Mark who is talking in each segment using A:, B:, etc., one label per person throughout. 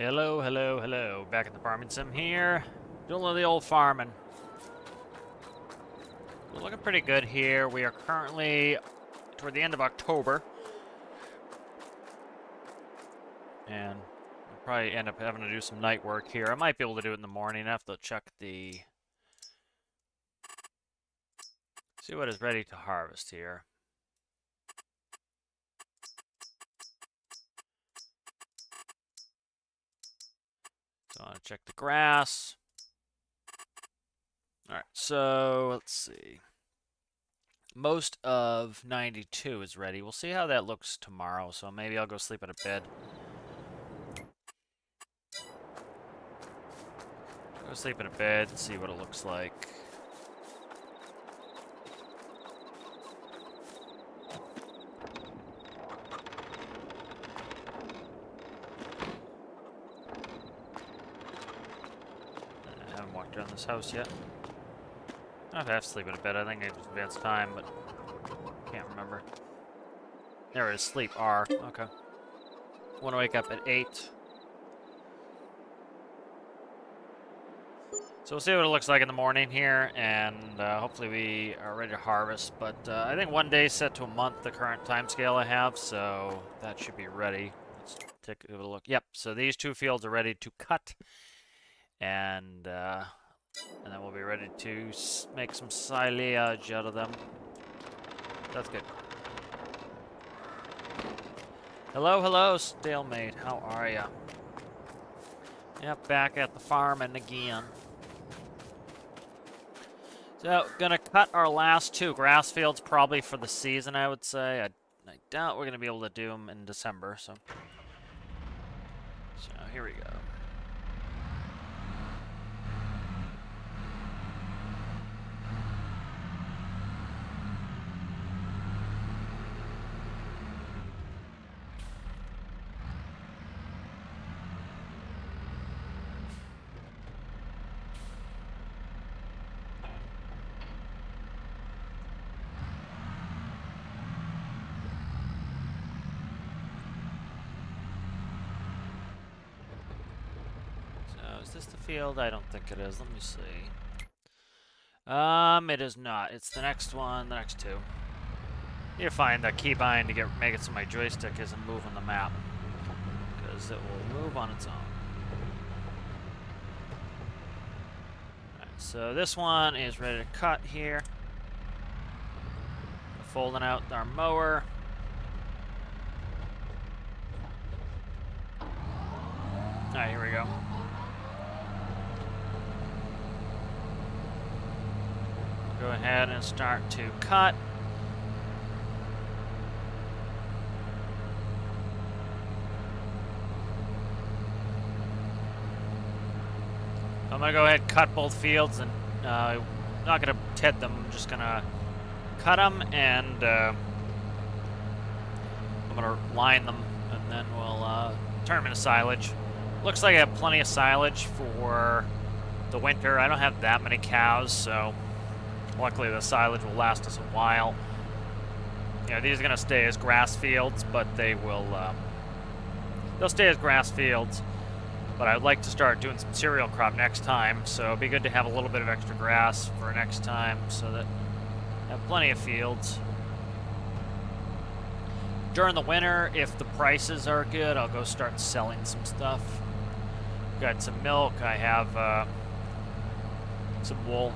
A: Hello, hello, hello. Back at the farming sim here. Doing a little of the old farming. We're looking pretty good here. We are currently toward the end of October. And we'll probably end up having to do some night work here. I might be able to do it in the morning. I have to check the... See what is ready to harvest here. So I want to check the grass. Alright, so let's see. Most of 92 is ready. We'll see how that looks tomorrow, so maybe I'll go sleep in a bed. Go sleep in a bed and see what it looks like. I haven't walked around this house yet. I don't have to sleep in a bed. I think I just advanced time, but can't remember. There it is. Sleep R. Okay. Want to wake up at 8. So we'll see what it looks like in the morning here, and hopefully we are ready to harvest. But I think one day set to a month, the current time scale I have, so that should be ready. Let's take a look. Yep, so these two fields are ready to cut, and then we'll be ready to make some silage out of them. That's good. Hello, hello, stalemate. How are ya? Yep, back at the farm and again. So, gonna cut our last 2 grass fields probably for the season, I would say. I doubt we're gonna be able to do them in December, so here we go. Is this the field? I don't think it is. Let me see. It is not. It's the next one, the next 2. Need to find the keybind to make it so my joystick isn't moving the map, because it will move on its own. Alright, so this one is ready to cut here. We're folding out our mower. Alright, here we go. Go ahead and start to cut. I'm gonna go ahead and cut both fields, and I'm not gonna ted them. I'm just gonna cut them, and I'm gonna line them, and then we'll turn them into silage. Looks like I have plenty of silage for the winter. I don't have that many cows, so luckily the silage will last us a while. You know, these are going to stay as grass fields, but they will, they'll stay as grass fields. But I'd like to start doing some cereal crop next time, so it'd be good to have a little bit of extra grass for next time, so that I have plenty of fields. During the winter, if the prices are good, I'll go start selling some stuff. Got some milk, I have some wool.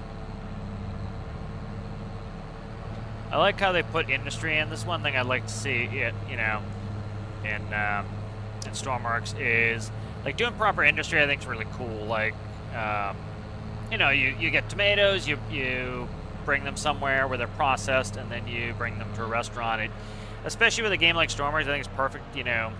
A: I like how they put industry in. This is one thing I'd like to see it, you know, in Stormworks is, like, doing proper industry I think is really cool. Like, you know, you get tomatoes, you bring them somewhere where they're processed, and then you bring them to a restaurant. Especially with a game like Stormworks, I think it's perfect, you know.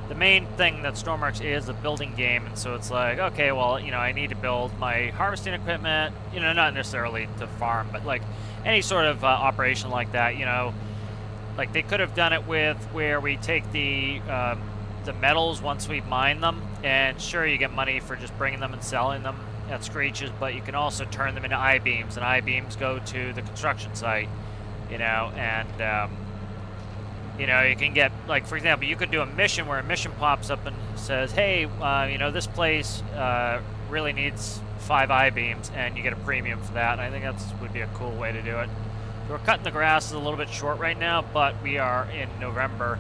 A: The main thing that Stormworks is a building game, and so it's like, okay, well, you know, I need to build my harvesting equipment, you know, not necessarily to farm, but like any sort of operation like that, you know. Like they could have done it with where we take the metals once we mine them, and sure, you get money for just bringing them and selling them at screeches, but you can also turn them into I-beams, and I-beams go to the construction site, you know, and you know, you can get, like, for example, you could do a mission where a mission pops up and says, hey, you know, this place really needs 5 I-beams, and you get a premium for that. And I think that would be a cool way to do it. So we're cutting the grass is a little bit short right now, but we are in November,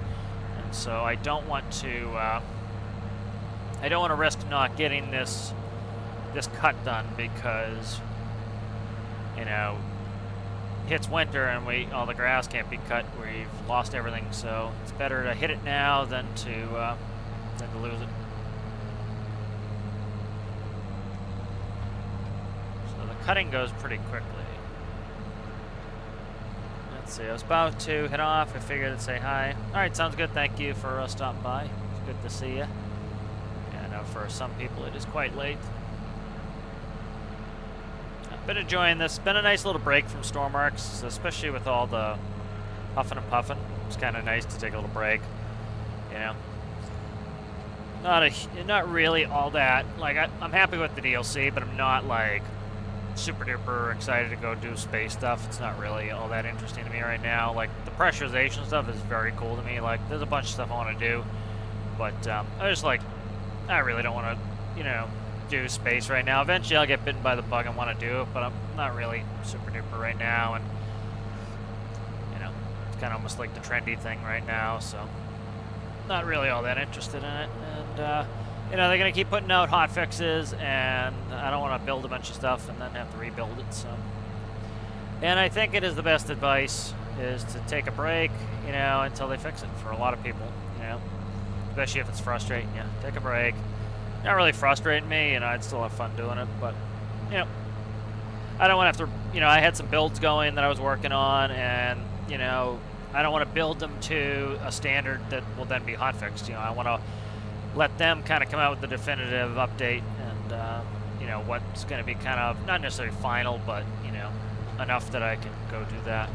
A: and so I don't want to risk not getting this cut done, because, you know, hits winter and all the grass can't be cut. We've lost everything, so it's better to hit it now than to lose it. So the cutting goes pretty quickly. Let's see, I was about to head off. I figured I'd say hi. All right, sounds good. Thank you for stopping by. It's good to see you. And for some people, it is quite late. Been enjoying this. Been a nice little break from storm arcs, especially with all the huffing and puffing. It's kind of nice to take a little break, you know. Not really all that. Like, I'm happy with the DLC, but I'm not like super duper excited to go do space stuff. It's not really all that interesting to me right now. Like, the pressurization stuff is very cool to me. Like, there's a bunch of stuff I want to do, but I really don't want to, you know, do space right now. Eventually I'll get bitten by the bug and want to do it, but I'm not really super duper right now, and, you know, it's kind of almost like the trendy thing right now, so not really all that interested in it. And you know, they're gonna keep putting out hot fixes, and I don't want to build a bunch of stuff and then have to rebuild it. So, and I think it is the best advice is to take a break, you know, until they fix it. For a lot of people, you know, especially if it's frustrating you. Take a break. Not really frustrating me, you know, I'd still have fun doing it, but, you know, I don't want to have to, you know, I had some builds going that I was working on, and, you know, I don't want to build them to a standard that will then be hotfixed. You know, I want to let them kind of come out with the definitive update, and, you know, what's going to be kind of, not necessarily final, but, you know, enough that I can go do that.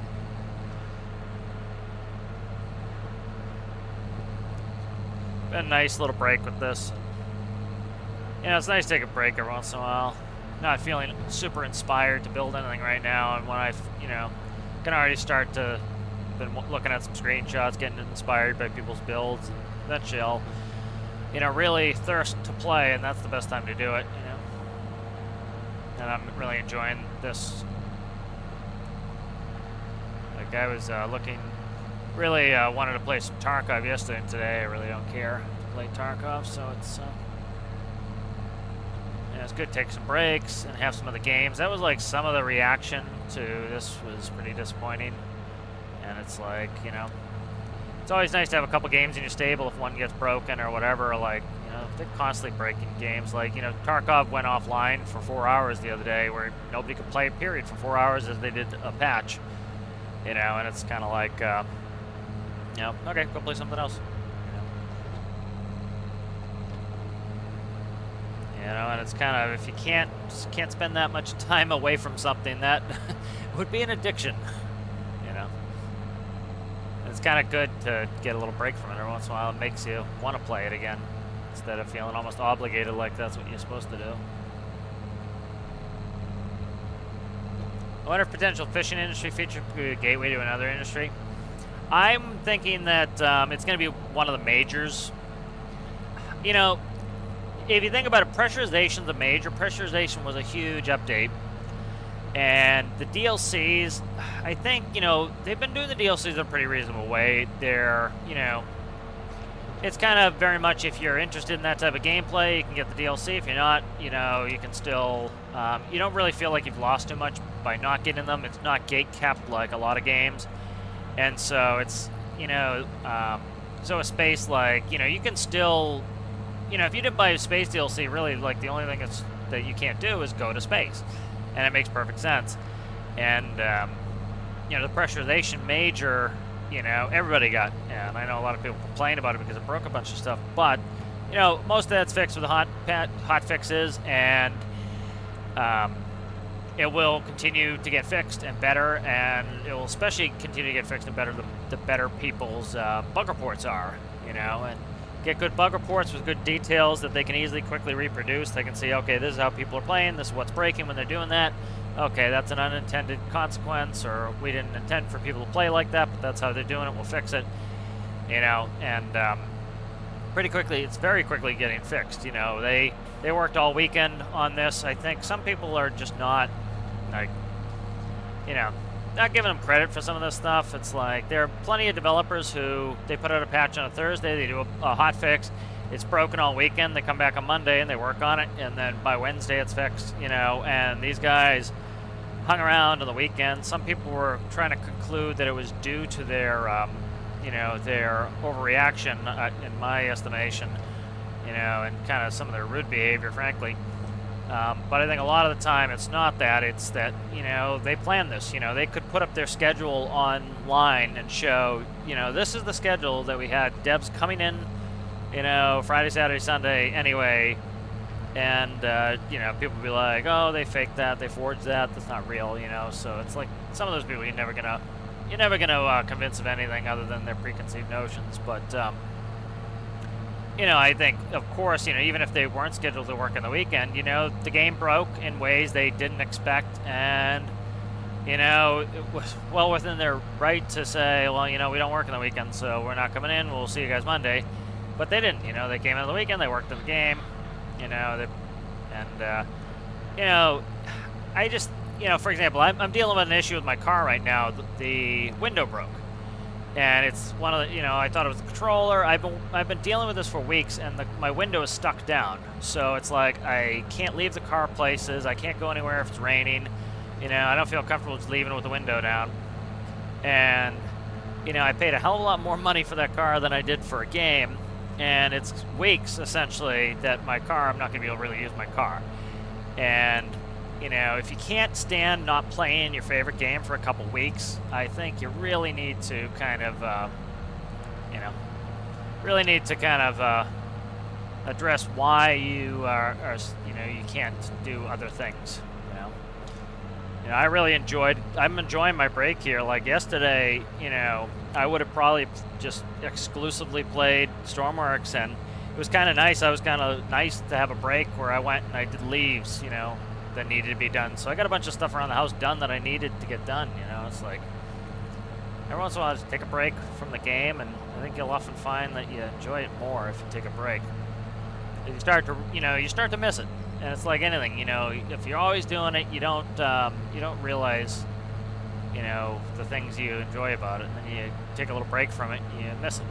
A: Been a nice little break with this. You know, it's nice to take a break every once in a while. Not feeling super inspired to build anything right now, and when I, you know, can already start to, been looking at some screenshots, getting inspired by people's builds, and eventually I'll, you know, really thirst to play, and that's the best time to do it, you know. And I'm really enjoying this. Like, I was looking, really wanted to play some Tarkov yesterday and today. I really don't care to play Tarkov, so it's, it's good to take some breaks and have some of the games. That was like some of the reaction to this was pretty disappointing. And it's like, you know, it's always nice to have a couple games in your stable if one gets broken or whatever. Like, you know, they're constantly breaking games. Like, you know, Tarkov went offline for 4 hours the other day where nobody could play, period, for 4 hours as they did a patch. You know, and it's kind of like, you know, okay, go play something else. You know, and it's kind of, if you can't spend that much time away from something, that would be an addiction, you know. And it's kind of good to get a little break from it every once in a while. It makes you want to play it again, instead of feeling almost obligated like that's what you're supposed to do. I wonder if potential fishing industry feature could be a gateway to another industry. I'm thinking that it's going to be one of the majors. You know, if you think about it, pressurization's a major. Pressurization was a huge update. And the DLCs, I think, you know, they've been doing the DLCs in a pretty reasonable way. They're, you know, it's kind of very much if you're interested in that type of gameplay, you can get the DLC. If you're not, you know, you can still, you don't really feel like you've lost too much by not getting them. It's not gate capped like a lot of games. And so it's, you know, so a space like, you know, you can still, you know, if you didn't buy a space DLC, really, like, the only thing that you can't do is go to space. And it makes perfect sense. And, you know, the pressurization major, you know, everybody got, and I know a lot of people complain about it because it broke a bunch of stuff, but, you know, most of that's fixed with the hot fixes, and it will continue to get fixed and better, and it will especially continue to get fixed and better the better people's bug reports are, you know, and get good bug reports with good details that they can easily, quickly reproduce. They can see, okay, this is how people are playing, this is what's breaking when they're doing that. Okay, that's an unintended consequence, or we didn't intend for people to play like that, but that's how they're doing it, we'll fix it. you know, and pretty quickly, it's very quickly getting fixed. You know, they worked all weekend on this. I think some people are just not, like, you know, not giving them credit for some of this stuff. It's like there are plenty of developers who they put out a patch on a Thursday, they do a hot fix, it's broken all weekend, they come back on Monday and they work on it, and then by Wednesday it's fixed, you know, and these guys hung around on the weekend. Some people were trying to conclude that it was due to their, you know, their overreaction, in my estimation, you know, and kind of some of their rude behavior, frankly. But I think a lot of the time it's not that, it's that, you know, they planned this, you know, they could put up their schedule online and show, you know, this is the schedule that we had devs coming in, you know, Friday, Saturday, Sunday anyway, and, you know, people be like, oh, they faked that, they forged that, that's not real, you know, so it's like some of those people you're never gonna convince of anything other than their preconceived notions. But you know, I think, of course, you know, even if they weren't scheduled to work on the weekend, you know, the game broke in ways they didn't expect, and, you know, it was well within their right to say, well, you know, we don't work on the weekend, so we're not coming in, we'll see you guys Monday. But they didn't, you know, they came in on the weekend, they worked on the game, you know, you know, I just, you know, for example, I'm dealing with an issue with my car right now. The window broke. And it's one of the, you know, I thought it was the controller. I've been dealing with this for weeks, and my window is stuck down. So it's like I can't leave the car places. I can't go anywhere if it's raining. You know, I don't feel comfortable just leaving with the window down. And, you know, I paid a hell of a lot more money for that car than I did for a game. And it's weeks, essentially, that my car, I'm not going to be able to really use my car. And, you know, if you can't stand not playing your favorite game for a couple weeks, I think you really need to kind of, you know, address why you are, you know, you can't do other things, you know. You know, I'm enjoying my break here. Like yesterday, you know, I would have probably just exclusively played Stormworks, and it was kind of nice. It was kind of nice to have a break where I went and I did leaves, you know, that needed to be done. So I got a bunch of stuff around the house done that I needed to get done, you know. It's like every once in a while just take a break from the game, and I think you'll often find that you enjoy it more if you take a break. You start to miss it. And it's like anything, you know, if you're always doing it, you don't realize, you know, the things you enjoy about it, and then you take a little break from it, you miss it.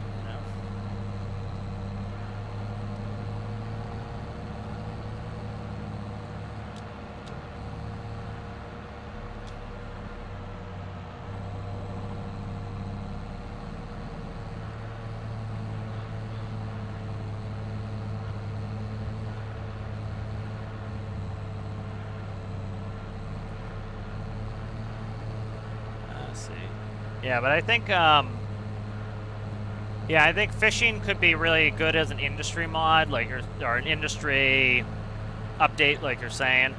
A: Yeah, but I think, I think fishing could be really good as an industry mod, like, or an industry update, like you're saying.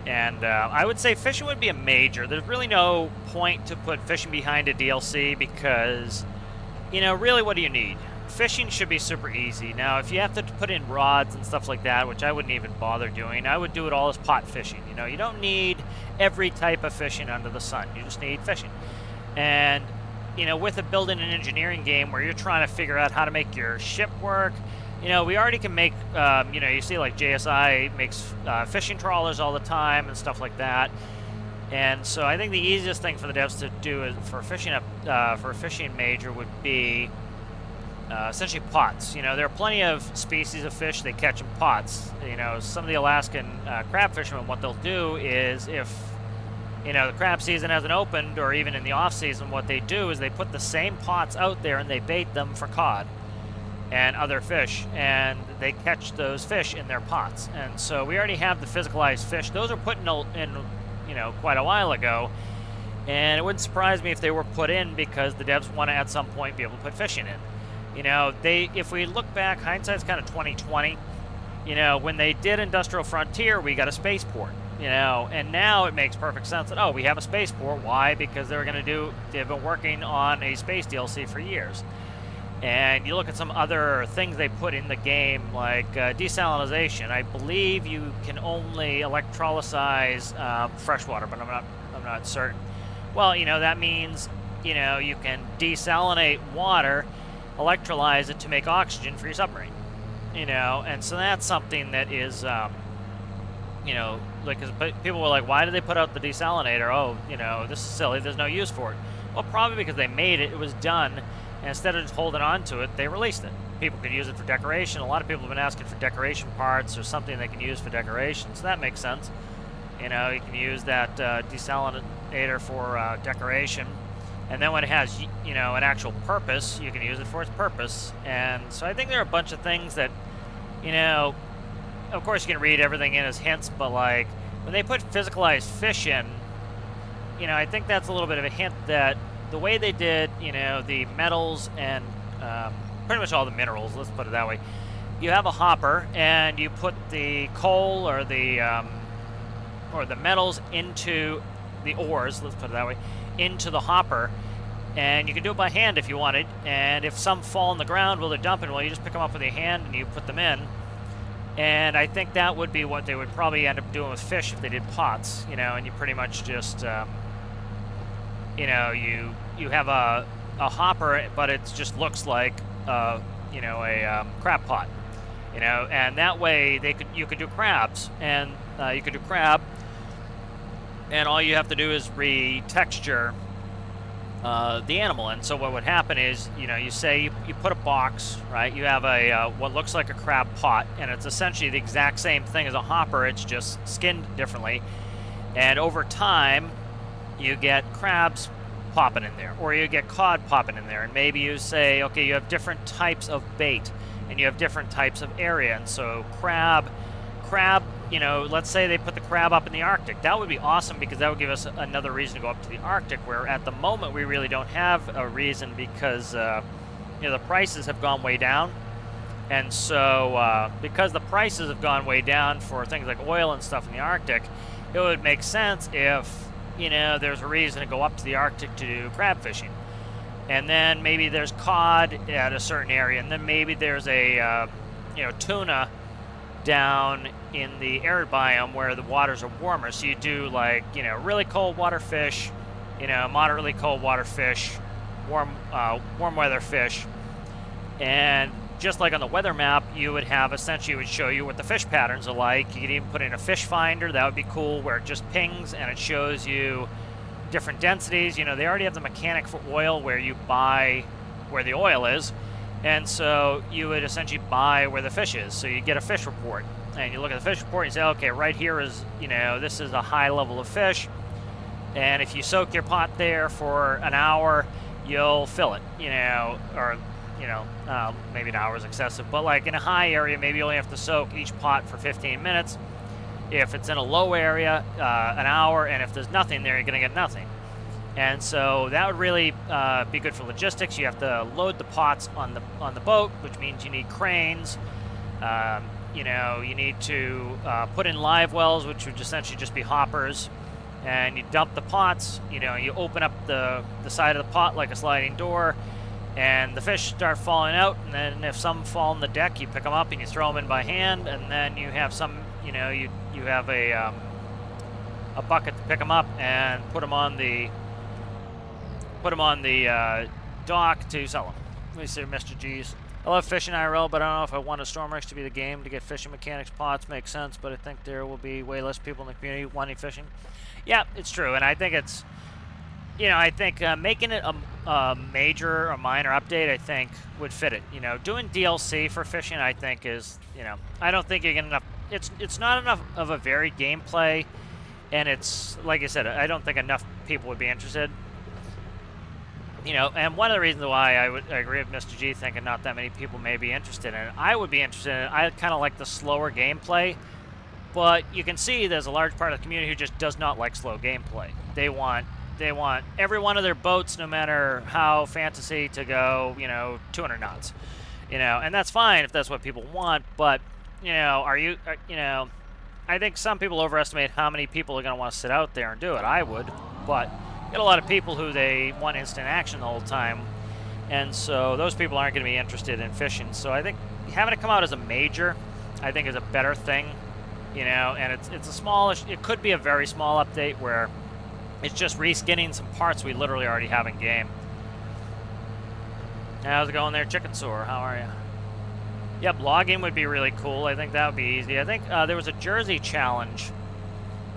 A: And I would say fishing would be a major. There's really no point to put fishing behind a DLC because, you know, really what do you need? Fishing should be super easy. Now, if you have to put in rods and stuff like that, which I wouldn't even bother doing, I would do it all as pot fishing. You know, you don't need every type of fishing under the sun. You just need fishing. And, you know, with a building and engineering game where you're trying to figure out how to make your ship work, you know, we already can make, you know, you see like JSI makes fishing trawlers all the time and stuff like that. And so I think the easiest thing for the devs to do is for a fishing major would be essentially pots. You know, there are plenty of species of fish they catch in pots. You know, some of the Alaskan crab fishermen, what they'll do is if, you know, the crab season hasn't opened, or even in the off season, what they do is they put the same pots out there and they bait them for cod and other fish, and they catch those fish in their pots. And so we already have the physicalized fish. Those are put in, you know, quite a while ago, and it wouldn't surprise me if they were put in because the devs want to at some point be able to put fishing in. You know, if we look back, hindsight's kind of 2020. You know, when they did Industrial Frontier, we got a spaceport. You know, and now it makes perfect sense that, oh, we have a spaceport. Why? Because they've been working on a space DLC for years. And you look at some other things they put in the game, like desalinization. I believe you can only electrolyze freshwater, but I'm not certain. Well, you know, that means, you know, you can desalinate water. A electrolyze it to make oxygen for your submarine. You know, and so that's something that is, you know, like, 'cause people were like, why did they put out the desalinator? Oh, you know, this is silly, there's no use for it. Well, probably because they made it, it was done, and instead of just holding on to it, they released it. People could use it for decoration. A lot of people have been asking for decoration parts or something they can use for decoration, so that makes sense. You know, you can use that desalinator for decoration, and then when it has, you know, an actual purpose, you can use it for its purpose. And so I think there are a bunch of things that, you know, of course you can read everything in as hints, but like when they put physicalized fish in, you know, I think that's a little bit of a hint that the way they did, you know, the metals and pretty much all the minerals, let's put it that way, you have a hopper and you put the coal or the metals into the ores, let's put it that way, into the hopper, and you can do it by hand if you wanted. And if some fall on the ground while they're dumping, well, you just pick them up with your hand and you put them in. And I think that would be what they would probably end up doing with fish if they did pots, you know, and you pretty much just, you know, you have a hopper, but it just looks like, you know, a crab pot, you know, and that way you could do crabs, and you could do crab, and all you have to do is retexture the animal. And so what would happen is, you know, you say you put a box, right? You have a what looks like a crab pot, and it's essentially the exact same thing as a hopper. It's just skinned differently, and over time, you get crabs popping in there, or you get cod popping in there, and maybe you say, okay, you have different types of bait, and you have different types of area, and so crab, you know, let's say they put the crab up in the Arctic. That would be awesome, because that would give us another reason to go up to the Arctic, where at the moment we really don't have a reason, because, you know, the prices have gone way down. And so because the prices have gone way down for things like oil and stuff in the Arctic, it would make sense if, you know, there's a reason to go up to the Arctic to do crab fishing. And then maybe there's cod at a certain area, and then maybe there's a, you know, tuna down in the arid biome where the waters are warmer. So you do, like, you know, really cold water fish, you know, moderately cold water fish, warm weather fish, and just like on the weather map, you would have, essentially, it would show you what the fish patterns are like. You could even put in a fish finder. That would be cool, where it just pings and it shows you different densities. You know, they already have the mechanic for oil where you buy where the oil is. And so you would essentially buy where the fish is. So you get a fish report, and you look at the fish report and you say, okay, right here is, you know, this is a high level of fish. And if you soak your pot there for an hour, you'll fill it, you know, or, you know, maybe an hour is excessive, but like in a high area, maybe you only have to soak each pot for 15 minutes. If it's in a low area, an hour, and if there's nothing there, you're going to get nothing. And so that would really be good for logistics. You have to load the pots on the boat, which means you need cranes. You know, you need to put in live wells, which would essentially just be hoppers. And you dump the pots. You know, you open up the side of the pot like a sliding door, and the fish start falling out. And then if some fall on the deck, you pick them up and you throw them in by hand. And then you have some, you know, you have a bucket to pick them up and put them on the dock to sell them. Let me see, Mr. G's. I love fishing IRL, but I don't know if I want a Stormworks to be the game to get fishing mechanics pots. Makes sense, but I think there will be way less people in the community wanting fishing. Yeah, it's true, and I think it's, you know, I think making it a major or minor update, I think, would fit it. You know, doing DLC for fishing, I think, is, you know, I don't think you're getting enough. It's not enough of a varied gameplay, and it's, like I said, I don't think enough people would be interested. You know, and one of the reasons why I agree with Mr. G thinking not that many people may be interested in it. I would be interested in it. I kind of like the slower gameplay, but you can see there's a large part of the community who just does not like slow gameplay. They want every one of their boats, no matter how fantasy, to go, you know, 200 knots. You know, and that's fine if that's what people want, but, you know, you know, I think some people overestimate how many people are going to want to sit out there and do it. I would, but get a lot of people who they want instant action the whole time, and so those people aren't going to be interested in fishing. So I think having it come out as a major, I think, is a better thing, you know. And it's a smallish, it could be a very small update where it's just reskinning some parts we literally already have in game. How's it going there, Chicken Sore? How are you? Yep, logging would be really cool. I think that would be easy. I think there was a Jersey challenge,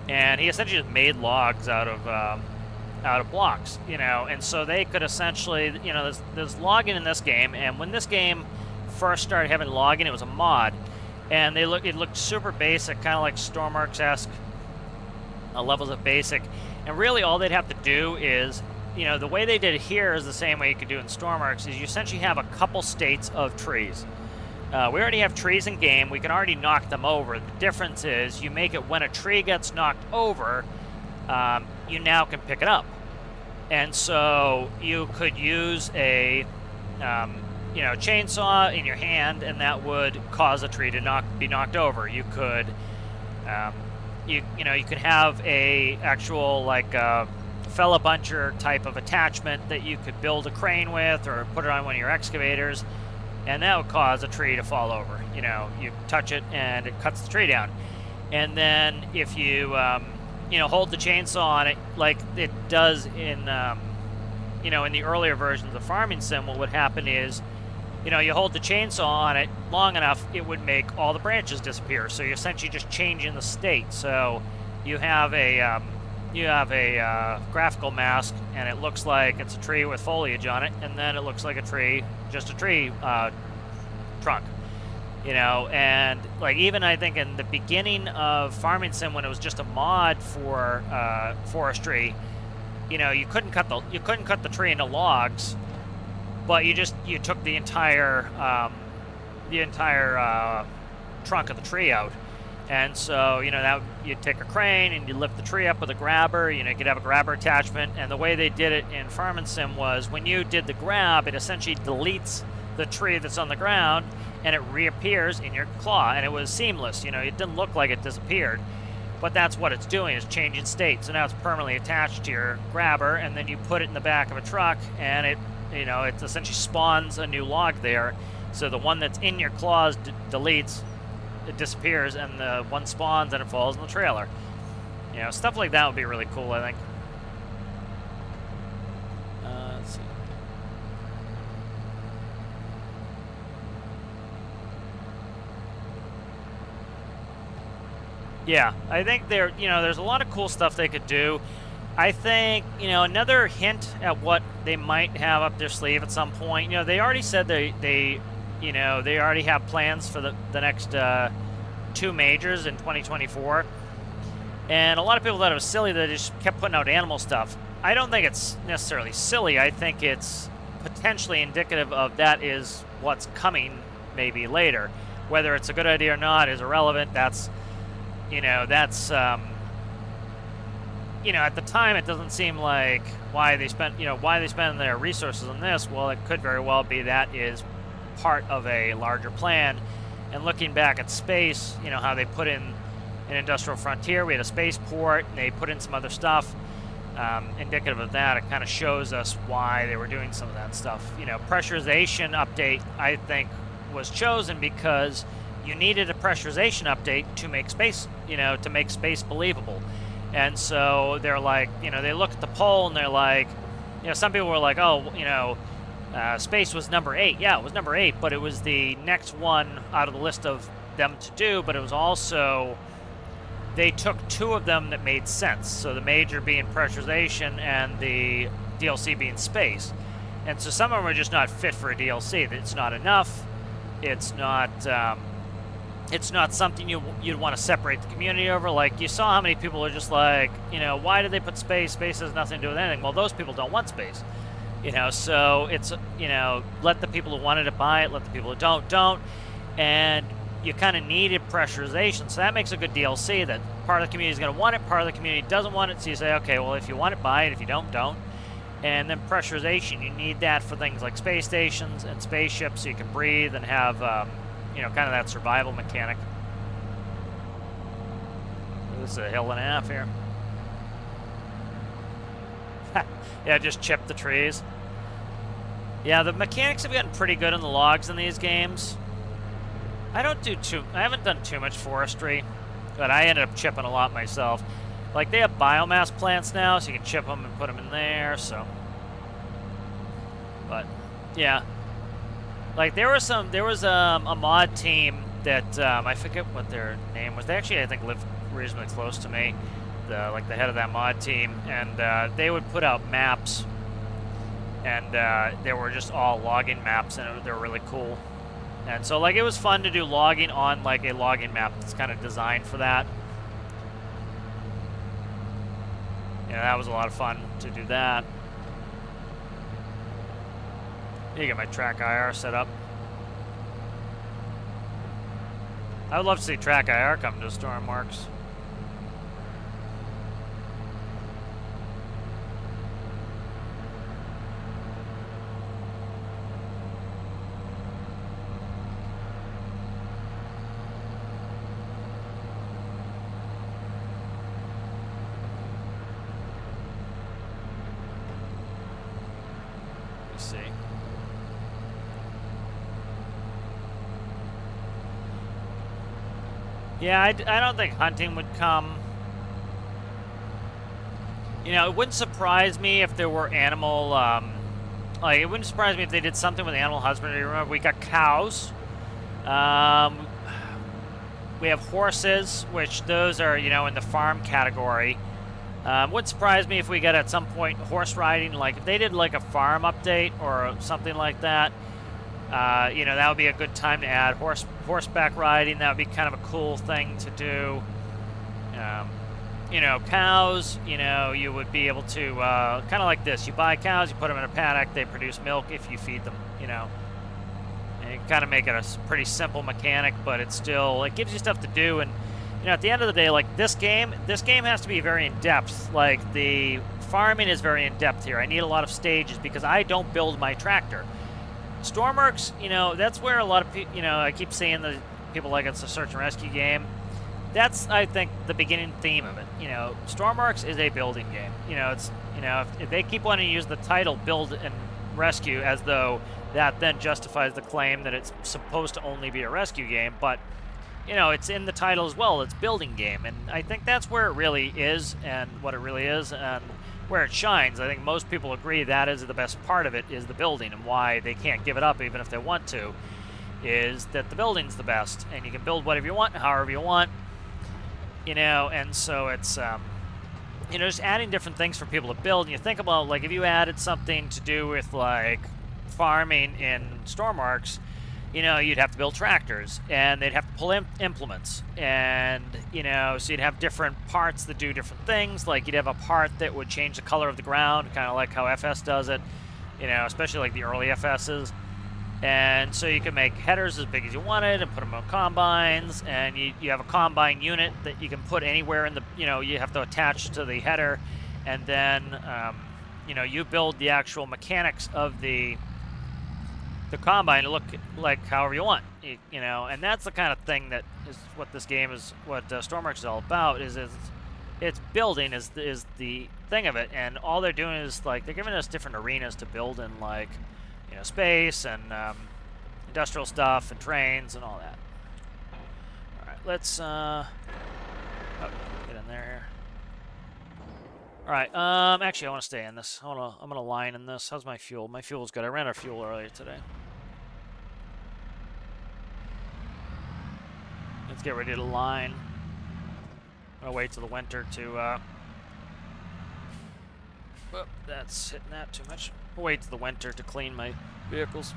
A: and he essentially just made logs out of blocks, you know, and so they could essentially, you know, there's logging in this game, and when this game first started having logging, it was a mod, and it looked super basic, kind of like Stormworks-esque levels of basic, and really all they'd have to do is, you know, the way they did it here is the same way you could do in Stormworks, is you essentially have a couple states of trees. We already have trees in game. We can already knock them over. The difference is you make it when a tree gets knocked over, you now can pick it up. And so you could use a, you know, chainsaw in your hand, and that would cause a tree to be knocked over. You could, you know, you could have a actual like fella buncher type of attachment that you could build a crane with, or put it on one of your excavators, and that would cause a tree to fall over. You know, you touch it and it cuts the tree down. And then if you, you know, hold the chainsaw on it like it does in, you know, in the earlier versions of Farming Sim, what would happen is, you know, you hold the chainsaw on it long enough, it would make all the branches disappear. So you're essentially just changing the state. So you have a graphical mask, and it looks like it's a tree with foliage on it, and then it looks like a tree, just a tree trunk, you know. And like even I think in the beginning of Farming Sim, when it was just a mod for forestry, you know, you couldn't cut the tree into logs, but you took the entire trunk of the tree out. And so, you know, that you'd take a crane and you lift the tree up with a grabber. You know, you could have a grabber attachment. And the way they did it in Farming Sim was when you did the grab, it essentially deletes the tree that's on the ground and it reappears in your claw. And it was seamless. You know, it didn't look like it disappeared. But that's what it's doing, is changing state. So now it's permanently attached to your grabber, and then you put it in the back of a truck, and it, you know, it essentially spawns a new log there. So the one that's in your claws deletes, it disappears, and the one spawns and it falls in the trailer. You know, stuff like that would be really cool, I think. Let's see. Yeah, I think you know, there's a lot of cool stuff they could do. I think, you know, another hint at what they might have up their sleeve at some point. You know, they already said they you know, they already have plans for the next 2 majors in 2024. And a lot of people thought it was silly that they just kept putting out animal stuff. I don't think it's necessarily silly. I think it's potentially indicative of that is what's coming maybe later. Whether it's a good idea or not is irrelevant. That's, you know, you know, at the time it doesn't seem like why they spend their resources on this. Well, it could very well be that is part of a larger plan. And looking back at space, you know, how they put in an industrial frontier, we had a spaceport, and they put in some other stuff indicative of that. It kind of shows us why they were doing some of that stuff. You know, pressurization update, I think, was chosen because you needed a pressurization update to make space, you know, to make space believable. And so they're like, you know, they look at the poll and they're like, you know, some people were like, oh, you know, space was number 8. Yeah, it was number 8, but it was the next one out of the list of them to do, but it was also, they took 2 of them that made sense. So the major being pressurization and the DLC being space. And so some of them are just not fit for a DLC. It's not enough. It's not something you'd want to separate the community over. Like, you saw how many people are just like, you know, why did they put space? Space has nothing to do with anything. Well, those people don't want space. You know, so it's, you know, let the people who wanted to buy it, let the people who don't. And you kind of needed pressurization. So that makes a good DLC that part of the community is going to want it, part of the community doesn't want it. So you say, okay, well, if you want it, buy it. If you don't. And then pressurization, you need that for things like space stations and spaceships so you can breathe and have, you know, kind of that survival mechanic. This is a hill and a half here. Yeah, just chip the trees. Yeah, the mechanics have gotten pretty good in the logs in these games. I haven't done too much forestry, but I ended up chipping a lot myself. Like, they have biomass plants now, so you can chip them and put them in there, so. But, yeah. Like there was a mod team that I forget what their name was. They actually I think lived reasonably close to me, the head of that mod team, and they would put out maps, and they were just all logging maps, and they were really cool. And so like it was fun to do logging on like a logging map that's kind of designed for that. Yeah, that was a lot of fun to do that. You get my track IR set up. I would love to see track IR come to Storm Marks. Let's see. Yeah, I don't think hunting would come. You know, it wouldn't surprise me if there were animal, like, it wouldn't surprise me if they did something with animal husbandry. Remember, we got cows. We have horses, which those are, you know, in the farm category. Wouldn't surprise me if we get at some point horse riding, like if they did like a farm update or something like that. You know, that would be a good time to add horseback riding. That would be kind of a cool thing to do. You know, cows, you know, you would be able to, kind of like this. You buy cows, you put them in a paddock, they produce milk if you feed them, you know. And you kind of make it a pretty simple mechanic, but it gives you stuff to do. And, you know, at the end of the day, like this game has to be very in-depth. Like, the farming is very in-depth here. I need a lot of stages because I don't build my tractor. Stormworks, you know, that's where a lot of people, you know, I keep saying that people like it's a search and rescue game. That's, I think, the beginning theme of it. You know, Stormworks is a building game. You know, it's, you know, if they keep wanting to use the title build and rescue as though that then justifies the claim that it's supposed to only be a rescue game, but, you know, it's in the title as well. It's building game, and I think that's where it really is and what it really is and where it shines. I think most people agree that is the best part of it, is the building, and why they can't give it up even if they want to, is that the building's the best, and you can build whatever you want, however you want. You know, and so it's, you know, just adding different things for people to build. And you think about, like, if you added something to do with, like, farming in Stormworks, you know, you'd have to build tractors, and they'd have to pull implements. And, you know, so you'd have different parts that do different things. Like, you'd have a part that would change the color of the ground, kind of like how FS does it, you know, especially like the early FSs. And so you can make headers as big as you wanted and put them on combines, and you have a combine unit that you can put anywhere in the, you know, you have to attach to the header, and then, you know, you build the actual mechanics of the combine to look like however you want, you know, and that's the kind of thing that is what this game is, what Stormworks is all about, is it's building is the thing of it, and all they're doing is, like, they're giving us different arenas to build in, like, you know, space and industrial stuff and trains and all that. All right, let's oh, get in there. All right, actually, I want to stay in this. I'm gonna line in this. How's my fuel? My fuel's good. I ran out of fuel earlier today. Let's get ready to line. I'm gonna wait till the winter to. Whoop, that's hitting that too much. I'll wait till the winter to clean my vehicles.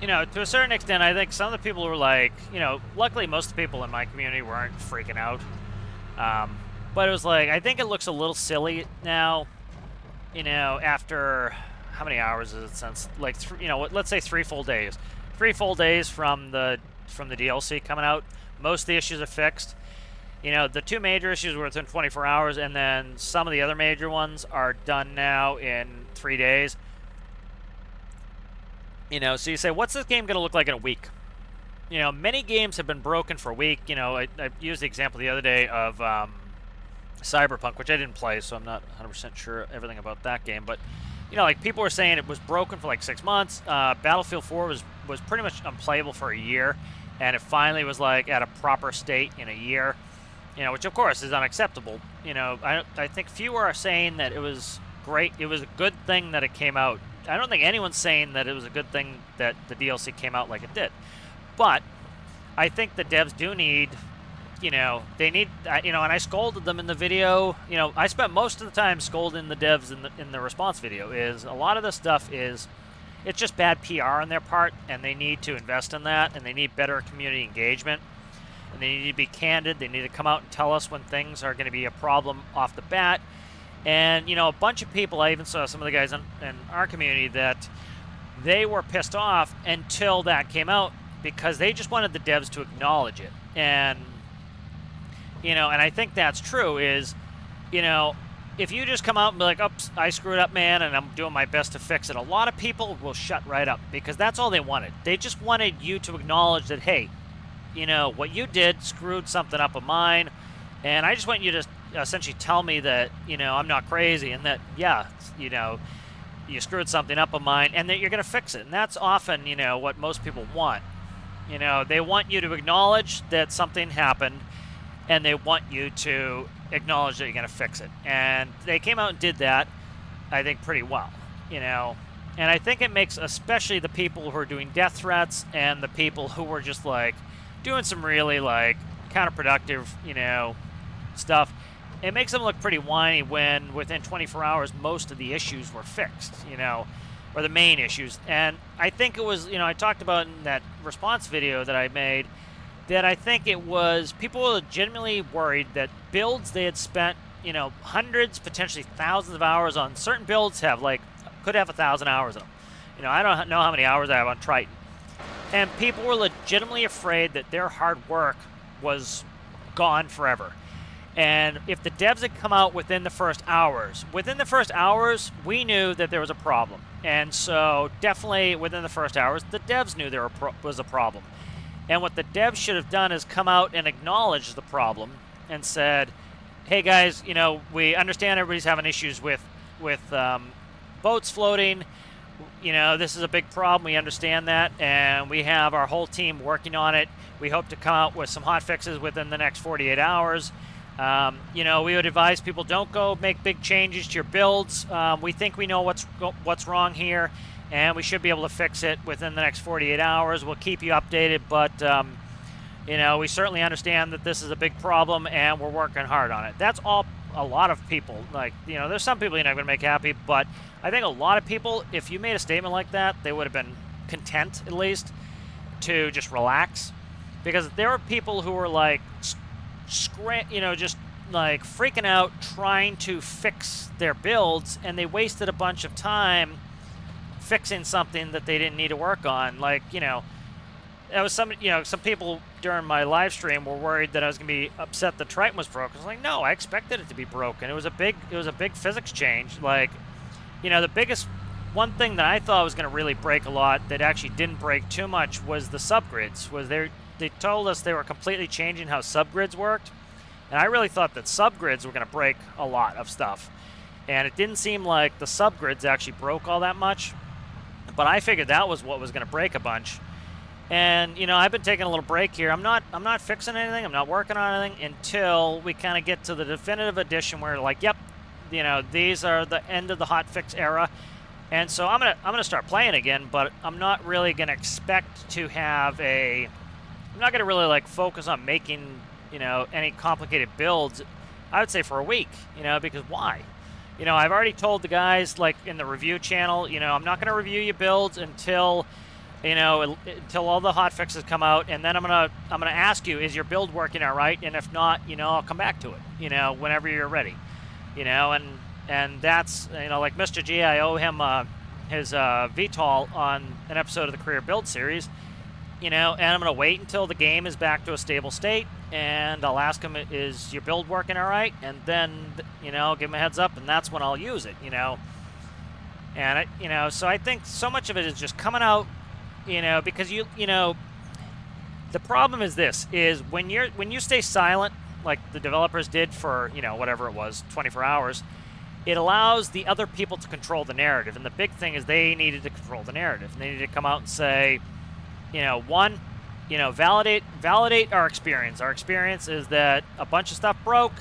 A: You know, to a certain extent, I think some of the people were like, you know, luckily most of the people in my community weren't freaking out. But it was like, I think it looks a little silly now, you know, after, how many hours is it since, like, you know, let's say 3 full days. 3 full days from the DLC coming out. Most of the issues are fixed. You know, the 2 major issues were within 24 hours, and then some of the other major ones are done now in 3 days. You know, so you say, what's this game going to look like in a week? You know, many games have been broken for a week. You know, I used the example the other day of Cyberpunk, which I didn't play, so I'm not 100% sure everything about that game. But, you know, like, people were saying it was broken for like 6 months. Battlefield 4 was pretty much unplayable for a year, and it finally was, like, at a proper state in a year. you know, which of course is unacceptable. You know, I think few are saying that it was great. It was a good thing that it came out. I don't think anyone's saying that it was a good thing that the DLC came out like it did. But I think the devs do need, you know, they need, you know, and I scolded them in the video. You know, I spent most of the time scolding the devs in the response video. Is a lot of the stuff is, it's just bad PR on their part, and they need to invest in that, and they need better community engagement, and they need to be candid. They need to come out and tell us when things are going to be a problem off the bat. And, you know, a bunch of people, I even saw some of the guys in our community that they were pissed off until that came out because they just wanted the devs to acknowledge it. And, you know, and I think that's true is, you know, if you just come out and be like, oops, I screwed up, man, and I'm doing my best to fix it, a lot of people will shut right up because that's all they wanted. They just wanted you to acknowledge that, hey, you know, what you did screwed something up of mine, and I just want you to essentially tell me that, you know, I'm not crazy and that, yeah, you know, you screwed something up of mine and that you're going to fix it. And that's often, you know, what most people want. You know, they want you to acknowledge that something happened and they want you to acknowledge that you're going to fix it. And they came out and did that, I think, pretty well, you know. And I think it makes especially the people who are doing death threats and the people who were just, like, doing some really, like, counterproductive, you know, stuff, it makes them look pretty whiny when within 24 hours most of the issues were fixed, you know, or the main issues. And I think it was, you know, I talked about in that response video that I made that I think it was people were legitimately worried that builds they had spent, you know, hundreds, potentially thousands of hours on. Certain builds have, like, could have 1,000 hours in them. You know, I don't know how many hours I have on Triton. And people were legitimately afraid that their hard work was gone forever. And if the devs had come out within the first hours, we knew that there was a problem. And so definitely within the first hours, the devs knew there was a problem. And what the devs should have done is come out and acknowledge the problem and said, hey guys, you know, we understand everybody's having issues with boats floating. You know, this is a big problem. We understand that. And we have our whole team working on it. We hope to come out with some hot fixes within the next 48 hours. You know, we would advise people don't go make big changes to your builds. We think we know what's wrong here, and we should be able to fix it within the next 48 hours. We'll keep you updated, but, you know, we certainly understand that this is a big problem, and we're working hard on it. That's all a lot of people, like, you know, there's some people you're not going to make happy, but I think a lot of people, if you made a statement like that, they would have been content, at least, to just relax. Because there were people who were, like, you know, just like freaking out trying to fix their builds, and they wasted a bunch of time fixing something that they didn't need to work on. Like, you know, that was some people during my live stream were worried that I was gonna be upset the Triton was broken. I was like, no, I expected it to be broken. It was a big physics change. Like, you know, the biggest one thing that I thought was gonna really break a lot that actually didn't break too much was the subgrids. They told us they were completely changing how subgrids worked, and I really thought that subgrids were going to break a lot of stuff, and it didn't seem like the subgrids actually broke all that much, but I figured that was what was going to break a bunch. And, you know, I've been taking a little break here. I'm not fixing anything. I'm not working on anything until we kind of get to the definitive edition where, like, yep, you know, these are the end of the hotfix era. And so I'm gonna start playing again, but I'm not really going to expect to have I'm not going to really, like, focus on making, you know, any complicated builds, I would say, for a week, you know, because why? You know, I've already told the guys, like, in the review channel, you know, I'm not going to review your builds until, you know, until all the hot fixes come out, and then I'm gonna ask you, is your build working all right? And if not, you know, I'll come back to it, you know, whenever you're ready, you know, and that's, you know, like Mr. G, I owe him his VTOL on an episode of the Career Build series. You know, and I'm going to wait until the game is back to a stable state, and I'll ask him, is your build working all right? And then, you know, give him a heads up, and that's when I'll use it, you know. And, you know, so I think so much of it is just coming out, you know, because, you know, the problem is this, is when you stay silent, like the developers did for, you know, whatever it was, 24 hours, it allows the other people to control the narrative. And the big thing is they needed to control the narrative. And they needed to come out and say, you know, one, you know, validate our experience. Our experience is that a bunch of stuff broke,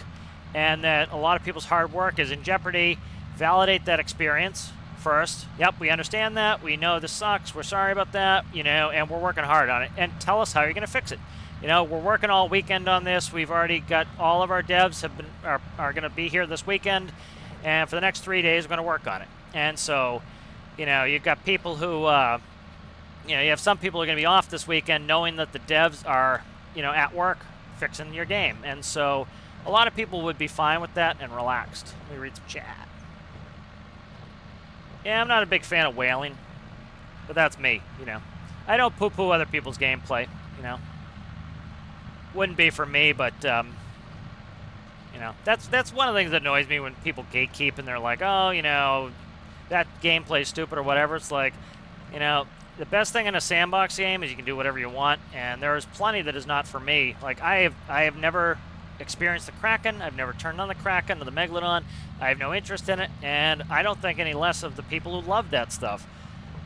A: and that a lot of people's hard work is in jeopardy. Validate that experience first. Yep, we understand that. We know this sucks. We're sorry about that. You know, and we're working hard on it. And tell us how you're going to fix it. You know, we're working all weekend on this. We've already got all of our devs are going to be here this weekend, and for the next 3 days, we're going to work on it. And so, you know, you've got people who, you know, you have some people who are going to be off this weekend, knowing that the devs are, you know, at work fixing your game. And so, a lot of people would be fine with that and relaxed. Let me read some chat. Yeah, I'm not a big fan of whaling, but that's me. You know, I don't poo-poo other people's gameplay. You know. Wouldn't be for me, but you know, that's one of the things that annoys me when people gatekeep and they're like, oh, you know, that gameplay's stupid or whatever. It's like, you know, the best thing in a sandbox game is you can do whatever you want, and there is plenty that is not for me. Like I have never experienced the Kraken. I've never turned on the Kraken or the Megalodon. I have no interest in it, and I don't think any less of the people who love that stuff.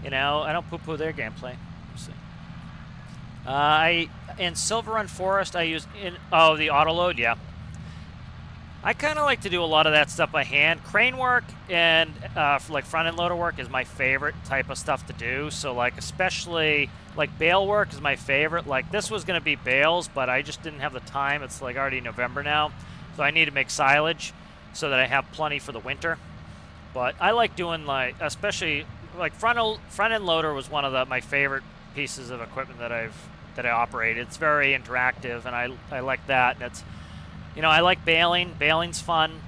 A: You know, I don't poo-poo their gameplay. Let's see. In Silver Run Forest, I use the auto load. Yeah, I kind of like to do a lot of that stuff by hand. Crane work and like front end loader work is my favorite type of stuff to do. So like especially like bale work is my favorite. Like this was going to be bales, but I just didn't have the time. It's like already November now, so I need to make silage so that I have plenty for the winter. But I like doing like especially like front end loader was one of my favorite pieces of equipment that I operate. It's very interactive, and I like that. And it's, you know, I like baling. Baling's fun,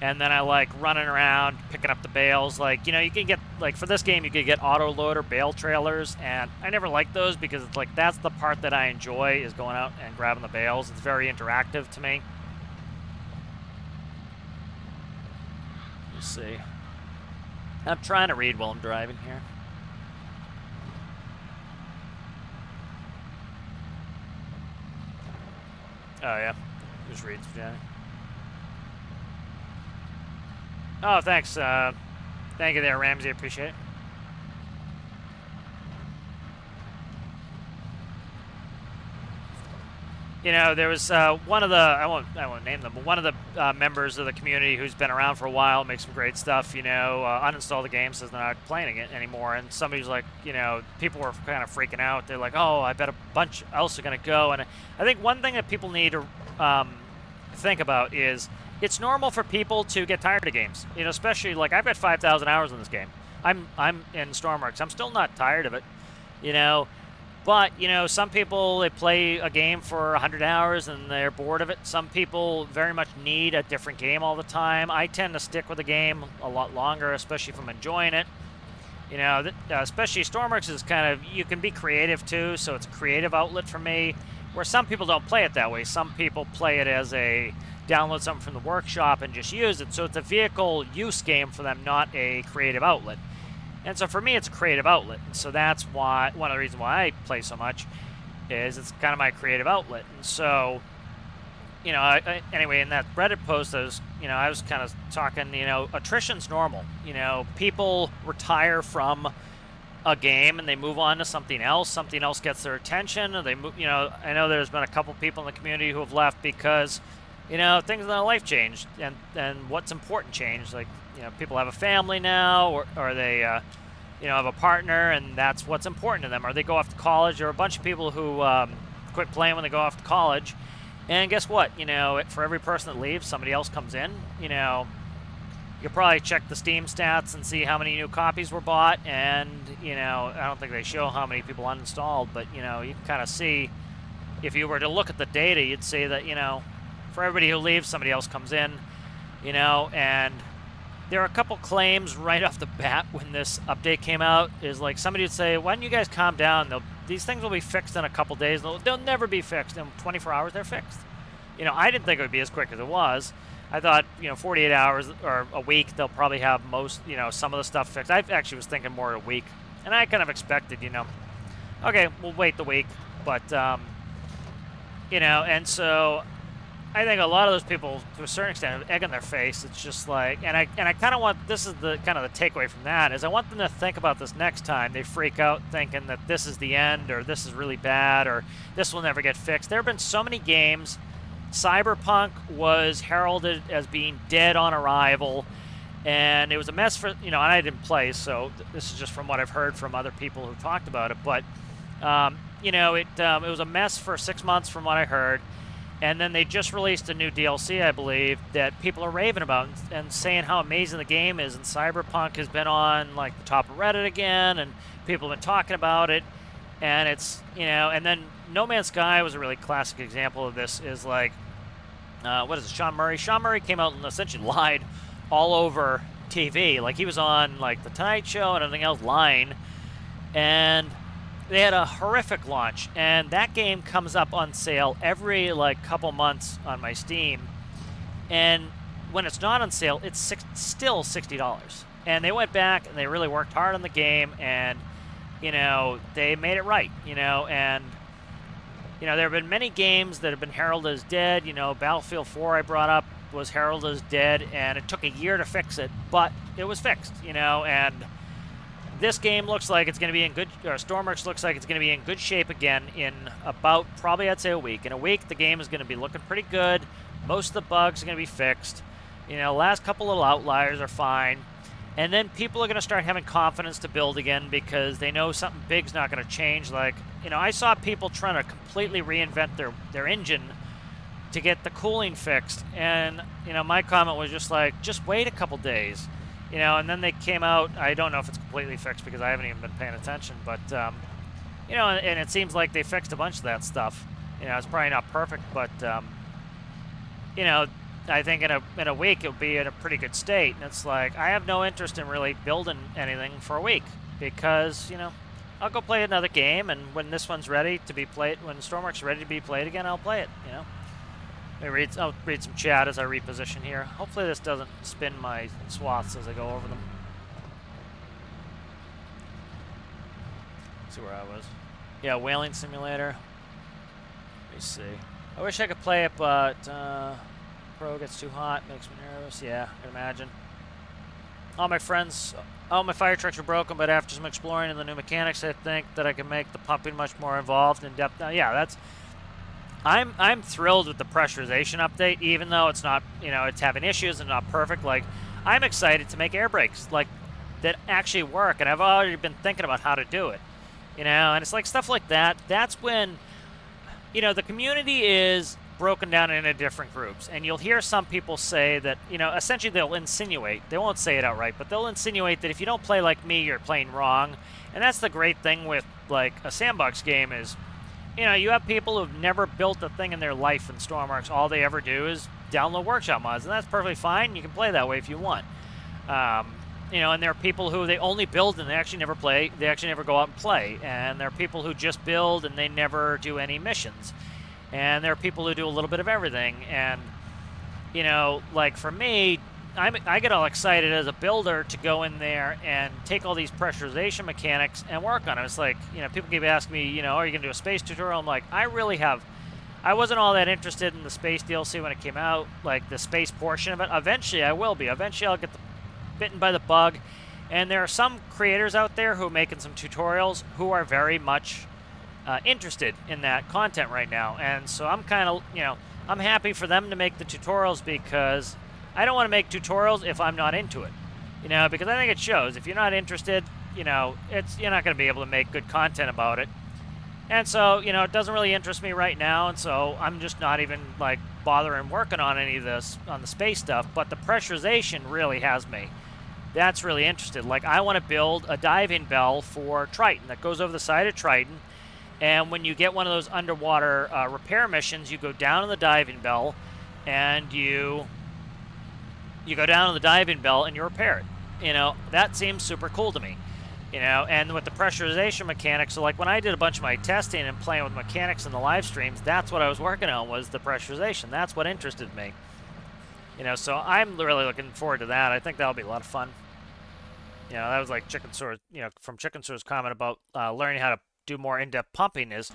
A: and then I like running around picking up the bales. Like, you know, you can get like for this game you could get auto loader bale trailers, and I never liked those because it's like that's the part that I enjoy is going out and grabbing the bales. It's very interactive to me. Let's see. I'm trying to read while I'm driving here. Oh, yeah. Just reads, Johnny. Oh, thanks. Thank you there, Ramsey. Appreciate it. You know, there was one of the, I won't name them, but one of the members of the community who's been around for a while, makes some great stuff, you know, uninstalled the game, says they're not playing it anymore. And somebody's like, you know, people were kind of freaking out. They're like, oh, I bet a bunch else are going to go. And I think one thing that people need to think about is it's normal for people to get tired of games. You know, especially like I've got 5,000 hours in this game. I'm in Stormworks. I'm still not tired of it, you know. But, you know, some people, they play a game for 100 hours and they're bored of it. Some people very much need a different game all the time. I tend to stick with a game a lot longer, especially if I'm enjoying it. You know, especially Stormworks is kind of, you can be creative too, so it's a creative outlet for me, where some people don't play it that way. Some people play it as a download something from the workshop and just use it. So it's a vehicle use game for them, not a creative outlet. And so for me, it's a creative outlet. And so that's why, one of the reasons why I play so much is it's kind of my creative outlet. And so, you know, anyway, in that Reddit post, I was kind of talking, you know, attrition's normal. You know, people retire from a game and they move on to something else. Something else gets their attention. Or they move, you know, I know there's been a couple people in the community who have left because, you know, things in their life changed and what's important changed. Like, you know, people have a family now, or they, you know, have a partner, and that's what's important to them. Or they go off to college. There are a bunch of people who quit playing when they go off to college. And guess what? You know, for every person that leaves, somebody else comes in. You know, you could probably check the Steam stats and see how many new copies were bought. And, you know, I don't think they show how many people uninstalled, but, you know, you can kind of see, if you were to look at the data, you'd see that, you know, for everybody who leaves, somebody else comes in, you know, and there are a couple claims right off the bat when this update came out. Is like somebody would say, why don't you guys calm down? These things will be fixed in a couple days. They'll never be fixed. In 24 hours, they're fixed. You know, I didn't think it would be as quick as it was. I thought, you know, 48 hours or a week, they'll probably have most, you know, some of the stuff fixed. I actually was thinking more a week. And I kind of expected, you know, okay, we'll wait the week. But, you know, and so I think a lot of those people, to a certain extent, have egg on their face. It's just like, and I kind of want, this is the kind of the takeaway from that, is I want them to think about this next time they freak out thinking that this is the end, or this is really bad, or this will never get fixed. There have been so many games. Cyberpunk was heralded as being dead on arrival, and it was a mess for, and I didn't play, so this is just from what I've heard from other people who talked about it, but, it was a mess for 6 months from what I heard. And then they just released a new DLC, I believe, that people are raving about and saying how amazing the game is. And Cyberpunk has been on like the top of Reddit again, and people have been talking about it. And it's, and then No Man's Sky was a really classic example of this. Is like, what is it, Sean Murray? Sean Murray came out and essentially lied all over TV. Like he was on like the Tonight Show and everything else, lying. And they had a horrific launch, and that game comes up on sale every like couple months on my Steam. And when it's not on sale, it's still $60. And they went back and they really worked hard on the game, and they made it right. And there have been many games that have been heralded as dead. Battlefield 4 I brought up was heralded as dead, and it took a year to fix it, but it was fixed. And this game looks like it's going to be in good, or Stormworks looks like it's going to be in good shape again in about, probably I'd say a week. In a week, the game is going to be looking pretty good. Most of the bugs are going to be fixed. Last couple little outliers are fine. And then people are going to start having confidence to build again because they know something big's not going to change. Like, I saw people trying to completely reinvent their engine to get the cooling fixed. And, my comment was just like, just wait a couple days. And then they came out. I don't know if it's completely fixed because I haven't even been paying attention. But, and it seems like they fixed a bunch of that stuff. It's probably not perfect, but, I think in a week it'll be in a pretty good state. And it's like, I have no interest in really building anything for a week because, I'll go play another game. And when this one's ready to be played, when Stormworks is ready to be played again, I'll play it, I'll read some chat as I reposition here. Hopefully this doesn't spin my swaths as I go over them. Let's see where I was. Yeah, Whaling Simulator. Let me see. I wish I could play it, but Pro gets too hot, makes me nervous. Yeah, I can imagine. All my fire trucks are broken, but after some exploring and the new mechanics, I think that I can make the pumping much more involved and in-depth. Yeah, that's... I'm thrilled with the pressurization update, even though it's not, it's having issues and not perfect. Like, I'm excited to make air brakes, like, that actually work, and I've already been thinking about how to do it, and it's like stuff like that. That's when, the community is broken down into different groups, and you'll hear some people say that, essentially they'll insinuate, they won't say it outright, but they'll insinuate that if you don't play like me, you're playing wrong, and that's the great thing with, like, a sandbox game is, you have people who've never built a thing in their life in Stormworks. All they ever do is download workshop mods, and that's perfectly fine. You can play that way if you want. And there are people who they only build and they actually never play. They actually never go out and play. And there are people who just build and they never do any missions. And there are people who do a little bit of everything. And, like for me, I get all excited as a builder to go in there and take all these pressurization mechanics and work on them. It's like, people keep asking me, are you going to do a space tutorial? I'm like, I wasn't all that interested in the space DLC when it came out, like the space portion of it. Eventually I will be. Eventually I'll get bitten by the bug. And there are some creators out there who are making some tutorials who are very much interested in that content right now. And so I'm kind of, I'm happy for them to make the tutorials because I don't want to make tutorials if I'm not into it, because I think it shows. If you're not interested, you're not going to be able to make good content about it. And so, it doesn't really interest me right now, and so I'm just not even, like, bothering working on any of this, on the space stuff, but the pressurization really has me. That's really interested. Like, I want to build a diving bell for Triton that goes over the side of Triton, and when you get one of those underwater repair missions, you go down on the diving bell, and you go down on the diving bell and you repair it. That seems super cool to me. And with the pressurization mechanics, so like when I did a bunch of my testing and playing with mechanics in the live streams, that's what I was working on, was the pressurization. That's what interested me. So I'm really looking forward to that. I think that'll be a lot of fun. That was like Chicken Sour's, from Chicken Sour's comment about learning how to do more in-depth pumping is,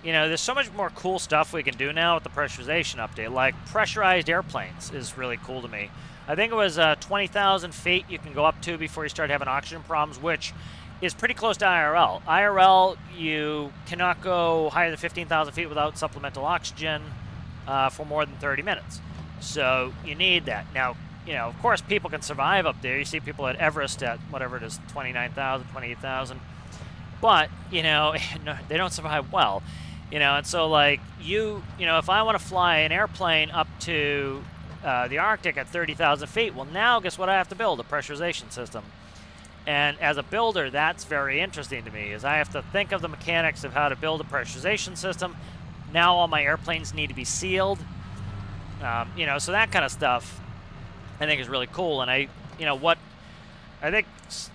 A: you know, there's so much more cool stuff we can do now with the pressurization update. Like pressurized airplanes is really cool to me. I think it was 20,000 feet you can go up to before you start having oxygen problems, which is pretty close to IRL. IRL, you cannot go higher than 15,000 feet without supplemental oxygen for more than 30 minutes. So you need that. Now, you know, of course, people can survive up there. You see people at Everest at whatever it is, 29,000, 28,000. But, you know, they don't survive well. You know, and so, like, you know, if I want to fly an airplane up to the Arctic at 30,000 feet, well, now guess what I have to build? A pressurization system. And as a builder, that's very interesting to me, is I have to think of the mechanics of how to build a pressurization system. Now all my airplanes need to be sealed. You know, so that kind of stuff I think is really cool. And you know, what I think,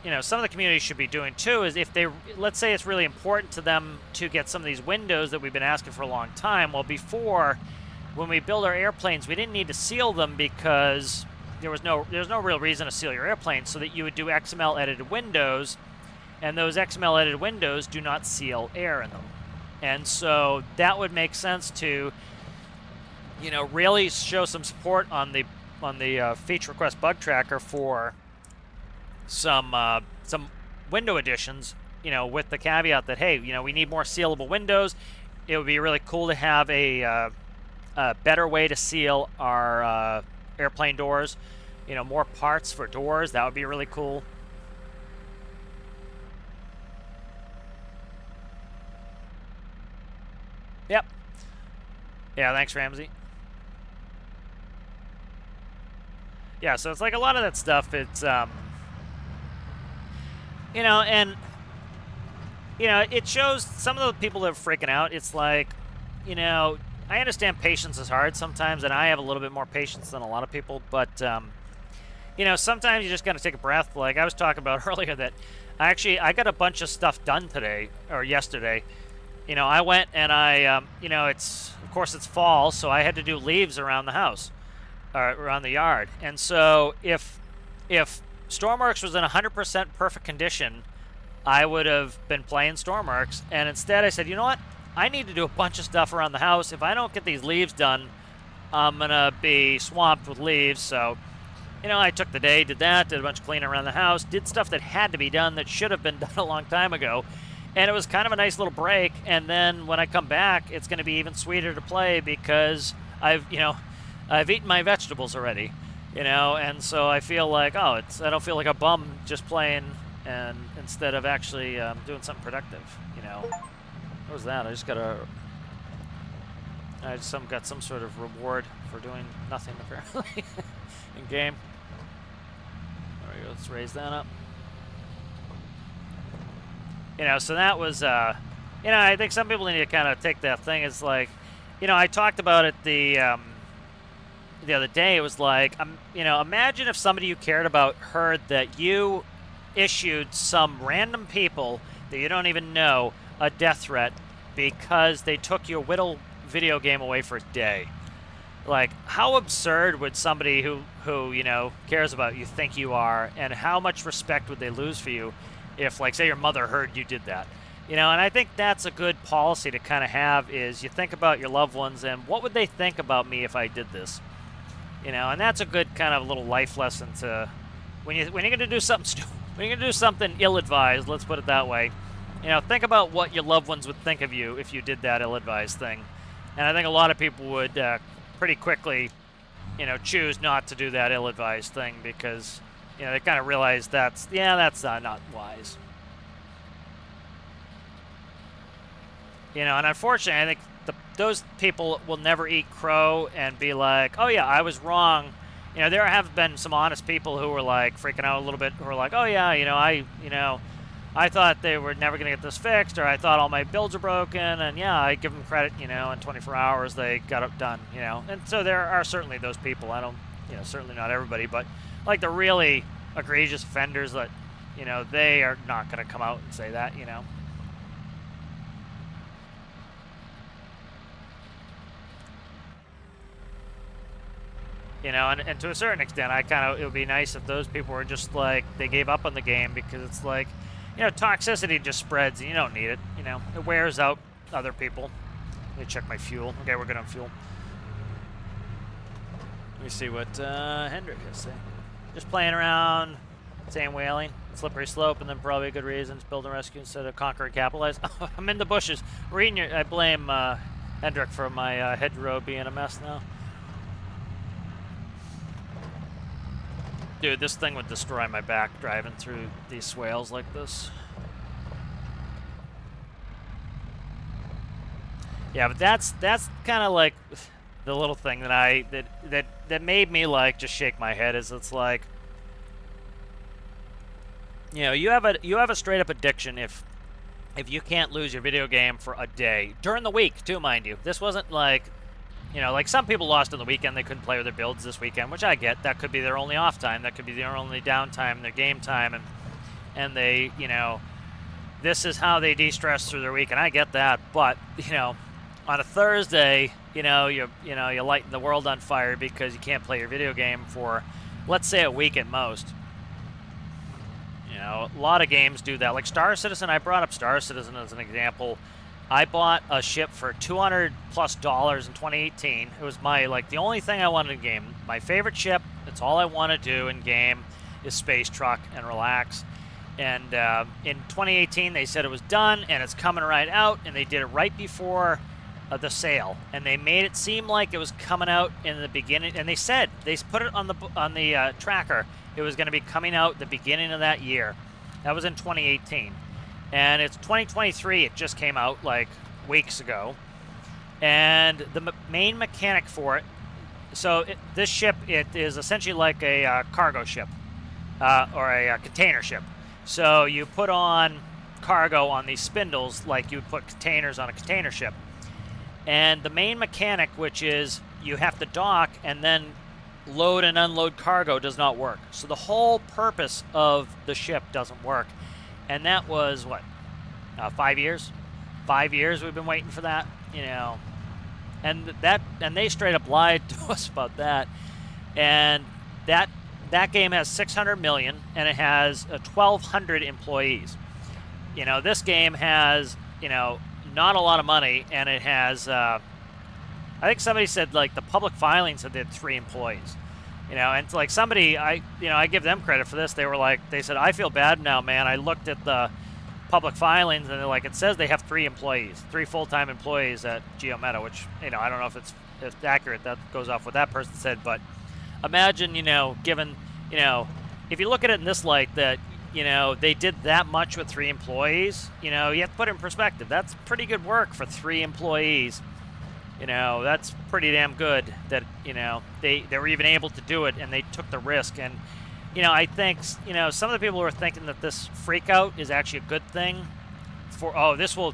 A: you know, some of the communities should be doing too is if they, let's say it's really important to them to get some of these windows that we've been asking for a long time. Well, before, when we build our airplanes, we didn't need to seal them because there's no real reason to seal your airplane, so that you would do XML edited windows, and those XML edited windows do not seal air in them. And so that would make sense to, you know, really show some support on the feature request bug tracker for some window additions, you know, with the caveat that, hey, you know, we need more sealable windows. It would be really cool to have a better way to seal our airplane doors, you know, more parts for doors. That would be really cool. Yep. Yeah, thanks, Ramsey. Yeah, so it's like a lot of that stuff, it's, you know, and, you know, it shows some of the people that are freaking out. It's like, you know, I understand patience is hard sometimes, and I have a little bit more patience than a lot of people, but, you know, sometimes you just got to take a breath. Like I was talking about earlier, that I got a bunch of stuff done today, or yesterday. You know, I went and I, you know, of course it's fall, so I had to do leaves around the house, or around the yard. And so if Stormworks was in 100% perfect condition, I would have been playing Stormworks. And instead I said, you know what? I need to do a bunch of stuff around the house. If I don't get these leaves done, I'm going to be swamped with leaves. So, you know, I took the day, did that, did a bunch of cleaning around the house, did stuff that had to be done that should have been done a long time ago. And it was kind of a nice little break. And then when I come back, it's going to be even sweeter to play because I've eaten my vegetables already, you know, and so I feel like, I don't feel like a bum just playing, and instead of actually doing something productive, you know. What was that? I just got some sort of reward for doing nothing, apparently, in game. There we go, let's raise that up. You know, so that was, you know, I think some people need to kind of take that thing. It's like, you know, I talked about it the other day. It was like, you know, imagine if somebody you cared about heard that you issued some random people that you don't even know a death threat because they took your Whittle video game away for a day. Like, how absurd would somebody who you know, cares about you think you are, and how much respect would they lose for you if, like, say your mother heard you did that? You know, and I think that's a good policy to kind of have, is you think about your loved ones and what would they think about me if I did this? You know, and that's a good kind of little life lesson to, when you're going to do something when you're going to do something ill-advised, let's put it that way, you know, think about what your loved ones would think of you if you did that ill-advised thing. And I think a lot of people would pretty quickly, you know, choose not to do that ill-advised thing because, you know, they kind of realize that's not wise. You know, and unfortunately, I think those people will never eat crow and be like, oh yeah, I was wrong. You know, there have been some honest people who were like freaking out a little bit, who were like, oh yeah, you know, I thought they were never going to get this fixed, or I thought all my builds are broken, and yeah, I give them credit, you know, in 24 hours they got it done, you know. And so there are certainly those people. I don't, you know, certainly not everybody, but like the really egregious offenders that, you know, they are not going to come out and say that, you know. You know, and to a certain extent, it would be nice if those people were just like, they gave up on the game, because it's like, you know, toxicity just spreads and you don't need it, you know. It wears out other people. Let me check my fuel. Okay, we're good on fuel. Let me see what Hendrick has to say. Just playing around, sand whaling, slippery slope, and then probably good reasons. Build and rescue instead of conquer and capitalize. I'm in the bushes. Reading your, I blame Hendrick for my hedgerow being a mess now. Dude, this thing would destroy my back driving through these swales like this. Yeah, but that's kind of like the little thing that that made me like just shake my head. Is it's like, you know, you have a straight up addiction if you can't lose your video game for a day during the week too, mind you. This wasn't like, you know, like some people lost on the weekend, they couldn't play with their builds this weekend, which I get. That could be their only off time, that could be their only downtime, their game time, and they, you know, this is how they de-stress through their week, and I get that. But, you know, on a Thursday, you know, you lighten the world on fire because you can't play your video game for, let's say, a week at most. You know, a lot of games do that. Like Star Citizen, I brought up Star Citizen as an example. I bought a ship for $200+ in 2018. It was my, like, the only thing I wanted in game. My favorite ship. It's all I want to do in game is space truck and relax. And in 2018, they said it was done and it's coming right out. And they did it right before the sale. And they made it seem like it was coming out in the beginning. And they said they put it on the tracker. It was going to be coming out the beginning of that year. That was in 2018. And it's 2023, it just came out like weeks ago. And the main mechanic for it, so this ship, it is essentially like a cargo ship or a container ship. So you put on cargo on these spindles like you would put containers on a container ship. And the main mechanic, which is you have to dock and then load and unload cargo, does not work. So the whole purpose of the ship doesn't work. And that was, what, 5 years? 5 years we've been waiting for that, you know. And they straight up lied to us about that. And that game has 600 million, and it has 1,200 employees. You know, this game has, you know, not a lot of money, and it has, I think somebody said, like, the public filings said they had 3 employees. You know, and like somebody, I give them credit for this. They were like, they said, I feel bad now, man. I looked at the public filings, and they're like, it says they have 3 employees, 3 full-time employees at GeoMeta, which, you know, I don't know if it's accurate. That goes off what that person said. But imagine, you know, given, you know, if you look at it in this light, that, you know, they did that much with 3 employees, you know, you have to put it in perspective. That's pretty good work for 3 employees. You know, that's pretty damn good that, you know, they were even able to do it and they took the risk. And, you know, I think, you know, some of the people were thinking that this freak out is actually a good thing for, oh, this will,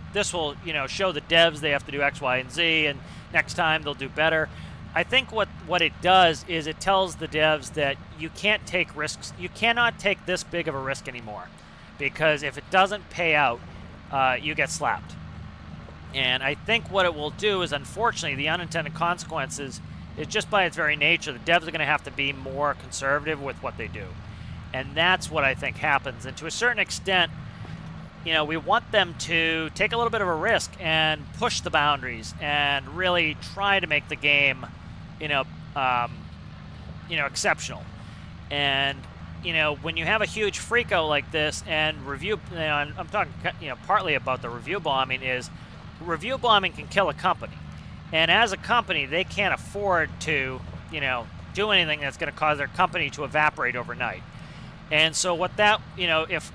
A: you know, show the devs they have to do X, Y, and Z, and next time they'll do better. I think what it does is it tells the devs that you can't take risks. You cannot take this big of a risk anymore, because if it doesn't pay out, you get slapped. And I think what it will do is, unfortunately, the unintended consequences is just by its very nature, the devs are going to have to be more conservative with what they do. And that's what I think happens. And to a certain extent, you know, we want them to take a little bit of a risk and push the boundaries and really try to make the game, you know, exceptional. And, you know, when you have a huge freakout like this and review, you know, I'm talking, you know, partly about the review bombing, is review bombing can kill a company. And as a company, they can't afford to, you know, do anything that's going to cause their company to evaporate overnight. And so what that, you know, if,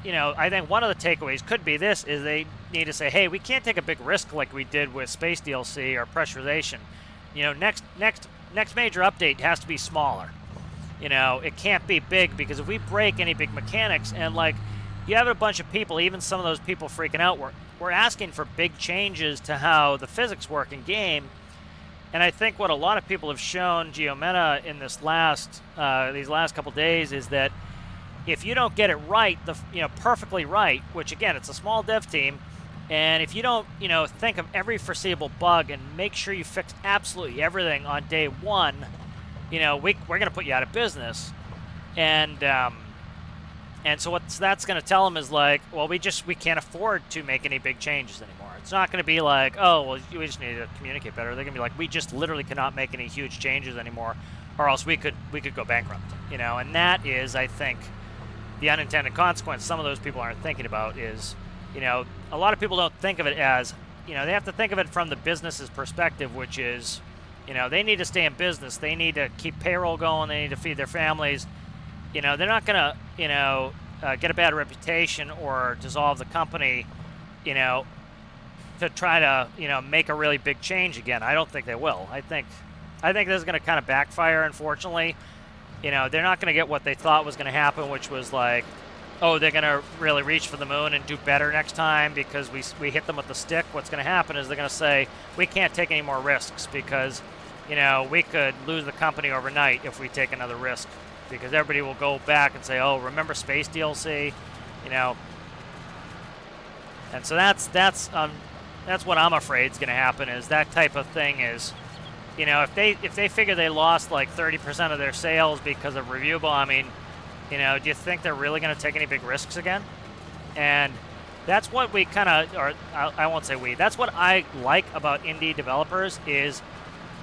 A: you know, I think one of the takeaways could be this, is they need to say, hey, we can't take a big risk like we did with Space DLC or Pressurization. You know, next major update has to be smaller. You know, it can't be big, because if we break any big mechanics, and like, you have a bunch of people, even some of those people freaking out, we're asking for big changes to how the physics work in game. And I think what a lot of people have shown GeoMeta in this these last couple days is that if you don't get it right, perfectly right, which again, it's a small dev team, and if you don't, you know, think of every foreseeable bug and make sure you fix absolutely everything on day one, you know, we're going to put you out of business. And And so what that's going to tell them is like, well, we can't afford to make any big changes anymore. It's not going to be like, oh, well, we just need to communicate better. They're going to be like, we just literally cannot make any huge changes anymore, or else we could go bankrupt, you know. And that is, I think, the unintended consequence some of those people aren't thinking about is, you know, a lot of people don't think of it as, you know, they have to think of it from the business's perspective, which is, you know, they need to stay in business. They need to keep payroll going. They need to feed their families. You know, they're not going to, you know, get a bad reputation or dissolve the company, you know, to try to, you know, make a really big change again. I don't think they will. I think this is going to kind of backfire, unfortunately. You know, they're not going to get what they thought was going to happen, which was like, oh, they're going to really reach for the moon and do better next time because we hit them with the stick. What's going to happen is they're going to say, we can't take any more risks because, you know, we could lose the company overnight if we take another risk. Because everybody will go back and say, oh, remember Space DLC? You know. And so that's what I'm afraid is going to happen is that type of thing is, you know, if they figure they lost like 30% of their sales because of review bombing, you know, do you think they're really going to take any big risks again? And that's what we kind of, or I won't say we, that's what I like about indie developers is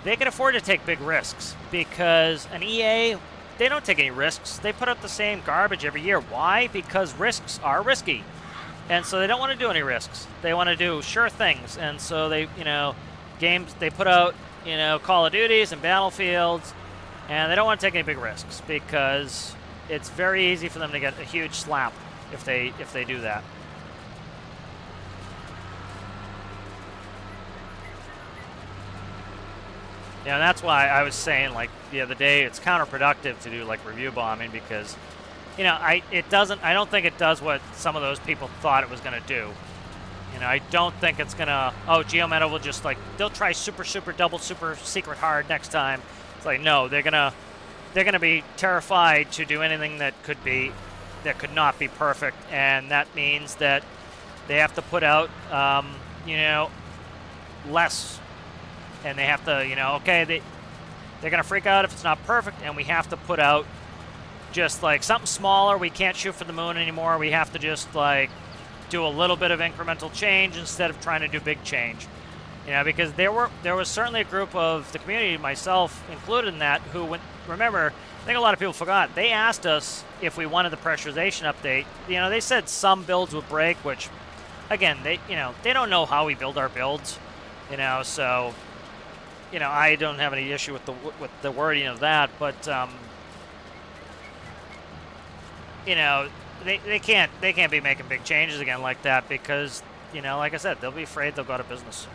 A: they can afford to take big risks because an EA, they don't take any risks. They put out the same garbage every year. Why? Because risks are risky. And so they don't want to do any risks. They want to do sure things. And so they, you know, games, they put out, you know, Call of Duties and Battlefields, and they don't want to take any big risks because it's very easy for them to get a huge slap if they do that. Yeah, and that's why I was saying, like, the other day, it's counterproductive to do, like, review bombing because, you know, I don't think it does what some of those people thought it was going to do. You know, I don't think it's going to, oh, Geometa will just, like, they'll try super, super, double, super secret hard next time. It's like, no, they're going to be terrified to do anything that could not be perfect, and that means that they have to put out, you know, less. And they have to, you know, okay, they're going to freak out if it's not perfect, and we have to put out just, like, something smaller. We can't shoot for the moon anymore. We have to just, like, do a little bit of incremental change instead of trying to do big change. You know, because there was certainly a group of the community, myself included in that, who, remember, I think a lot of people forgot, they asked us if we wanted the pressurization update. You know, they said some builds would break, which, again, they don't know how we build our builds, you know, so... You know, I don't have any issue with the wording of that, but you know, they can't be making big changes again like that because, you know, like I said, they'll be afraid they'll go out of business,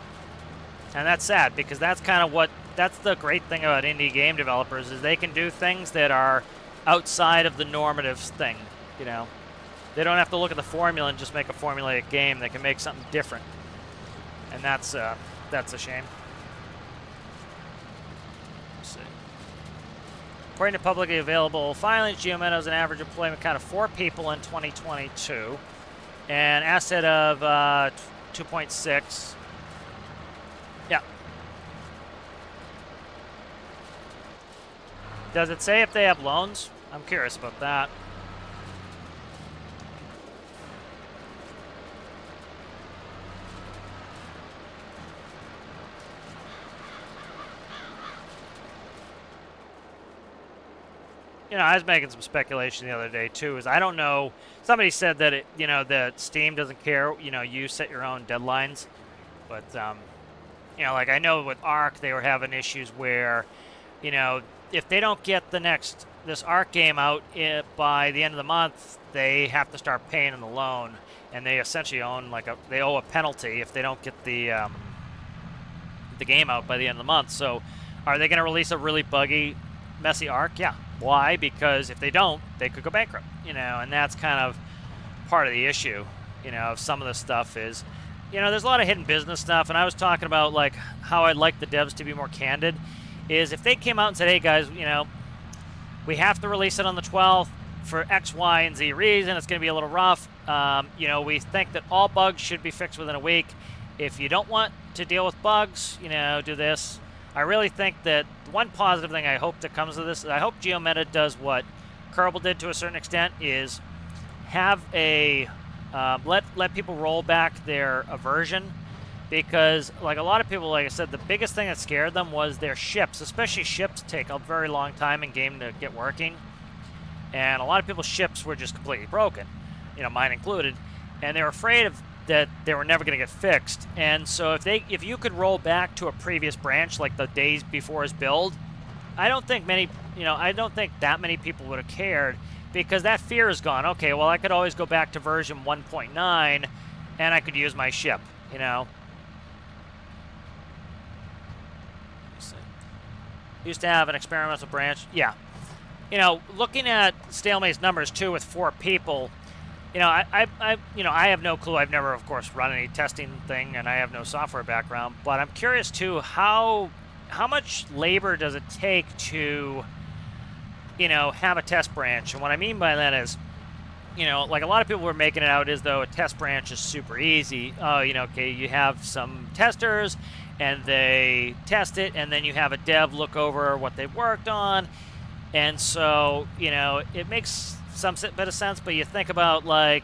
A: and that's sad because that's kind of that's the great thing about indie game developers is they can do things that are outside of the normative thing. You know, they don't have to look at the formula and just make a formulaic game. They can make something different, and that's a shame. According to publicly available filings, Geometa has an average employment count of 4 people in 2022, an asset of 2.6. Yeah. Does it say if they have loans? I'm curious about that. You know, I was making some speculation the other day too. Is I don't know. Somebody said that you know, that Steam doesn't care. You know, you set your own deadlines, but you know, like I know with Ark, they were having issues where, you know, if they don't get this Ark game out by the end of the month, they have to start paying in the loan, and they essentially they owe a penalty if they don't get the game out by the end of the month. So, are they going to release a really buggy, messy Ark? Yeah. Why? Because if they don't, they could go bankrupt, you know, and that's kind of part of the issue, you know, of some of the stuff is, you know, there's a lot of hidden business stuff, and I was talking about, like, how I'd like the devs to be more candid, is if they came out and said, hey, guys, you know, we have to release it on the 12th for X, Y, and Z reason, it's going to be a little rough, you know, we think that all bugs should be fixed within a week. If you don't want to deal with bugs, you know, do this. I really think that one positive thing I hope that comes of this is I hope Geometa does what Karl did to a certain extent, is have a let people roll back their aversion, because like a lot of people, like I said, the biggest thing that scared them was their ships. Especially ships take a very long time in game to get working, and a lot of people's ships were just completely broken, mine included, and they were afraid of that they were never going to get fixed. And so if you could roll back to a previous branch, like the days before his build, I don't think that many people would have cared, because that fear is gone. Okay, well, I could always go back to version 1.9 and I could use my ship, Used to have an experimental branch. Yeah. Looking at Stalemate's numbers too with 4 people, I have no clue. I've never, of course, run any testing thing, and I have no software background, but I'm curious too, how much labor does it take to have a test branch? And what I mean by that is, like a lot of people were making it out as though a test branch is super easy. Oh, okay, you have some testers and they test it, and then you have a dev look over what they've worked on. And so, it makes some bit of sense, but you think about, like,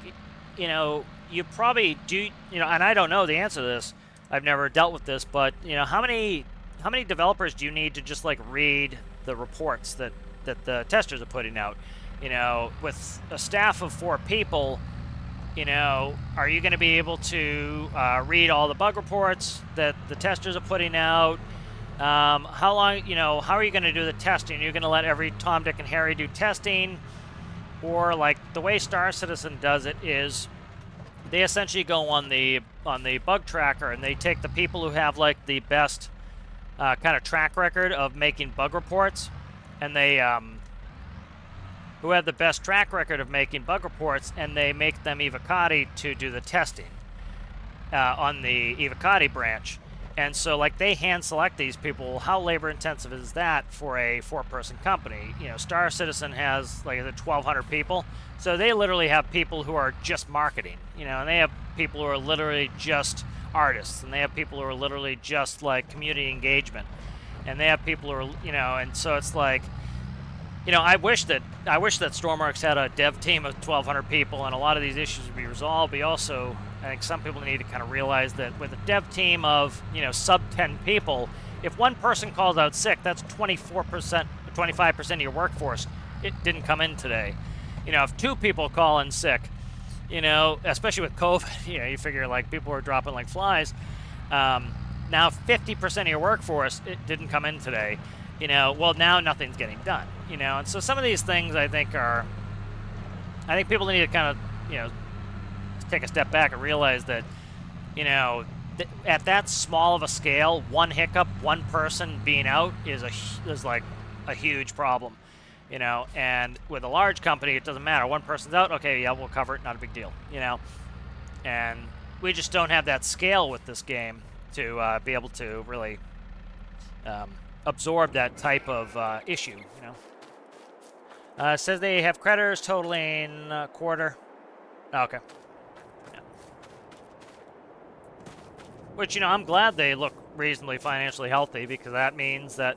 A: you probably do, and I don't know the answer to this. I've never dealt with this, but, how many developers do you need to just, like, read the reports that the testers are putting out? With a staff of 4 people, are you going to be able to read all the bug reports that the testers are putting out? How long, how are you going to do the testing? Are you going to let every Tom, Dick, and Harry do testing? Or, like, the way Star Citizen does it is they essentially go on the bug tracker, and they take the people who have, like, the best kind of track record of making bug reports, and they who have the best track record of making bug reports, and they make them Evocati to do the testing on the Evocati branch. And so, like, they hand select these people. How labor intensive is that for a 4-person company? Star Citizen has, like, 1,200 people. So they literally have people who are just marketing, and they have people who are literally just artists, and they have people who are literally just, like, community engagement, and they have people who are, and so it's like, I wish that Stormworks had a dev team of 1,200 people, and a lot of these issues would be resolved. But also, I think some people need to kind of realize that with a dev team of, sub 10 people, if one person calls out sick, that's 24%, 25% of your workforce. It didn't come in today. If 2 people call in sick, especially with COVID, you figure, like, people are dropping like flies. Now 50% of your workforce, it didn't come in today. Well, now nothing's getting done. And so some of these things I think people need to kind of, take a step back and realize that, at that small of a scale, one hiccup, one person being out is like a huge problem, and with a large company, it doesn't matter. One person's out, okay, yeah, we'll cover it, not a big deal, and we just don't have that scale with this game to be able to really absorb that type of issue, says they have creditors totaling a quarter. Oh, okay. Yeah. Which, I'm glad they look reasonably financially healthy, because that means that,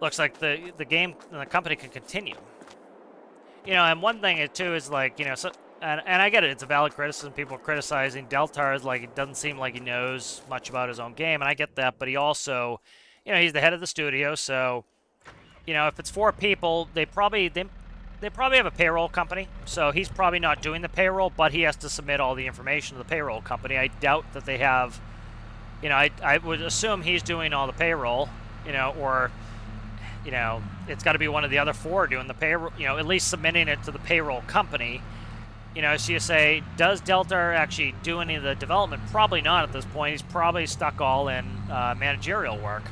A: looks like the game and the company can continue. And one thing too is, like, so, and I get it, it's a valid criticism. People are criticizing Deltar's, like, it doesn't seem like he knows much about his own game, and I get that, but he also, he's the head of the studio, so, if it's 4 people, they probably have a payroll company, so he's probably not doing the payroll, but he has to submit all the information to the payroll company. I doubt that they have, I would assume he's doing all the payroll, or, it's got to be one of the other 4 doing the payroll, at least submitting it to the payroll company. So you say, does Deltar actually do any of the development? Probably not at this point. He's probably stuck all in managerial work.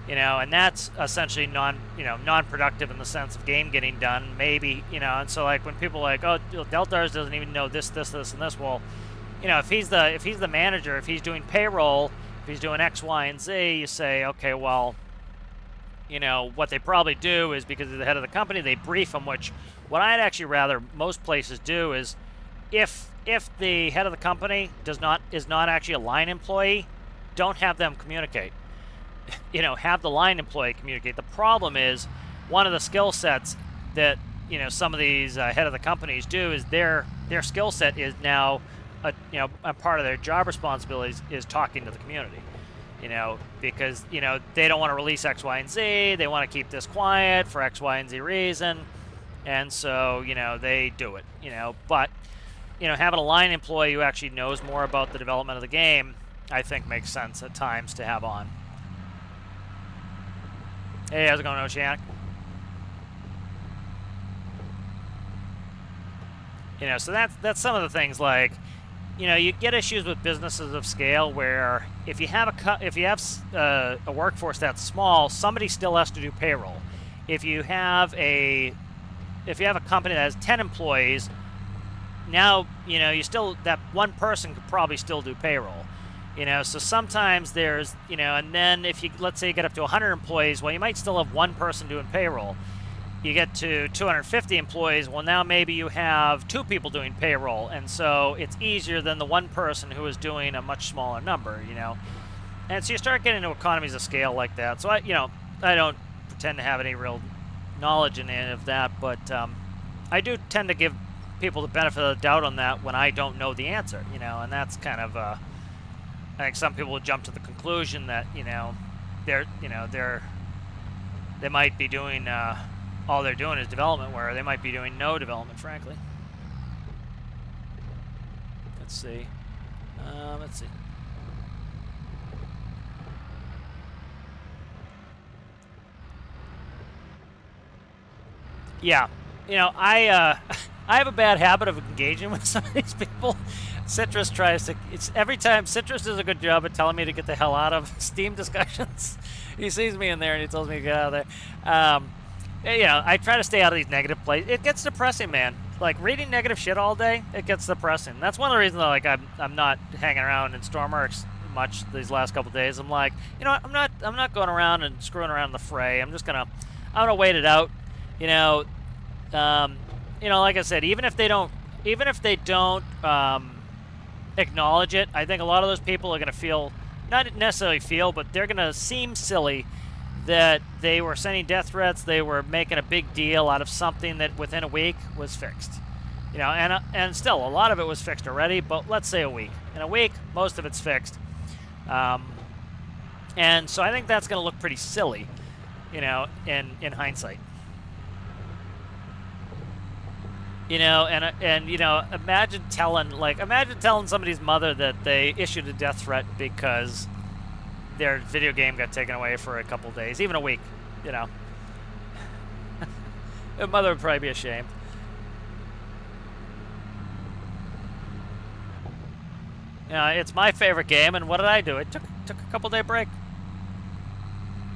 A: And that's essentially non-productive in the sense of game getting done, maybe, and so, like, when people are like, oh, Deltars doesn't even know this, and this, well, if he's the manager, if he's doing payroll, if he's doing X, Y, and Z, you say, okay, well, what they probably do is, because he's the head of the company, they brief him, which what I'd actually rather most places do is, if the head of the company is not actually a line employee, don't have them communicate. Have the line employee communicate. The problem is, one of the skill sets that, you know, some of these head of the companies do is their skill set is now, you know, a part of their job responsibilities is talking to the community. You know, because, you know, they don't want to release X, Y, and Z. They want to keep this quiet for X, Y, and Z reason. And so, you know, they do it, you know. But, you know, having a line employee who actually knows more about the development of the game, I think makes sense at times to have on. Hey, how's it going, Oceanic? You know, so that's some of the things, like, you know, you get issues with businesses of scale where if you have a workforce that's small, somebody still has to do payroll. If you have a company that has 10 employees, now, you know, that one person could probably still do payroll. You know, so sometimes there's, you know, and then if you, let's say you get up to 100 employees, well, you might still have one person doing payroll. You get to 250 employees, well, now maybe you have 2 people doing payroll, and so it's easier than the one person who is doing a much smaller number, you know. And so you start getting into economies of scale like that. So I don't pretend to have any real knowledge in any of that, but I do tend to give people the benefit of the doubt on that when I don't know the answer, you know, and that's kind of, I think some people will jump to the conclusion that, you know, they might be doing, all they're doing is development, where they might be doing no development, frankly. Let's see. Yeah, you know, I have a bad habit of engaging with some of these people. Citrus tries to. It's every time Citrus does a good job at telling me to get the hell out of Steam discussions. He sees me in there and he tells me to get out of there. You know, I try to stay out of these negative places. It gets depressing, man. Like, reading negative shit all day, it gets depressing. That's one of the reasons that, like, I'm not hanging around in Stormworks much these last couple of days. I'm like, you know, I'm not going around and screwing around in the fray. I'm gonna wait it out. You know, like I said, even if they don't acknowledge it, I think a lot of those people are gonna feel, not necessarily feel, but they're gonna seem silly that they were sending death threats, they were making a big deal out of something that within a week was fixed. You know, and still, a lot of it was fixed already, but let's say a week. In a week, most of it's fixed. And so I think that's going to look pretty silly, you know, in hindsight. You know, and you know, imagine telling somebody's mother that they issued a death threat because their video game got taken away for a couple days, even a week, you know. Their mother would probably be ashamed. You know, it's my favorite game, and what did I do? I took a couple-day break.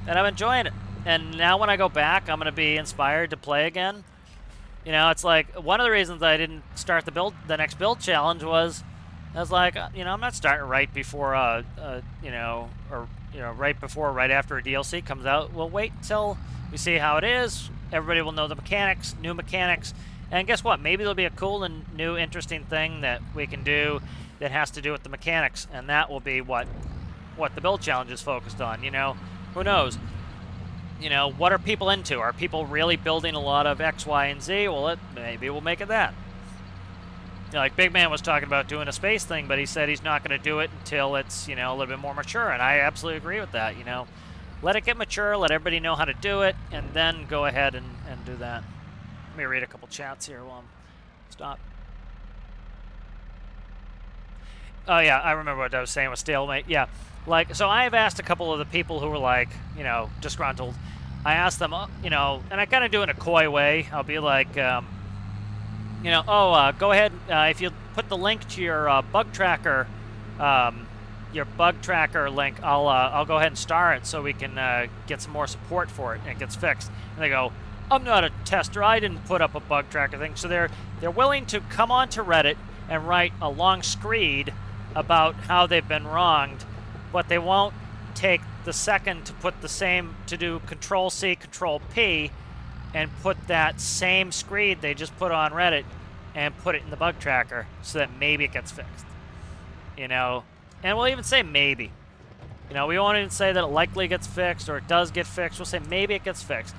A: And I'm enjoying it. And now when I go back, I'm going to be inspired to play again. You know, it's like, one of the reasons I didn't start the next build challenge was, I was like, you know, I'm not starting right before, right after a DLC comes out. We'll wait until we see how it is. Everybody will know the mechanics, new mechanics. And guess what? Maybe there'll be a cool and new interesting thing that we can do that has to do with the mechanics. And that will be what the build challenge is focused on, you know. Who knows? You know, what are people into? Are people really building a lot of X, Y, and Z? Well, maybe we'll make it that. You know, like Big Man was talking about doing a space thing, but he said he's not going to do it until it's, you know, a little bit more mature, and I absolutely agree with that, you know. Let it get mature, let everybody know how to do it, and then go ahead and do that. Let me read a couple chats here while I'm stop. Oh, yeah, I remember what I was saying with stalemate. Yeah, like, so I've asked a couple of the people who were, like, you know, disgruntled. I asked them, you know, and I kind of do it in a coy way. I'll be like, you know, go ahead, if you put the link to your bug tracker link, I'll go ahead and star it so we can get some more support for it and it gets fixed. And they go, I'm not a tester, I didn't put up a bug tracker thing. So they're willing to come onto Reddit and write a long screed about how they've been wronged, but they won't take the second to put the same, to do Control-C, Control-P, and put that same screed they just put on Reddit and put it in the bug tracker so that maybe it gets fixed. You know, and we'll even say maybe. You know, we won't even say that it likely gets fixed or it does get fixed. We'll say maybe it gets fixed.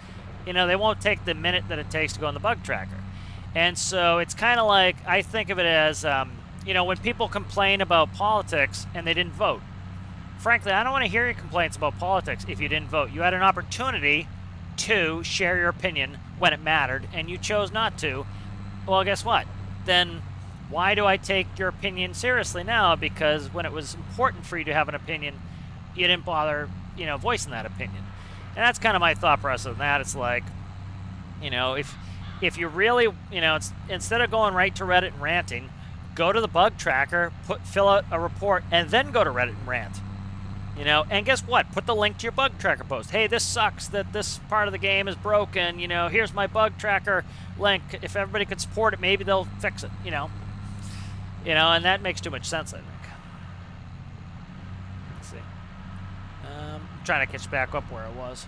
A: you know, they won't take the minute that it takes to go in the bug tracker. And so it's kind of like, I think of it as, you know, when people complain about politics and they didn't vote. Frankly, I don't want to hear your complaints about politics if you didn't vote. You had an opportunity to share your opinion when it mattered, and you chose not to. Well, guess what? Then why do I take your opinion seriously now? Because when it was important for you to have an opinion, you didn't bother, you know, voicing that opinion. And that's kind of my thought process on that. It's like, you know, if you really, you know, instead of going right to Reddit and ranting, go to the bug tracker, fill out a report, and then go to Reddit and rant. You know, and guess what? Put the link to your bug tracker post. Hey, this sucks that this part of the game is broken. You know, here's my bug tracker link. If everybody could support it, maybe they'll fix it, you know. You know, and that makes too much sense, I think. Let's see. I'm trying to catch back up where I was.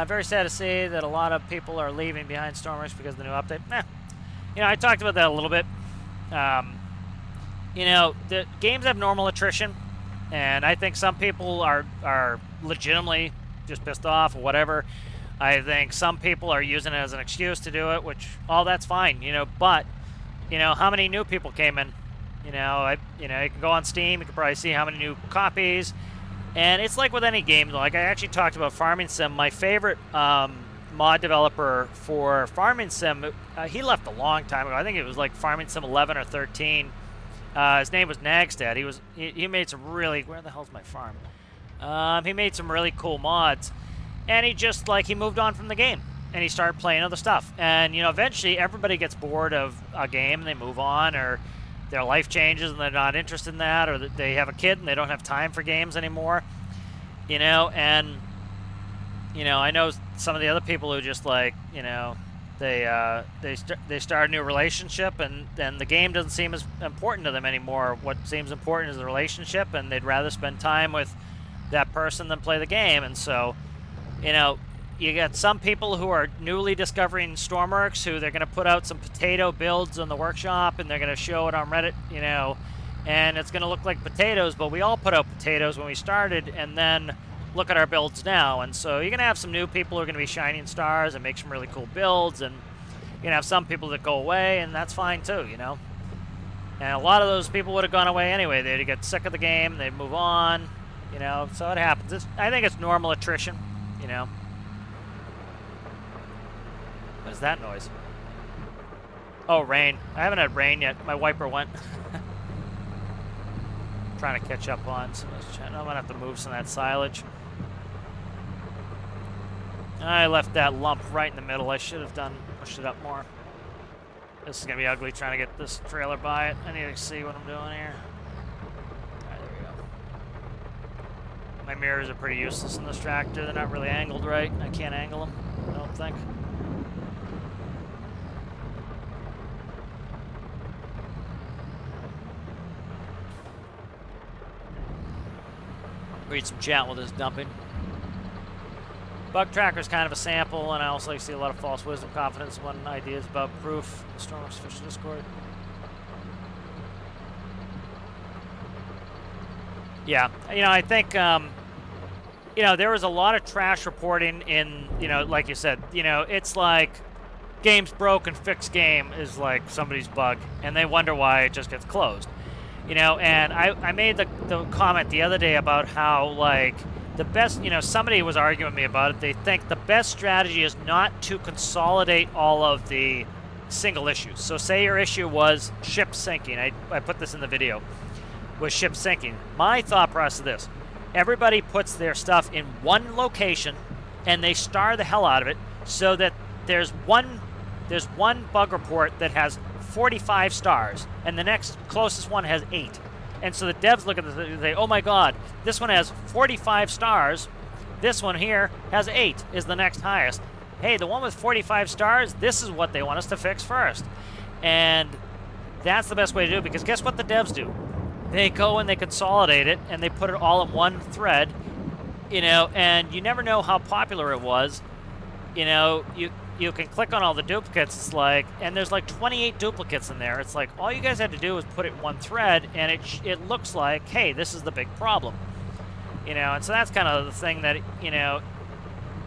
A: Very sad to see that a lot of people are leaving behind Stormers because of the new update. You know, I talked about that a little bit. You know, the games have normal attrition, and I think some people are legitimately just pissed off or whatever. I think some people are using it as an excuse to do it, which all that's fine, you know. But you know, how many new people came in? You know, you can go on Steam, you can probably see how many new copies, and it's like with any game. Like I actually talked about Farming Sim. My favorite mod developer for Farming Sim, he left a long time ago. I think it was like Farming Sim 11 or 13. His name was Nagstad. He made some really, where the hell's my farm? He made some really cool mods, and he moved on from the game, and he started playing other stuff. And you know, eventually everybody gets bored of a game and they move on, or their life changes and they're not interested in that, or they have a kid and they don't have time for games anymore. You know, and you know, I know some of the other people who just like, you know, they start a new relationship, and then the game doesn't seem as important to them anymore. What seems important is the relationship, and they'd rather spend time with that person than play the game. And so, you know, you got some people who are newly discovering Stormworks, who they're going to put out some potato builds on the workshop, and they're going to show it on Reddit, you know, and it's going to look like potatoes, but we all put out potatoes when we started, and then look at our builds now. And so you're going to have some new people who are going to be shining stars and make some really cool builds, and you're going to have some people that go away, and that's fine too, you know. And a lot of those people would have gone away anyway. They'd get sick of the game, they'd move on, you know, so it happens. I think it's normal attrition, you know. What is that noise? Oh, rain. I haven't had rain yet. My wiper went. Trying to catch up on some of this. I'm going to have to move some of that silage. I left that lump right in the middle. I should have pushed it up more. This is going to be ugly trying to get this trailer by it. I need to see what I'm doing here. Alright, there we go. My mirrors are pretty useless in this tractor. They're not really angled right. I can't angle them, I don't think. Read some chat while this is dumping. Bug tracker is kind of a sample, and I also see a lot of false wisdom, confidence, and ideas about proof. Stormworks official Discord. Yeah, you know, I think, you know, there was a lot of trash reporting in, you know, like you said, you know, it's like game's broken, fix game is like somebody's bug, and they wonder why it just gets closed. You know, and I made the comment the other day about how, like, the best, you know, somebody was arguing with me about it. They think the best strategy is not to consolidate all of the single issues. So say your issue was ship sinking. I put this in the video, was ship sinking. My thought process is this. Everybody puts their stuff in one location, and they star the hell out of it so that there's one bug report that has 45 stars, and the next closest one has 8. And so the devs look at this and say, oh my god, this one has 45 stars, this one here has 8, is the next highest. Hey, the one with 45 stars, this is what they want us to fix first. And that's the best way to do it, because guess what the devs do? They go and they consolidate it, and they put it all in one thread, you know, and you never know how popular it was. You know, you can click on all the duplicates, it's like, and there's like 28 duplicates in there. It's like, all you guys had to do was put it in one thread, and it looks like, hey, this is the big problem. You know, and so that's kind of the thing that, you know,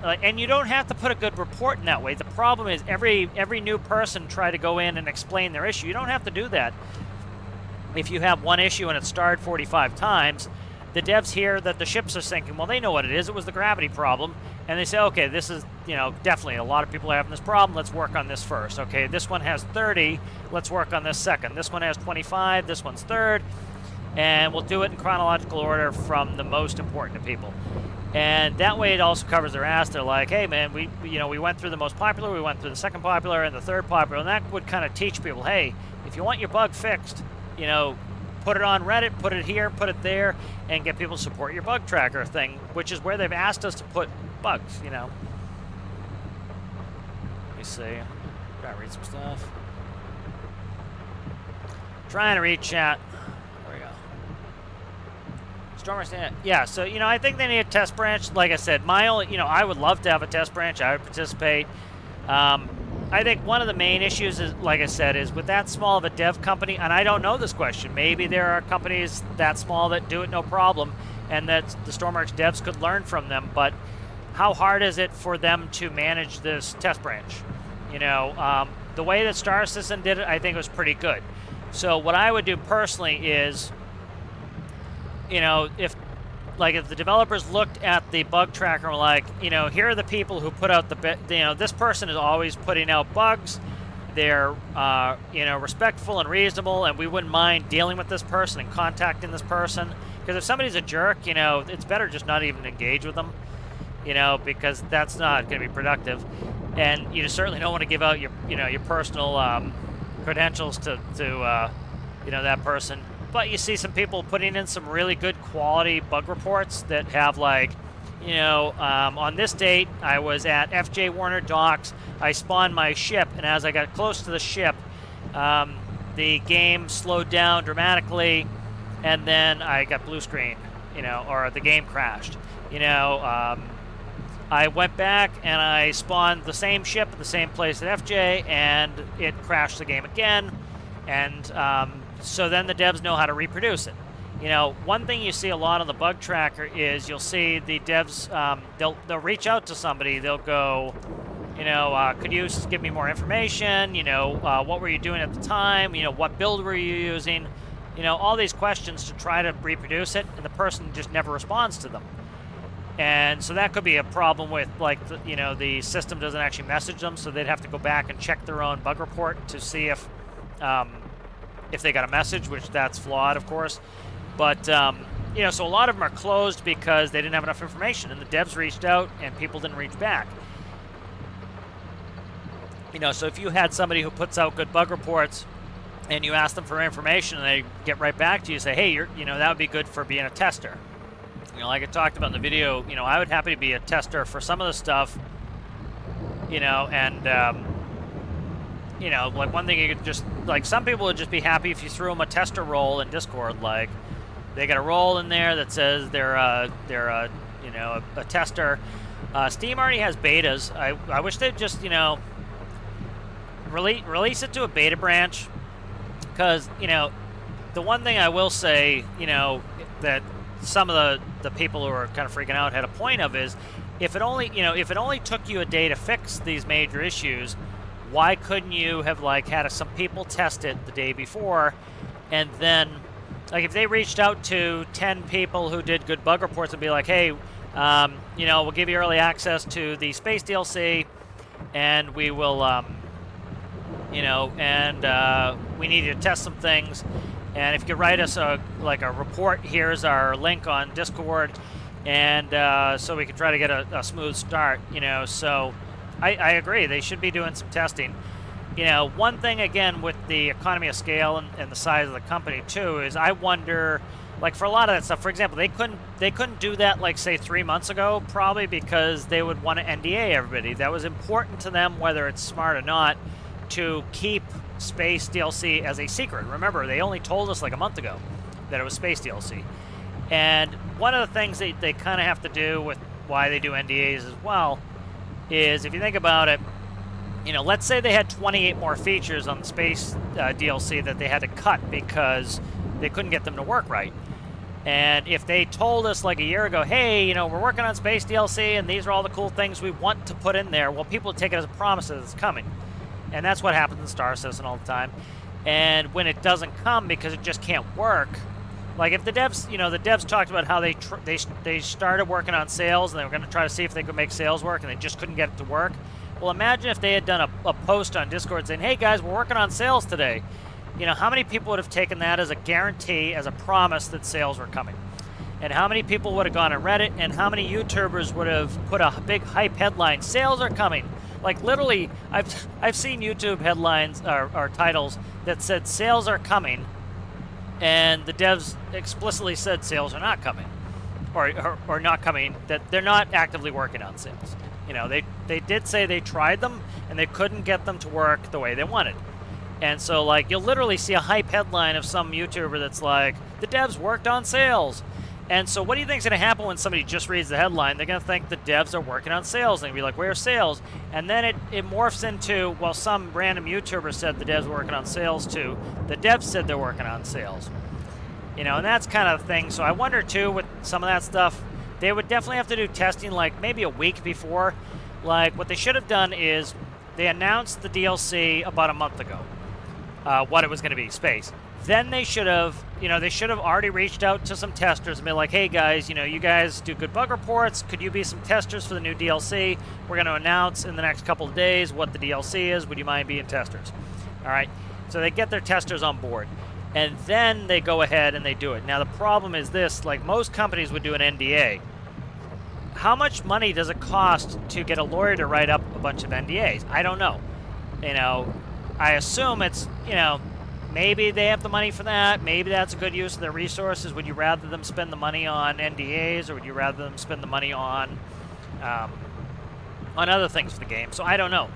A: and you don't have to put a good report in that way. The problem is every new person try to go in and explain their issue. You don't have to do that. If you have one issue and it's starred 45 times, the devs hear that the ships are sinking. Well, they know what it is. It was the gravity problem. And they say, okay, this is, definitely a lot of people are having this problem. Let's work on this first. Okay, this one has 30. Let's work on this second. This one has 25. This one's third. And we'll do it in chronological order from the most important to people. And that way it also covers their ass. They're like, hey, man, we went through the most popular, we went through the second popular, and the third popular. And that would kind of teach people, hey, if you want your bug fixed, put it on Reddit, put it here, put it there, and get people to support your bug tracker thing, which is where they've asked us to put bugs, Let me see. Gotta read some stuff. Trying to read chat. There we go. Stormers, yeah, so, I think they need a test branch. Like I said, my only, I would love to have a test branch. I would participate. I think one of the main issues is, like I said, is with that small of a dev company, and I don't know this question, maybe there are companies that small that do it no problem, and that the Stormworks devs could learn from them, but how hard is it for them to manage this test branch? The way that Star Citizen did it, I think was pretty good. So what I would do personally is, if the developers looked at the bug tracker and were like, here are the people who put out this person is always putting out bugs. They're, respectful and reasonable, and we wouldn't mind dealing with this person and contacting this person. Because if somebody's a jerk, it's better just not even engage with them, because that's not going to be productive. And you certainly don't want to give out your personal credentials to that person. But you see some people putting in some really good quality bug reports that have on this date, I was at FJ Warner Docks, I spawned my ship, and as I got close to the ship, the game slowed down dramatically, and then I got blue screen, or the game crashed. I went back and I spawned the same ship at the same place at FJ, and it crashed the game again, and so then the devs know how to reproduce it. One thing you see a lot on the bug tracker is you'll see the devs, they'll reach out to somebody, they'll go, could you give me more information? What were you doing at the time? What build were you using? All these questions to try to reproduce it, and the person just never responds to them. And so that could be a problem with, the system doesn't actually message them, so they'd have to go back and check their own bug report to see if they got a message, which that's flawed, of course. But, so a lot of them are closed because they didn't have enough information, and the devs reached out, and people didn't reach back. So if you had somebody who puts out good bug reports, and you ask them for information, and they get right back to you, say, hey, that would be good for being a tester. Like I talked about in the video, I would happy to be a tester for some of the stuff, and, one thing you could just, some people would just be happy if you threw them a tester role in Discord, they got a role in there that says they're a tester. Steam already has betas. I wish they'd just, release it to a beta branch, because, the one thing I will say, that some of the people who are kind of freaking out had a point of is, if it only took you a day to fix these major issues, why couldn't you have had some people test it the day before, and then if they reached out to 10 people who did good bug reports and be like, hey, we'll give you early access to the space DLC, and we will we need you to test some things, and if you could write us a report, here's our link on Discord, and so we can try to get a smooth start. So I agree, they should be doing some testing. One thing, again, with the economy of scale and the size of the company too, is I wonder, for a lot of that stuff, for example, they couldn't do that, say 3 months ago, probably because they would want to NDA everybody. That was important to them, whether it's smart or not, to keep Space DLC as a secret. Remember, they only told us a month ago that it was Space DLC. And one of the things they kind of have to do with why they do NDAs as well is, if you think about it, let's say they had 28 more features on the Space DLC that they had to cut because they couldn't get them to work right. And if they told us like a year ago, hey, you know, we're working on Space DLC and these are all the cool things we want to put in there, well, people would take it as a promise that it's coming. And that's what happens in Star Citizen all the time. And when it doesn't come because it just can't work, like if the devs, you know, the devs talked about how they started working on sales and they were going to try to see if they could make sales work and they just couldn't get it to work. Well, imagine if they had done a post on Discord saying, hey guys, we're working on sales today. You know, how many people would have taken that as a guarantee, as a promise that sales were coming? And how many people would have gone and read it, and how many YouTubers would have put a big hype headline, sales are coming? Like literally, I've seen YouTube headlines or titles that said sales are coming, and the devs explicitly said sales are not coming, or not coming, that they're not actively working on sales. You know, they did say they tried them, and they couldn't get them to work the way they wanted. And so, like, you'll literally see a hype headline of some YouTuber that's like, the devs worked on sales. And so what do you think is going to happen when somebody just reads the headline? They're going to think the devs are working on sales. And be like, where's sales? And then it morphs into, well, some random YouTuber said the devs were working on sales too. The devs said they're working on sales. You know, and that's kind of the thing. So I wonder, too, with some of that stuff, they would definitely have to do testing, like, maybe a week before. Like, what they should have done is they announced the DLC about a month ago. What it was going to be, space. Then they should have, you know, already reached out to some testers and been like, hey guys, you know, you guys do good bug reports. Could you be some testers for the new DLC? We're going to announce in the next couple of days what the DLC is. Would you mind being testers? All right. So they get their testers on board. And then they go ahead and they do it. Now the problem is this, like most companies would do an NDA. How much money does it cost to get a lawyer to write up a bunch of NDAs? I don't know. You know, I assume it's, you know, maybe they have the money for that. Maybe that's a good use of their resources. Would you rather them spend the money on NDAs, or would you rather them spend the money on other things for the game? So I don't know.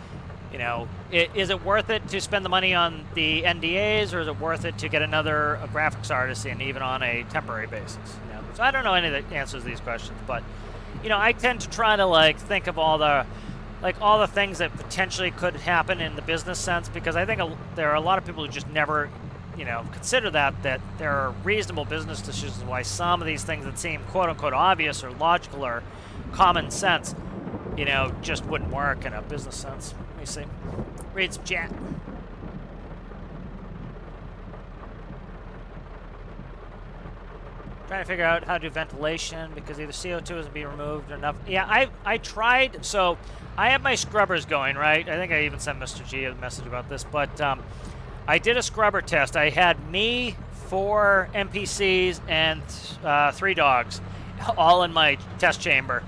A: You know, is it worth it to spend the money on the NDAs, or is it worth it to get another graphics artist in, even on a temporary basis? You know, so I don't know any of the answers to these questions, but you know, I tend to try to like think of all the things that potentially could happen in the business sense, because I think there are a lot of people who just never, you know, consider that there are reasonable business decisions why some of these things that seem quote-unquote obvious or logical or common sense, you know, just wouldn't work in a business sense. Let me see. Read some chat. Trying to figure out how to do ventilation because either CO2 isn't being removed or enough. Yeah, I tried. So I have my scrubbers going, right? I think I even sent Mr. G a message about this, but I did a scrubber test. I had me, 4 NPCs, and 3 dogs, all in my test chamber,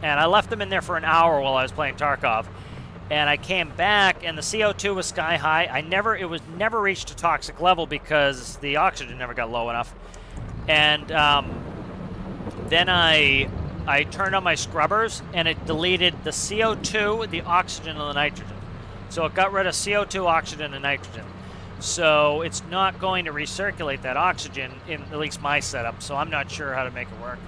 A: and I left them in there for an hour while I was playing Tarkov. And I came back, and the CO2 was sky high. It was never reached a toxic level because the oxygen never got low enough. And then I turned on my scrubbers, and it deleted the CO2, the oxygen, and the nitrogen. So it got rid of CO2, oxygen, and nitrogen. So it's not going to recirculate that oxygen in at least my setup, so I'm not sure how to make it work.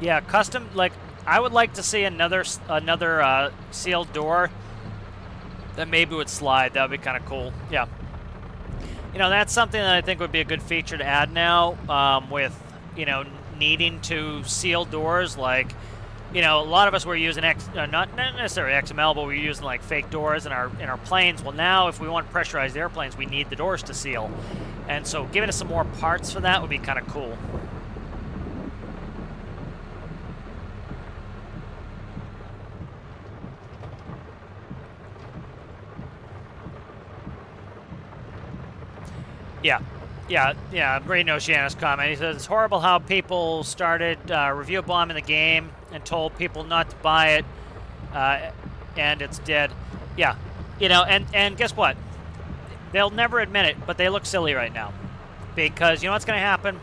A: Yeah, custom, like, I would like to see another sealed door that maybe would slide. That would be kind of cool. Yeah. You know, that's something that I think would be a good feature to add now, with, you know, needing to seal doors. Like, you know, a lot of us were using not necessarily XML, but we're using like fake doors in our planes. Well, now if we want pressurized airplanes, we need the doors to seal. And so giving us some more parts for that would be kind of cool. Yeah. Ray Oceanus comment. He says, it's horrible how people started review bombing the game and told people not to buy it, and it's dead. Yeah, you know, and guess what? They'll never admit it, but they look silly right now. Because you know what's going to happen?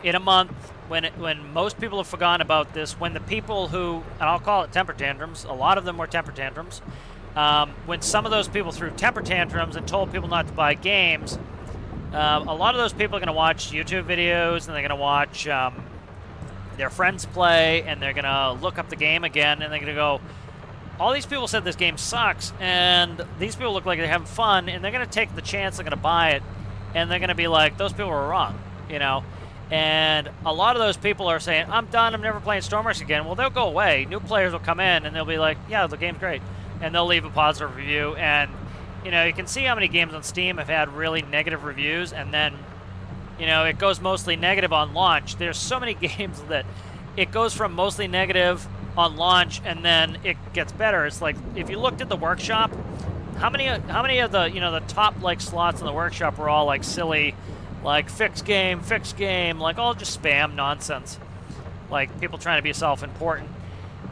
A: In a month, when most people have forgotten about this, when the people who, and I'll call it temper tantrums, a lot of them were temper tantrums, when some of those people threw temper tantrums and told people not to buy games, a lot of those people are going to watch YouTube videos, and they're going to watch their friends play, and they're going to look up the game again, and they're going to go, all these people said this game sucks, and these people look like they're having fun, and they're going to take the chance, they're going to buy it, and they're going to be like, those people were wrong, you know? And a lot of those people are saying, I'm done, I'm never playing Stormworks again. Well, they'll go away. New players will come in, and they'll be like, yeah, the game's great. And they'll leave a positive review, and, you know, you can see how many games on Steam have had really negative reviews, and then, you know, it goes mostly negative on launch. There's so many games that it goes from mostly negative on launch, and then it gets better. It's like, if you looked at the workshop, how many of the, you know, the top, like, slots in the workshop were all, like, silly, like, fix game, like, all just spam nonsense. Like, people trying to be self-important,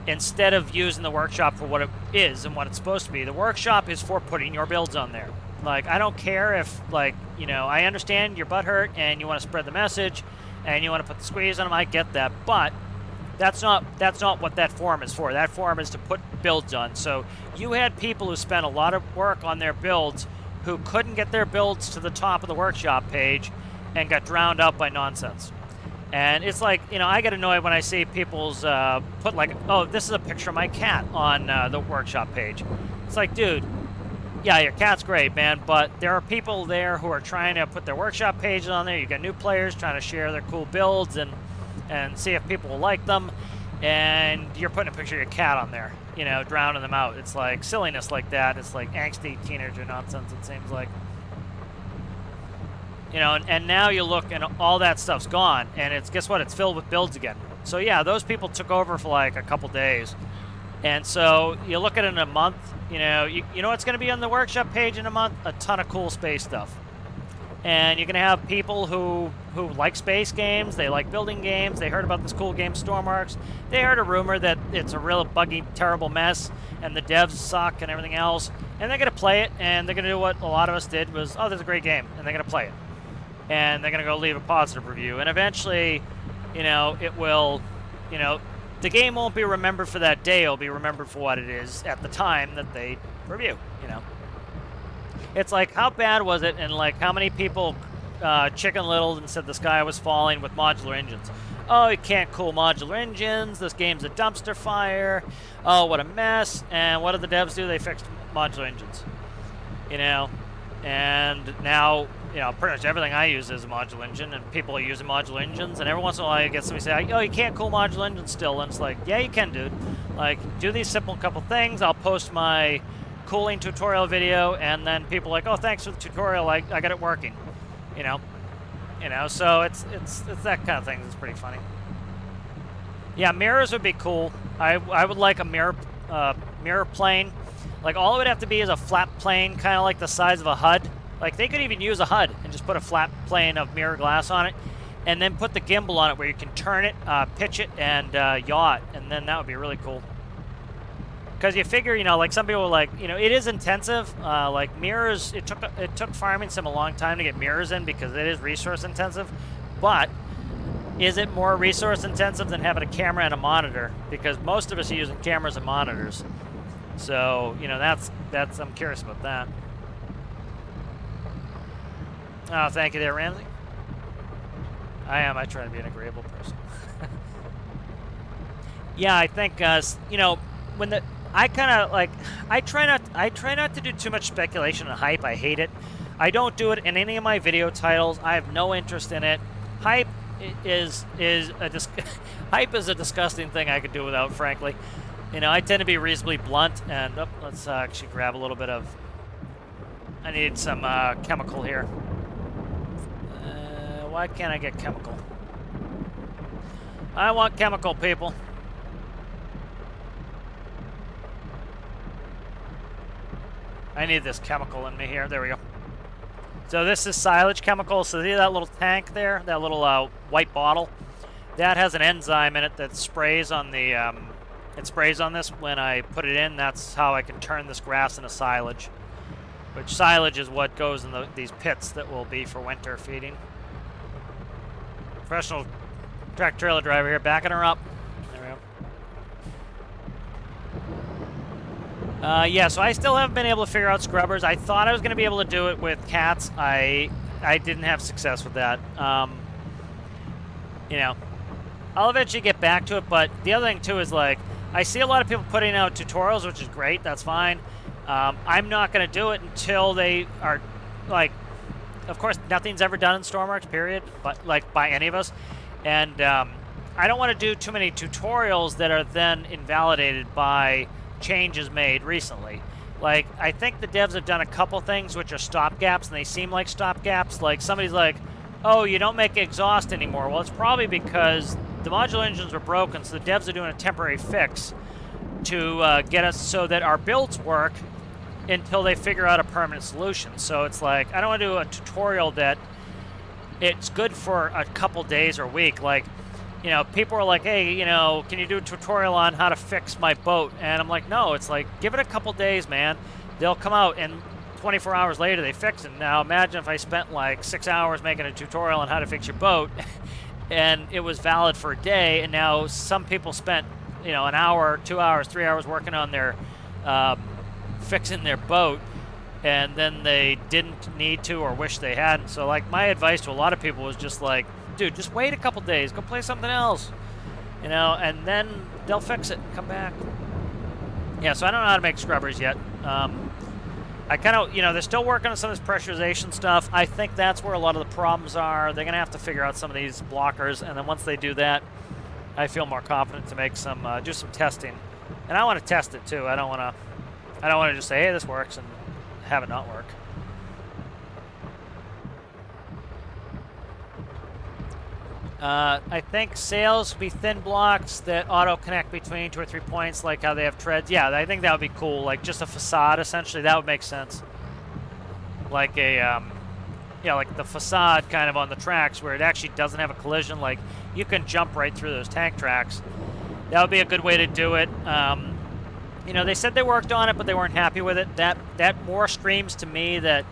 A: instead of using the workshop for what it is and what it's supposed to be. The workshop is for putting your builds on there. Like, I don't care if, like, you know, I understand your butt hurt and you want to spread the message and you want to put the squeeze on them. I get that, but that's not what that forum is for. That forum is to put builds on. So you had people who spent a lot of work on their builds who couldn't get their builds to the top of the workshop page and got drowned out by nonsense. And it's like, you know, I get annoyed when I see people's put like, oh, this is a picture of my cat on the workshop page. It's like, dude, yeah, your cat's great, man, but there are people there who are trying to put their workshop pages on there. You've got new players trying to share their cool builds and see if people will like them, and you're putting a picture of your cat on there, you know, drowning them out. It's like silliness like that. It's like angsty teenager nonsense, it seems like. You know, and now you look and all that stuff's gone, and it's, guess what, it's filled with builds again. So yeah, those people took over for like a couple days. And so you look at it in a month, you know what's going to be on the workshop page in a month? A ton of cool space stuff. And you're going to have people who like space games, they like building games, they heard about this cool game Stormworks, they heard a rumor that it's a real buggy, terrible mess, and the devs suck and everything else, and they're going to play it, and they're going to do what a lot of us did was, oh, there's a great game, and they're going to play it. And they're going to go leave a positive review. And eventually, you know, it will, you know, the game won't be remembered for that day. It'll be remembered for what it is at the time that they review, you know. It's like, how bad was it? And, like, how many people chicken littled and said the sky was falling with modular engines? Oh, you can't cool modular engines. This game's a dumpster fire. Oh, what a mess. And what did the devs do? They fixed modular engines, you know. And now, you know, pretty much everything I use is a modular engine, and people are using modular engines, and every once in a while I get somebody say, oh, you can't cool modular engines still, and it's like, yeah, you can, dude. Like, do these simple couple things, I'll post my cooling tutorial video, and then people are like, oh, thanks for the tutorial, I got it working, you know, so it's that kind of thing that's pretty funny. Yeah, mirrors would be cool. I would like a mirror plane. Like, all it would have to be is a flat plane, kind of like the size of a HUD. Like, they could even use a HUD and just put a flat plane of mirror glass on it, and then put the gimbal on it where you can turn it, pitch it, and yaw it, and then that would be really cool. Because you figure, you know, like, some people are like, you know, it is intensive. Like, mirrors, it took Farming Sim a long time to get mirrors in because it is resource intensive, but is it more resource intensive than having a camera and a monitor? Because most of us are using cameras and monitors. So, you know, that's I'm curious about that. Oh, thank you there, Ramsey. I try to be an agreeable person. Yeah, I think, you know, when I kind of like, I try not to do too much speculation and hype. I hate it. I don't do it in any of my video titles. I have no interest in it. Hype is hype is a disgusting thing I could do without, frankly. You know, I tend to be reasonably blunt, and let's actually grab a little bit of, I need some chemical here. Why can't I get chemical? I want chemical, people. I need this chemical in me here. There we go. So this is silage chemical. So see that little tank there? That little white bottle? That has an enzyme in it that sprays on the... it sprays on this when I put it in. That's how I can turn this grass into silage. Which silage is what goes in these pits that will be for winter feeding. Professional track trailer driver here, backing her up. There we go. Yeah, so I still haven't been able to figure out scrubbers. I thought I was going to be able to do it with cats. I didn't have success with that. You know, I'll eventually get back to it, but the other thing too is, like, I see a lot of people putting out tutorials, which is great. That's fine. I'm not going to do it until they are, like, of course, nothing's ever done in Stormworks, period, but, like, by any of us. And I don't want to do too many tutorials that are then invalidated by changes made recently. Like, I think the devs have done a couple things which are stopgaps, and they seem like stopgaps. Like, somebody's like, oh, you don't make exhaust anymore. Well, it's probably because the modular engines were broken, so the devs are doing a temporary fix to get us so that our builds work until they figure out a permanent solution. So it's like, I don't want to do a tutorial that it's good for a couple days or a week. Like, you know, people are like, hey, you know, can you do a tutorial on how to fix my boat? And I'm like, no, it's like, give it a couple days, man. They'll come out, and 24 hours later they fix it. Now imagine if I spent like 6 hours making a tutorial on how to fix your boat and it was valid for a day, and now some people spent, you know, an hour, 2 hours, 3 hours working on their fixing their boat, and then they didn't need to or wish they hadn't. So like, my advice to a lot of people was just like, dude, just wait a couple days, go play something else, you know, and then they'll fix it and come back. Yeah, so I don't know how to make scrubbers yet. I kind of, you know, they're still working on some of this pressurization stuff. I think that's where a lot of the problems are. They're going to have to figure out some of these blockers, and then once they do that, I feel more confident to make some, do some testing. And I want to test it too. I don't want to just say, hey, this works, and have it not work. I think sails will be thin blocks that auto-connect between 2 or 3 points, like how they have treads. Yeah, I think that would be cool. Like, just a facade, essentially. That would make sense. Like a, yeah, like the facade kind of on the tracks where it actually doesn't have a collision. Like, you can jump right through those tank tracks. That would be a good way to do it. You know, they said they worked on it, but they weren't happy with it. That more screams to me that,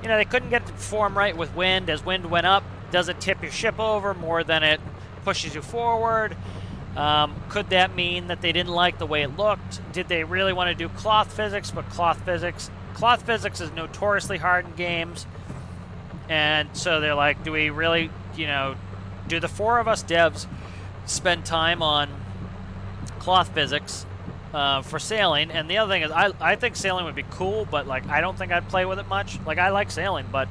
A: you know, they couldn't get it to perform right with wind. As wind went up, does it tip your ship over more than it pushes you forward? Could that mean that they didn't like the way it looked? Did they really want to do cloth physics? But cloth physics is notoriously hard in games. And so they're like, do we really, you know, do the 4 of us devs spend time on cloth physics for sailing? And the other thing is, I think sailing would be cool, but like, I don't think I'd play with it much. Like, I like sailing, but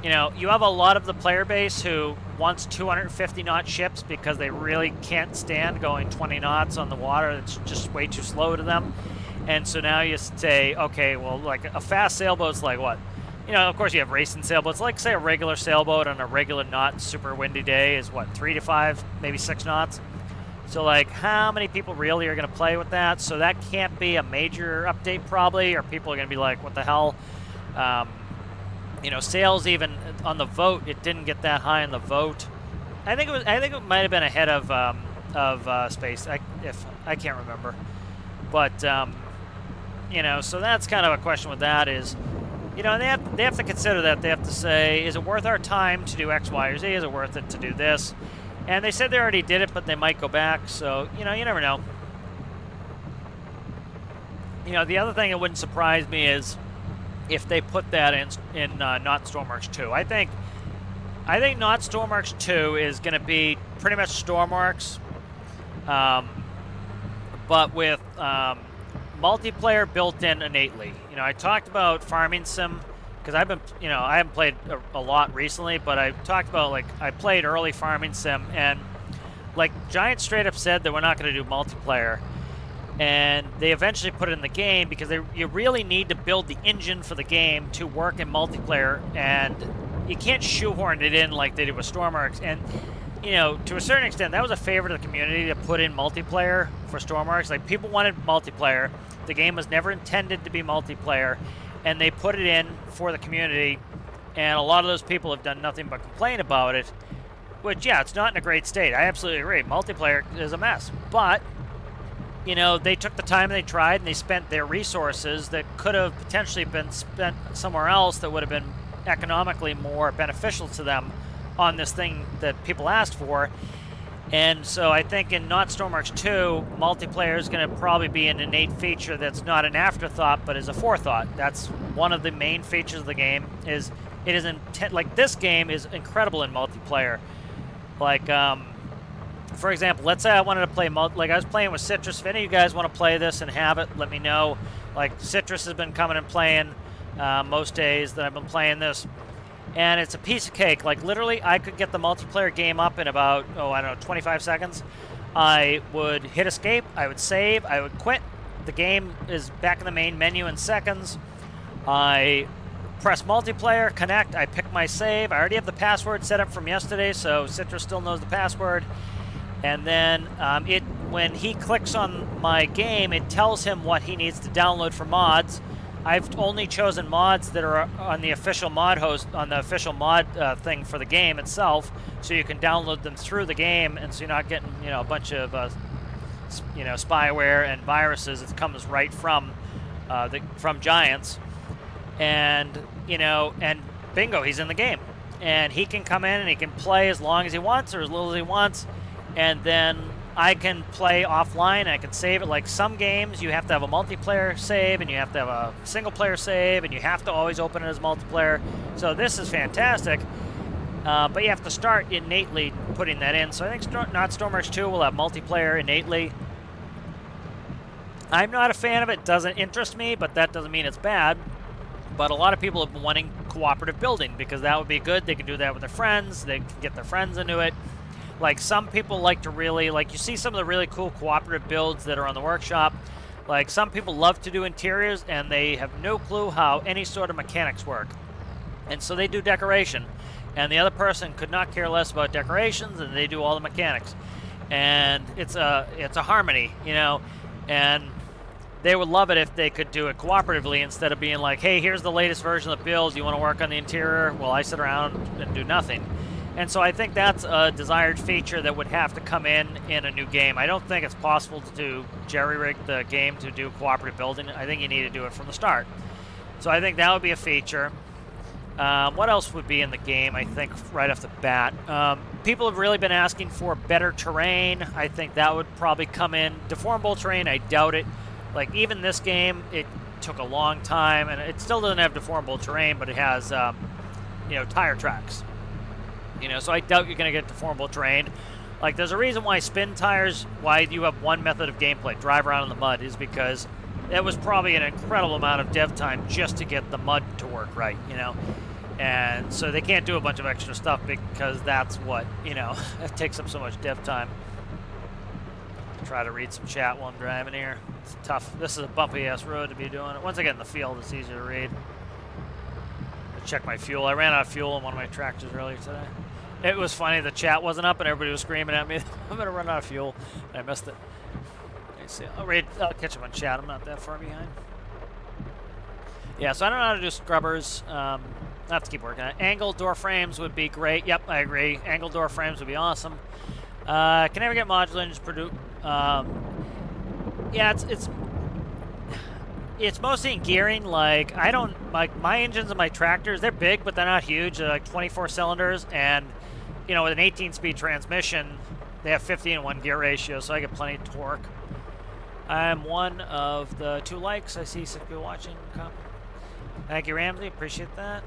A: you know, you have a lot of the player base who wants 250 knot ships because they really can't stand going 20 knots on the water. It's just way too slow to them. And so now you say, okay, well, like a fast sailboat's like what? You know, of course you have racing sailboats. Like, say, a regular sailboat on a regular not super windy day is what, 3 to 5, maybe 6 knots? So like, how many people really are going to play with that? So that can't be a major update probably, or people are going to be like, what the hell? You know, sails, even on the vote, it didn't get that high on the vote. I think it might have been ahead of space. I can't remember, but you know, so that's kind of a question with that is, you know, they have to consider that. They have to say, is it worth our time to do X, Y, or Z? Is it worth it to do this? And they said they already did it, but they might go back. So, you know, you never know. You know, the other thing that wouldn't surprise me is if they put that in not Stormworks 2. I think not Stormworks 2 is going to be pretty much Stormworks, but with multiplayer built in innately. You know, I talked about farming sim because I've been, you know, I haven't played a lot recently, but I talked about, like, I played early farming sim, and like Giant straight up said that we're not going to do multiplayer. And they eventually put it in the game because you really need to build the engine for the game to work in multiplayer, and you can't shoehorn it in like they did with Stormworks. And, you know, to a certain extent, that was a favor to the community to put in multiplayer for Stormworks. Like, people wanted multiplayer. The game was never intended to be multiplayer, and they put it in for the community, and a lot of those people have done nothing but complain about it, which, yeah, it's not in a great state. I absolutely agree. Multiplayer is a mess, but you know, they took the time and they tried and they spent their resources that could have potentially been spent somewhere else that would have been economically more beneficial to them on this thing that people asked for. And so I think in not Stormworks 2, multiplayer is going to probably be an innate feature that's not an afterthought, but is a forethought. That's one of the main features of the game. Is like, this game is incredible in multiplayer. Like, for example, let's say I wanted to play, like I was playing with Citrus. If any of you guys want to play this and have it, let me know. Like Citrus has been coming and playing most days that I've been playing this. And it's a piece of cake. Like literally, I could get the multiplayer game up in about, I don't know, 25 seconds. I would hit escape, I would save, I would quit. The game is back in the main menu in seconds. I press multiplayer, connect, I pick my save. I already have the password set up from yesterday, so Citrus still knows the password. And then when he clicks on my game, it tells him what he needs to download for mods. I've only chosen mods that are on the official mod host, on the official mod thing for the game itself, so you can download them through the game, and so you're not getting, a bunch of, spyware and viruses. It comes right from Giants, and and bingo, he's in the game, and he can come in and he can play as long as he wants or as little as he wants, and then I can play offline. I can save it. Like some games, you have to have a multiplayer save, and you have to have a single-player save, and you have to always open it as multiplayer. So this is fantastic, but you have to start innately putting that in. So I think Stormworks 2 will have multiplayer innately. I'm not a fan of it. It doesn't interest me, but that doesn't mean it's bad. But a lot of people have been wanting cooperative building because that would be good. They can do that with their friends. They can get their friends into it. Like some people like to really, like you see some of the really cool cooperative builds that are on the workshop. Like some people love to do interiors and they have no clue how any sort of mechanics work. And so they do decoration. And the other person could not care less about decorations, and they do all the mechanics. And it's a harmony, and they would love it if they could do it cooperatively instead of being like, hey, here's the latest version of the build. You want to work on the interior? Well, I sit around and do nothing. And so I think that's a desired feature that would have to come in a new game. I don't think it's possible to jerry-rig the game to do cooperative building. I think you need to do it from the start. So I think that would be a feature. What else would be in the game, I think, right off the bat? People have really been asking for better terrain. I think that would probably come in. Deformable terrain, I doubt it. Like, even this game, it took a long time, and it still doesn't have deformable terrain, but it has, tire tracks. So I doubt you're going to get deformable terrain. Like, there's a reason why spin tires, why you have one method of gameplay, drive around in the mud, is because it was probably an incredible amount of dev time just to get the mud to work right, And so they can't do a bunch of extra stuff because that's what, it takes up so much dev time. Try to read some chat while I'm driving here. It's tough. This is a bumpy-ass road to be doing it. Once I get in the field, it's easier to read. I check my fuel. I ran out of fuel on one of my tractors earlier today. It was funny. The chat wasn't up, and everybody was screaming at me, I'm going to run out of fuel. And I missed it. See, I'll catch up on chat. I'm not that far behind. Yeah, so I don't know how to do scrubbers. I have to keep working on it. Angled door frames would be great. Yep, I agree. Angled door frames would be awesome. Can never get modular engines produce. Yeah, it's mostly in gearing. Like I don't like my engines and my tractors. They're big, but they're not huge. They're like 24 cylinders, and with an 18-speed transmission, they have 50-1 gear ratio, so I get plenty of torque. I'm one of the 2 likes. I see 6 people watching. Thank you, Ramsey. Appreciate that.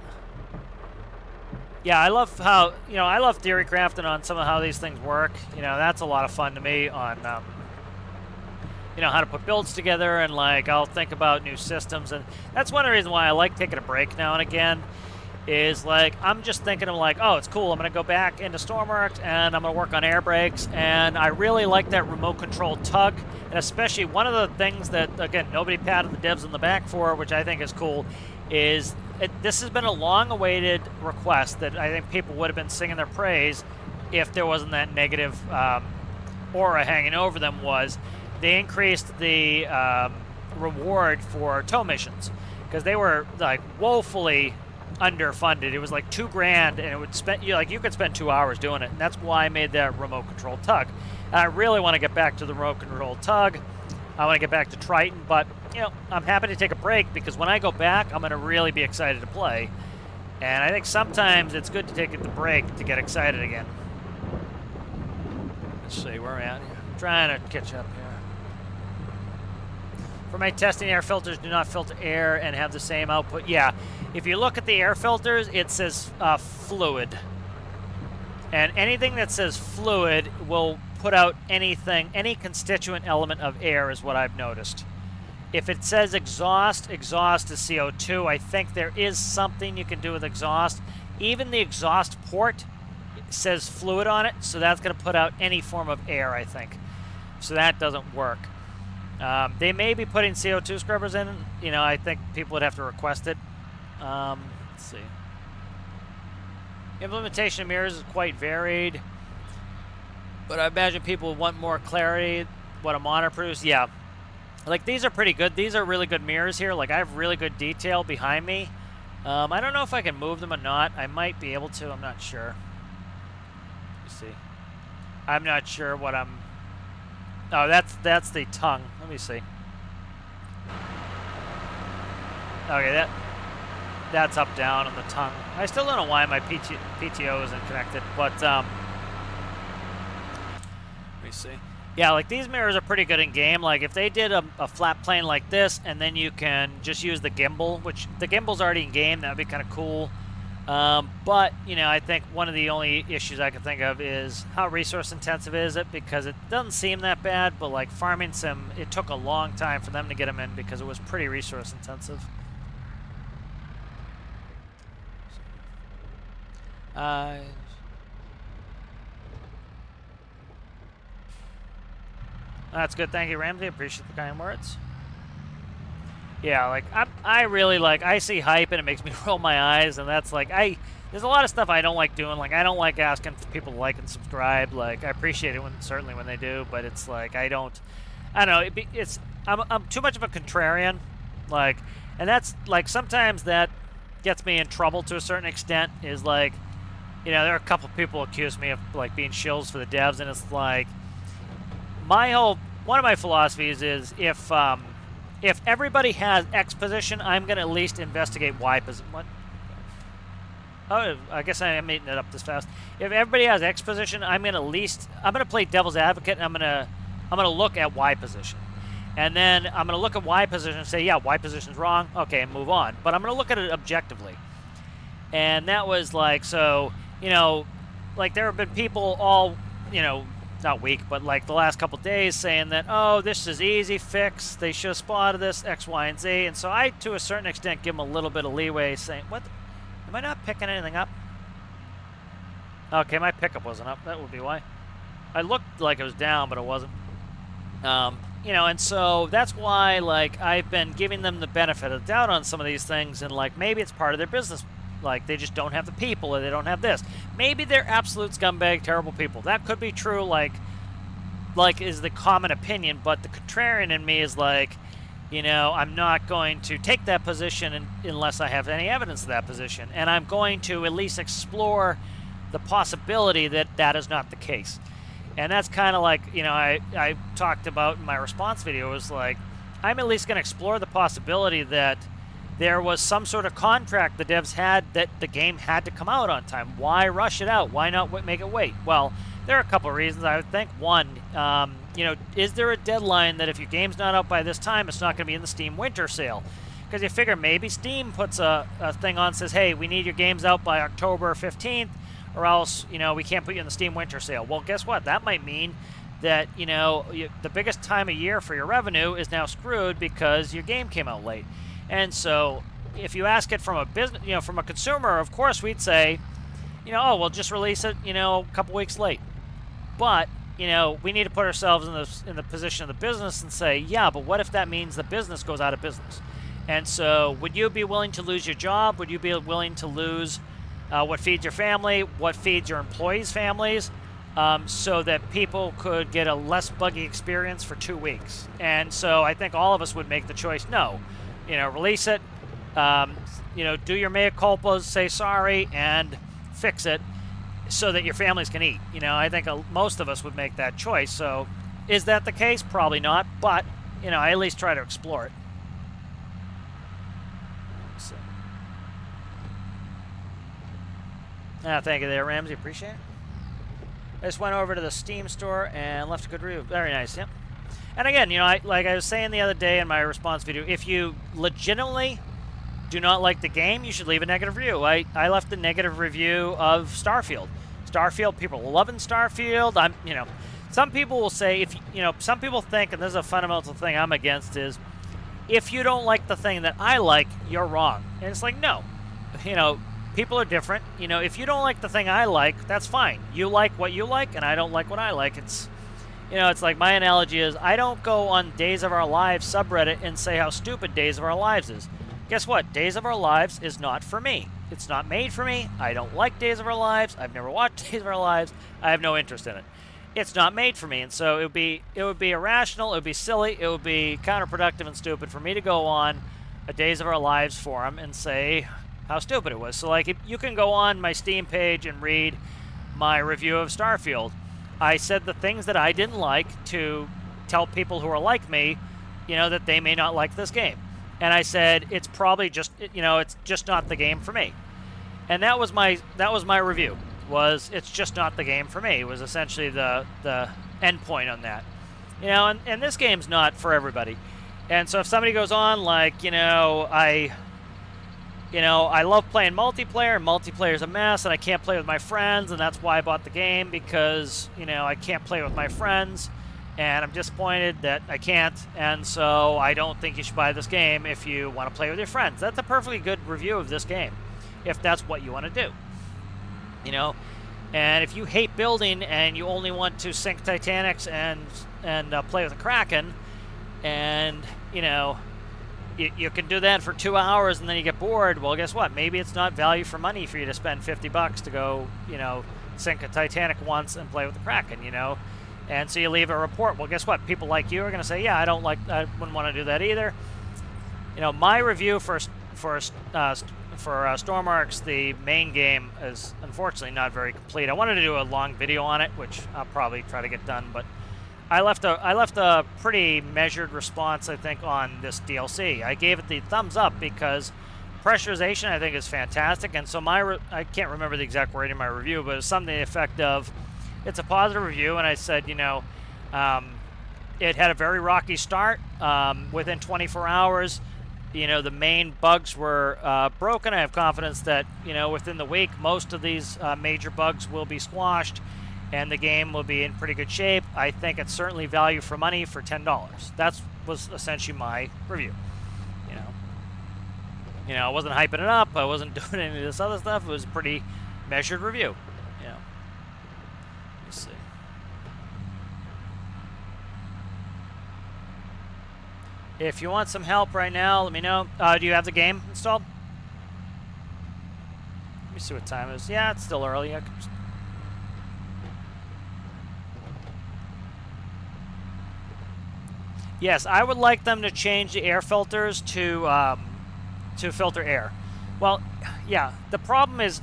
A: Yeah, I love how, I love theory crafting on some of how these things work. That's a lot of fun to me on, how to put builds together, and, like, I'll think about new systems. And that's one of the reasons why I like taking a break now and again is, like, I'm just thinking of, like, oh, it's cool. I'm going to go back into Stormworks, and I'm going to work on air brakes. And I really like that remote control tug. And especially one of the things that, again, nobody patted the devs on the back for, which I think is cool, is this has been a long-awaited request that I think people would have been singing their praise if there wasn't that negative aura hanging over them. Was they increased the reward for tow missions because they were like woefully underfunded. It was like $2,000, and it would spend you could spend 2 hours doing it, and that's why I made that remote control tug. And I really want to get back to the remote control tug. I want to get back to Triton, but I'm happy to take a break because when I go back, I'm going to really be excited to play. And I think sometimes it's good to take the break to get excited again. Let's see where we're at here. I'm trying to catch up here. For my testing, air filters do not filter air and have the same output. Yeah, if you look at the air filters, it says fluid. And anything that says fluid will put out anything, any constituent element of air is what I've noticed. If it says exhaust, exhaust is CO2. I think there is something you can do with exhaust. Even the exhaust port says fluid on it, so that's going to put out any form of air, I think. So that doesn't work. They may be putting CO2 scrubbers in. You know, I think people would have to request it. Let's see. Implementation of mirrors is quite varied, but I imagine people want more clarity. What a monitor produces, yeah. Like, these are pretty good. These are really good mirrors here. Like, I have really good detail behind me. I don't know if I can move them or not. I might be able to. I'm not sure. Let me see. I'm not sure what I'm... Oh, that's the tongue. Let me see. Okay, that's up, down on the tongue. I still don't know why my PTO isn't connected, but let me see. Yeah, like these mirrors are pretty good in game. Like if they did a flat plane like this, and then you can just use the gimbal, which the gimbal's already in game, that would be kind of cool. But, you know, I think one of the only issues I can think of is how resource intensive is it, because it doesn't seem that bad, but like farming sim, it took a long time for them to get them in because it was pretty resource intensive. That's good. Thank you, Ramsey. Appreciate the kind words. Yeah, like I really like, I see hype and it makes me roll my eyes, and that's like, there's a lot of stuff I don't like doing. Like I don't like asking for people to like and subscribe. Like I appreciate it certainly when they do, but it's like I don't know. I'm too much of a contrarian, like, and that's like sometimes that gets me in trouble to a certain extent. Is like, you know, there are a couple people accuse me of like being shills for the devs, and it's like one of my philosophies is if everybody has X position, I'm going to at least investigate Y position. What? Oh, I guess I am eating it up this fast. If everybody has X position, I'm going to play devil's advocate, and I'm going to look at Y position. And then I'm going to look at Y position and say, yeah, Y position's wrong. Okay, and move on. But I'm going to look at it objectively. And that was like, so, you know, like there have been people all, you know, not week, but like the last couple days saying that, oh, this is easy fix. They should have spotted this, X, Y, and Z. And so I, to a certain extent, give them a little bit of leeway saying, what? Am I not picking anything up? Okay, my pickup wasn't up. That would be why. I looked like it was down, but it wasn't. You know, and so that's why, like, I've been giving them the benefit of the doubt on some of these things, and like maybe it's part of their business. Like they just don't have the people, or they don't have this. Maybe they're absolute scumbag, terrible people. That could be true, like is the common opinion, but the contrarian in me is like, you know, I'm not going to take that position unless I have any evidence of that position. And I'm going to at least explore the possibility that that is not the case. And that's kind of like, you know, I talked about in my response video, was like, I'm at least going to explore the possibility that there was some sort of contract the devs had that the game had to come out on time. Why rush it out? Why not make it wait? Well, there are a couple of reasons, I would think. One, you know, is there a deadline that if your game's not out by this time, it's not going to be in the Steam Winter Sale? Because you figure maybe Steam puts a thing on, says, hey, we need your games out by October 15th, or else, you know, we can't put you in the Steam Winter Sale. Well, guess what? That might mean that, you know, the biggest time of year for your revenue is now screwed because your game came out late. And so if you ask it from a business, you know, from a consumer, of course we'd say, you know, oh, we'll just release it, you know, a couple weeks late. But, you know, we need to put ourselves in the position of the business and say, yeah, but what if that means the business goes out of business? And so would you be willing to lose your job? Would you be willing to lose what feeds your family, what feeds your employees' families, so that people could get a less buggy experience for 2 weeks? And so I think all of us would make the choice, no. You know, release it, you know, do your mea culpas, say sorry, and fix it so that your families can eat. You know, I think most of us would make that choice. So is that the case? Probably not, but, you know, I at least try to explore it. So. Thank you there, Ramsey. Appreciate it. I just went over to the Steam store and left a good review. Very nice, yep. And again, you know, like I was saying the other day in my response video, if you legitimately do not like the game, you should leave a negative review. I left a negative review of Starfield. People are loving Starfield. You know, some people will say, if you know, some people think, and this is a fundamental thing I'm against, is if you don't like the thing that I like, you're wrong. And it's like, no, you know, people are different. You know, if you don't like the thing I like, that's fine. You like what you like, and I don't like what I like. It's, you know, it's like my analogy is I don't go on Days of Our Lives subreddit and say how stupid Days of Our Lives is. Guess what? Days of Our Lives is not for me. It's not made for me. I don't like Days of Our Lives. I've never watched Days of Our Lives. I have no interest in it. It's not made for me, and so it would be irrational, it would be silly, it would be counterproductive and stupid for me to go on a Days of Our Lives forum and say how stupid it was. So, like, if you can go on my Steam page and read my review of Starfield. I said the things that I didn't like to tell people who are like me, you know, that they may not like this game. And I said it's probably just, you know, it's just not the game for me. And that was my review. Was it's just not the game for me. It was essentially the end point on that. You know, and this game's not for everybody. And so if somebody goes on like, you know, I love playing multiplayer, and multiplayer's a mess, and I can't play with my friends, and that's why I bought the game, because, you know, I can't play with my friends, and I'm disappointed that I can't, and so I don't think you should buy this game if you want to play with your friends. That's a perfectly good review of this game, if that's what you want to do. You know, and if you hate building and you only want to sink Titanics and play with a Kraken, and, you know, you can do that for 2 hours and then you get bored, well, guess what? Maybe it's not value for money for you to spend $50 to go, you know, sink a Titanic once and play with the Kraken, you know. And so you leave a report. Well, guess what? People like you are going to say, yeah, I wouldn't want to do that either. You know, my review for Stormarks, the main game, is unfortunately not very complete. I wanted to do a long video on it, which I'll probably try to get done, but I left a pretty measured response, I think, on this DLC. I gave it the thumbs up because pressurization, I think, is fantastic, and so I can't remember the exact wording in my review, but it's something to the effect of, it's a positive review, and I said, you know, it had a very rocky start. Within 24 hours, you know, the main bugs were broken. I have confidence that, you know, within the week, most of these major bugs will be squashed, and the game will be in pretty good shape. I think it's certainly value for money for $10. That was essentially my review. You know, I wasn't hyping it up. I wasn't doing any of this other stuff. It was a pretty measured review. You know, let's see. If you want some help right now, let me know. Do you have the game installed? Let me see what time it is. Yeah, it's still early. Yes, I would like them to change the air filters to filter air. Well, yeah, the problem is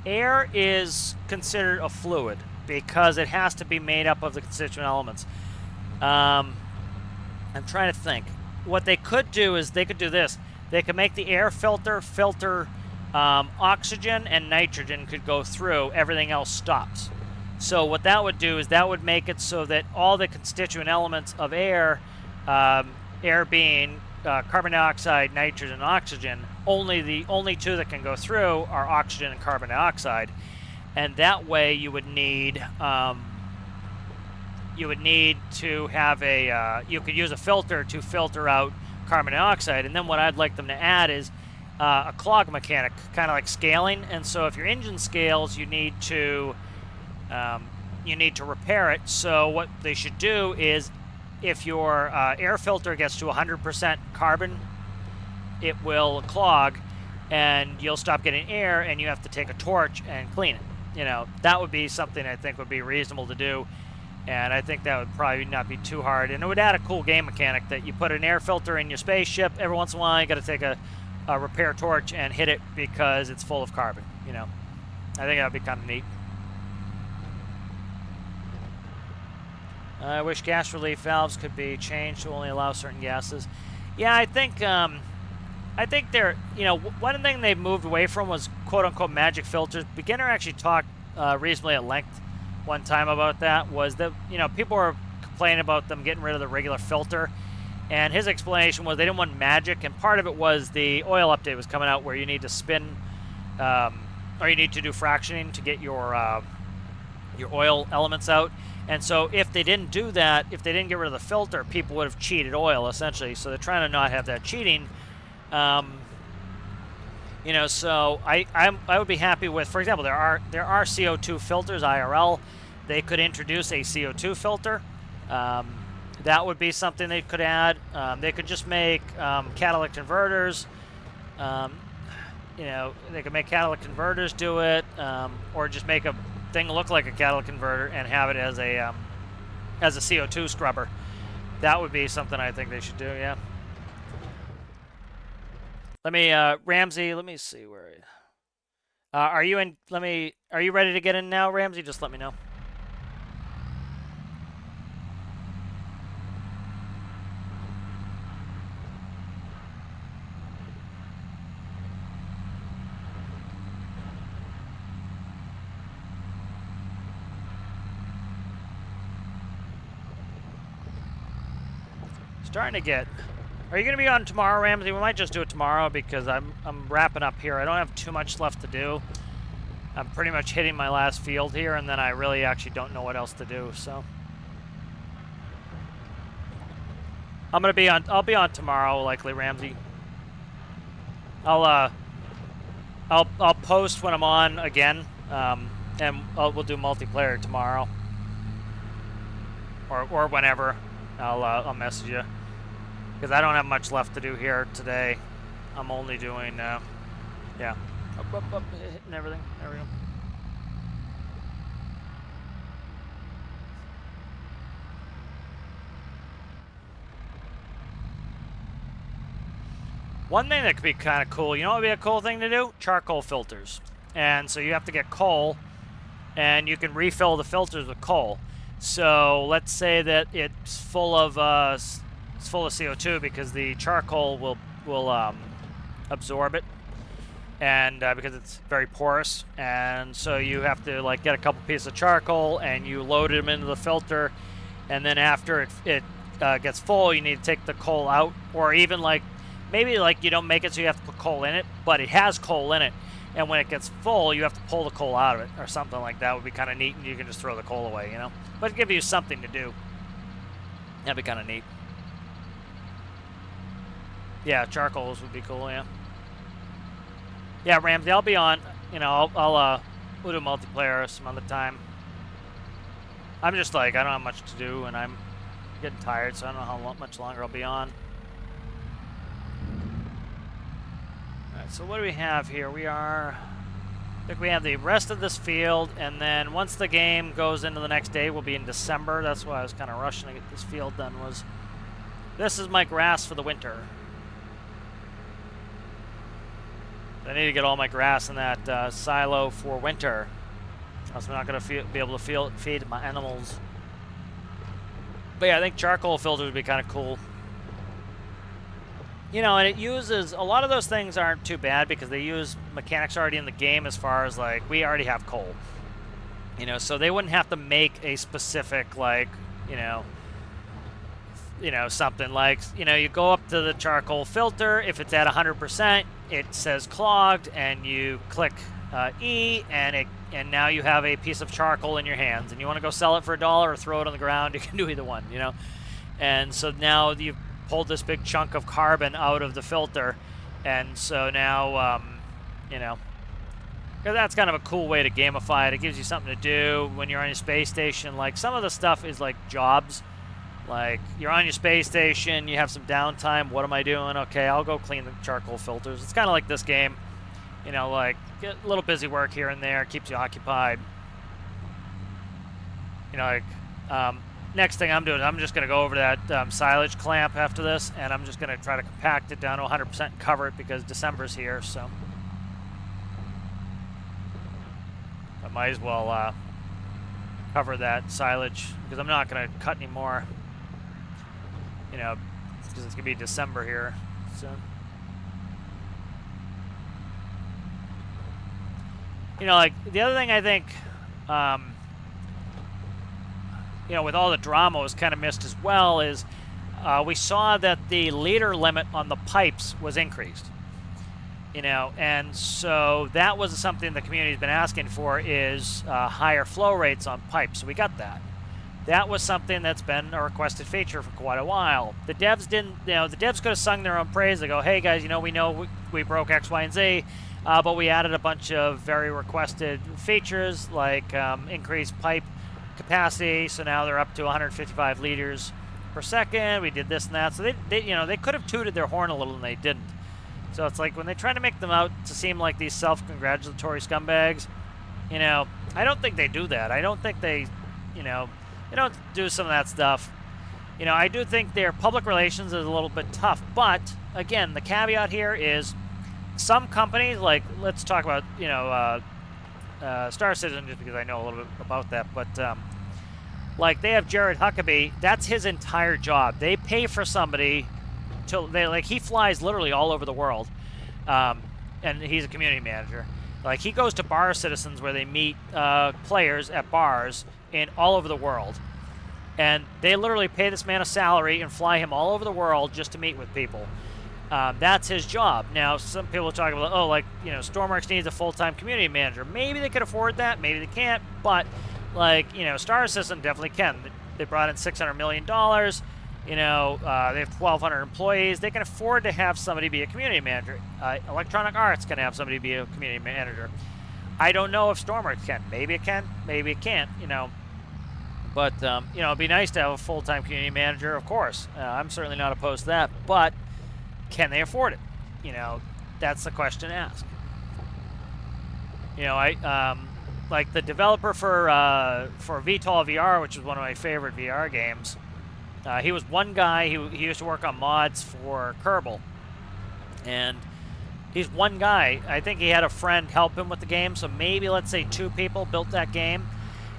A: air is considered a fluid because it has to be made up of the constituent elements. I'm trying to think. What they could do is they could do this. They could make the air filter oxygen and nitrogen could go through. Everything else stops. So what that would do is that would make it so that all the constituent elements of air, air being carbon dioxide, nitrogen, and oxygen, the only two that can go through are oxygen and carbon dioxide, and that way you would need to have you could use a filter to filter out carbon dioxide, and then what I'd like them to add is a clog mechanic, kind of like scaling. And so if your engine scales, you need to repair it. So what they should do is, if your air filter gets to 100% carbon, it will clog, and you'll stop getting air, and you have to take a torch and clean it. You know, that would be something I think would be reasonable to do. And I think that would probably not be too hard. And it would add a cool game mechanic that you put an air filter in your spaceship. Every once in a while, you got to take a repair torch and hit it because it's full of carbon. You know, I think that would be kind of neat. I wish gas relief valves could be changed to only allow certain gases. Yeah, I think they're, you know, one thing they've moved away from was quote-unquote magic filters. Beginner actually talked reasonably at length one time about that. Was that, you know, people were complaining about them getting rid of the regular filter, and his explanation was they didn't want magic, and part of it was the oil update was coming out where you need to spin or you need to do fractioning to get your oil elements out, And so if they didn't do that, if they didn't get rid of the filter, people would have cheated oil, essentially. So they're trying to not have that cheating. You know, so I would be happy with, for example, there are CO2 filters, IRL. They could introduce a CO2 filter. That would be something they could add. They could just make catalytic converters. You know, they could make catalytic converters do it, or just make a thing look like a catalytic converter and have it as a CO2 scrubber. That would be something I think they should do. Yeah. Let me, Ramsey. Let me see where. Are you in? Are you ready to get in now, Ramsey? Just let me know. Starting to get. Are you going to be on tomorrow, Ramsey? We might just do it tomorrow because I'm wrapping up here. I don't have too much left to do. I'm pretty much hitting my last field here, and then I really actually don't know what else to do. So I'm going to be on. I'll be on tomorrow, likely, Ramsey. I'll post when I'm on again, and we'll do multiplayer tomorrow, or whenever. I'll message you. Because I don't have much left to do here today. I'm only doing, yeah. Up, hitting everything. There we go. One thing that could be kind of cool, you know what would be a cool thing to do? Charcoal filters. And so you have to get coal, and you can refill the filters with coal. So let's say that it's full of CO2 because the charcoal will absorb it, and because it's very porous, and so you have to like get a couple pieces of charcoal and you load them into the filter, and then after it gets full, you need to take the coal out, or even like maybe like you don't make it so you have to put coal in it, but it has coal in it, and when it gets full, you have to pull the coal out of it or something like that. Would be kind of neat, and you can just throw the coal away, you know. But give you something to do. That'd be kind of neat. Yeah, charcoals would be cool, yeah. Yeah, Ramsey, I'll be on. You know, we'll do multiplayer some other time. I'm just like, I don't have much to do, and I'm getting tired, so I don't know how much longer I'll be on. Alright, so what do we have here? I think we have the rest of this field, and then once the game goes into the next day, we'll be in December. That's why I was kind of rushing to get this field done. This is my grass for the winter. I need to get all my grass in that silo for winter. Else I'm not going to be able to feed my animals. But yeah, I think charcoal filter would be kind of cool. You know, and it uses, a lot of those things aren't too bad because they use mechanics already in the game as far as like, we already have coal. You know, so they wouldn't have to make a specific like, you know, something like, you know, you go up to the charcoal filter, if it's at 100%, it says clogged, and you click E, and now you have a piece of charcoal in your hands, and you want to go sell it for $1 or throw it on the ground. You can do either one, you know. And so now you've pulled this big chunk of carbon out of the filter, and so now, you know, because that's kind of a cool way to gamify it. It gives you something to do when you're on your space station. Like, some of the stuff is like jobs. Like, you're on your space station, you have some downtime. What am I doing? Okay, I'll go clean the charcoal filters. It's kind of like this game. You know, like, get a little busy work here and there, keeps you occupied. You know, like, next thing I'm doing, I'm just going to go over that silage clamp after this, and I'm just going to try to compact it down to 100% and cover it because December's here, so. I might as well cover that silage because I'm not going to cut anymore, you know, because it's going to be December here soon. You know, like, the other thing I think, you know, with all the drama was kind of missed as well is we saw that the liter limit on the pipes was increased. You know, and so that was something the community's been asking for is higher flow rates on pipes. So we got that. that was something that's been a requested feature for quite a while. The devs didn't, the devs could have sung their own praise. They go, hey guys, we know we broke X, Y, and Z, but we added a bunch of very requested features like increased pipe capacity, so now they're up to 155 liters per second. We did this and that. So they could have tooted their horn a little and they didn't. So it's like when they try to make them out to seem like these self-congratulatory scumbags, I don't think they do that. I don't think they don't do some of that stuff. I do think their public relations is a little bit tough. But, again, the caveat here is some companies, like, let's talk about, Star Citizen, just because I know a little bit about that. But, like, they have Jared Huckabee. That's his entire job. They pay for somebody he flies literally all over the world. And he's a community manager. Like, he goes to Bar Citizens where they meet players at bars in all over the world. And they literally pay this man a salary and fly him all over the world just to meet with people. That's his job. Now, some people are talking about, Stormworks needs a full-time community manager. Maybe they could afford that. Maybe they can't. But, Star Citizen definitely can. They brought in $600 million. They have 1,200 employees. They can afford to have somebody be a community manager. Electronic Arts can have somebody be a community manager. I don't know if Stormworks can. Maybe it can. Maybe it can't. But it'd be nice to have a full-time community manager. Of course, I'm certainly not opposed to that. But can they afford it? That's the question to ask. Like the developer for VTOL VR, which is one of my favorite VR games. He was one guy. He used to work on mods for Kerbal, and he's one guy. I think he had a friend help him with the game, so maybe, let's say, 2 people built that game.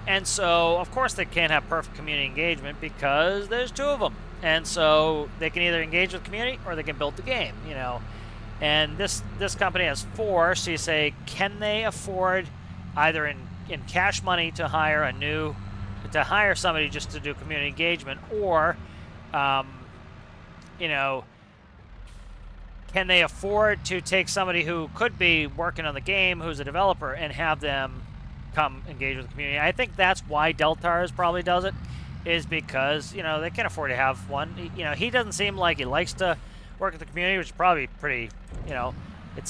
A: And so, of course, they can't have perfect community engagement because there's 2 of them. And so they can either engage with the community or they can build the game, And this company has 4, so you say, can they afford either in cash money to hire somebody just to do community engagement, or, can they afford to take somebody who could be working on the game, who's a developer, and have them come engage with the community? I think that's why Deltars probably does it, is because, they can't afford to have one. He doesn't seem like he likes to work with the community, which is probably pretty,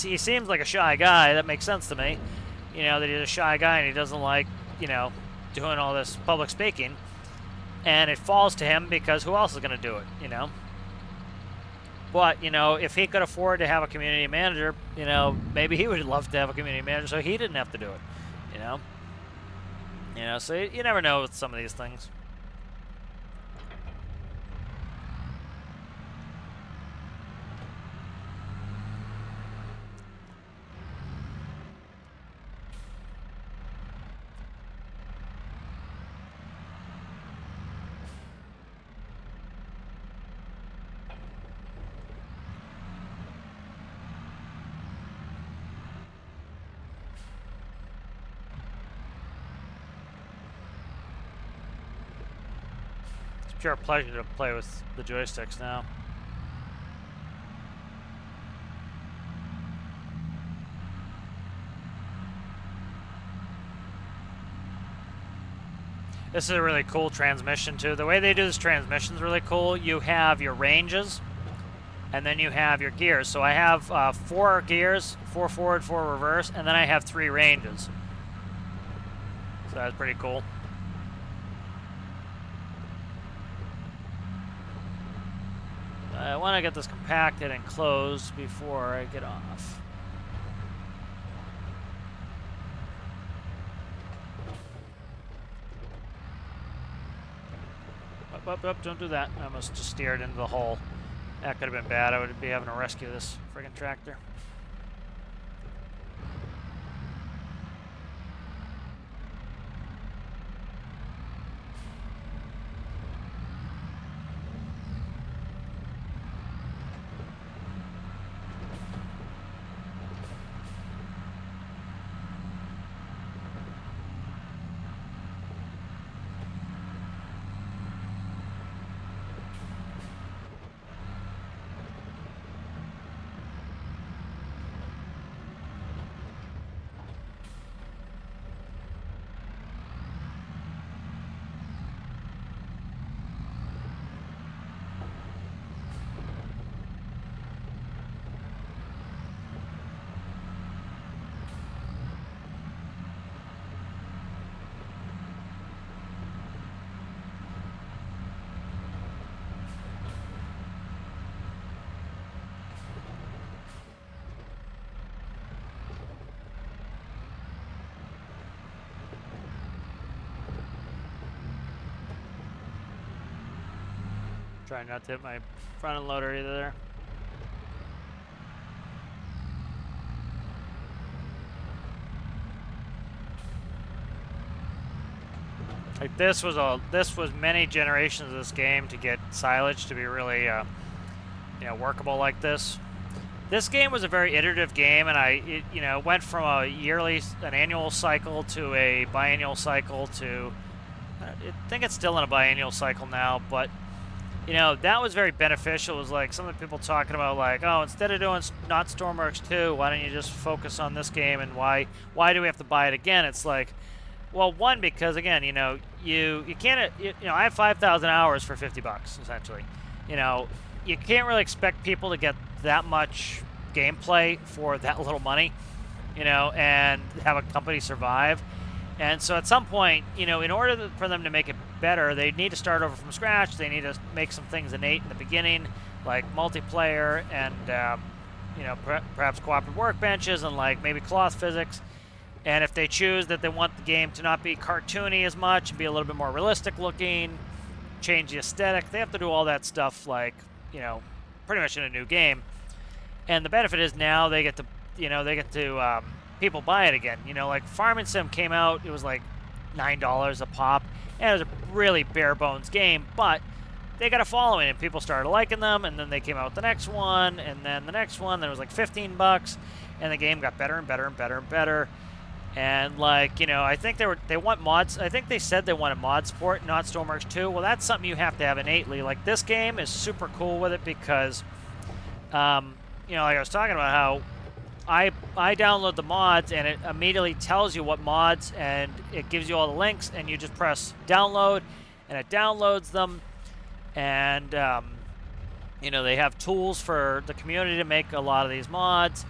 A: he seems like a shy guy. That makes sense to me, that he's a shy guy and he doesn't like, doing all this public speaking, and it falls to him because who else is going to do it, But, if he could afford to have a community manager, maybe he would love to have a community manager so he didn't have to do it, So you never know with some of these things. Pure pleasure to play with the joysticks now. This is a really cool transmission too. The way they do this transmission is really cool. You have your ranges, and then you have your gears. So I have 4 gears, 4 forward, 4 reverse, and then I have 3 ranges. So that's pretty cool. I want to get this compacted and closed before I get off. Up, don't do that. I almost just steered into the hole. That could have been bad. I would be having to rescue this friggin' tractor. Trying not to hit my front end loader either there. Like this was many generations of this game to get silage to be really you know, workable like this. This game was a very iterative game, and it you know, went from an annual cycle to a biannual cycle to I think it's still in a biannual cycle now, but you know, that was very beneficial. It was like some of the people talking about like, oh, instead of doing not Stormworks 2, why don't you just focus on this game, and why do we have to buy it again? It's like, well, one, because again, you know, you can't, you know, I have 5,000 hours for $50 essentially. You know, you can't really expect people to get that much gameplay for that little money, you know, and have a company survive. And so at some point, you know, in order for them to make it better, they need to start over from scratch. They need to make some things innate in the beginning, like multiplayer and, you know, perhaps cooperative workbenches and like maybe cloth physics. And if they choose that they want the game to not be cartoony as much and be a little bit more realistic looking, change the aesthetic, they have to do all that stuff like, you know, pretty much in a new game. And the benefit is now they get to, you know, people buy it again. You know, like Farming Sim came out, it was like $9 a pop, and it was a really bare bones game, but they got a following and people started liking them, and then they came out with the next one, and then the next one, then it was like $15, and the game got better and better and better and better. And like, you know, I think they want mods. I think they said they wanted mod support, not Stormworks 2. Well, that's something you have to have innately. Like this game is super cool with it because, you know, like I was talking about how I download the mods and it immediately tells you what mods, and it gives you all the links, and you just press download and it downloads them. And you know, they have tools for the community to make a lot of these mods,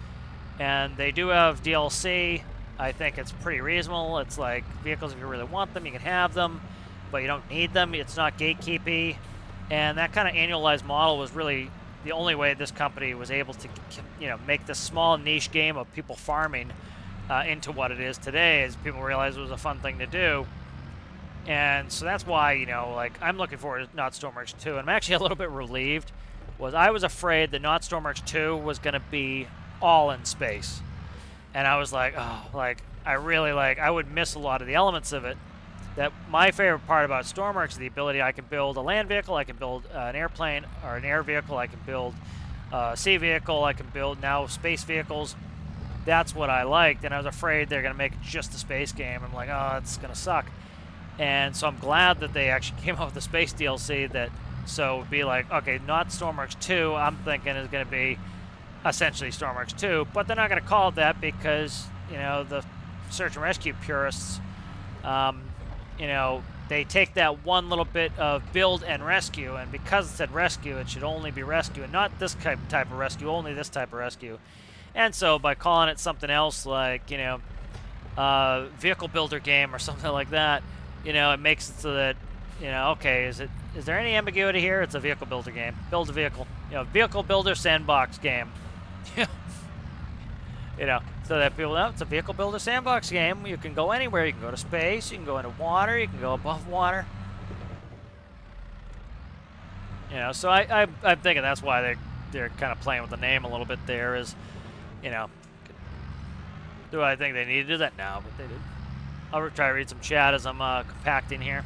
A: and they do have DLC. I think it's pretty reasonable. It's like vehicles, if you really want them, you can have them, but you don't need them. It's not gatekeepy. And that kind of annualized model was really the only way this company was able to, you know, make this small niche game of people farming into what it is today, as people realized it was a fun thing to do. And so that's why, you know, like I'm looking forward to Not Stormworks 2. And I'm actually a little bit relieved. I was afraid that Not Stormworks 2 was going to be all in space. And I was like, oh, like, I would miss a lot of the elements of it. That my favorite part about Stormworks is the ability I can build a land vehicle, I can build an airplane or an air vehicle, I can build a sea vehicle, I can build now space vehicles. That's what I liked, and I was afraid they're going to make it just a space game. I'm like, oh, it's going to suck. And so I'm glad that they actually came up with the space DLC that, so it would be like, okay, not Stormworks 2, I'm thinking is going to be essentially Stormworks 2, but they're not going to call it that because, you know, the search and rescue purists, you know, they take that one little bit of build and rescue, and because it said rescue, it should only be rescue, and not this type of rescue, only this type of rescue. And so by calling it something else like, you know, vehicle builder game or something like that, you know, it makes it so that, you know, okay, is there any ambiguity here? It's a vehicle builder game. Build a vehicle. You know, vehicle builder sandbox game. You know, so that people know it's a vehicle builder sandbox game. You can go anywhere. You can go to space. You can go into water. You can go above water. You know, so I'm thinking that's why they're kind of playing with the name a little bit there. Is, you know, do I think they need to do that? No, but they did. I'll try to read some chat as I'm compacting here.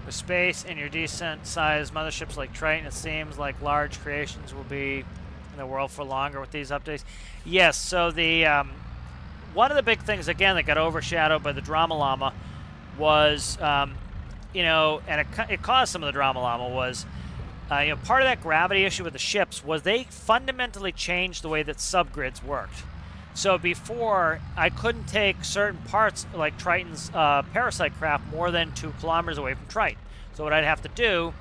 A: With space and your decent-sized motherships like Triton, it seems like large creations will be in the world for longer with these updates. Yes, so the one of the big things, again, that got overshadowed by the Drama Llama was, you know, and it caused some of the Drama Llama was, you know, part of that gravity issue with the ships was they fundamentally changed the way that subgrids worked. So before, I couldn't take certain parts, like Triton's parasite craft, more than 2 kilometers away from Triton. So what I'd have to do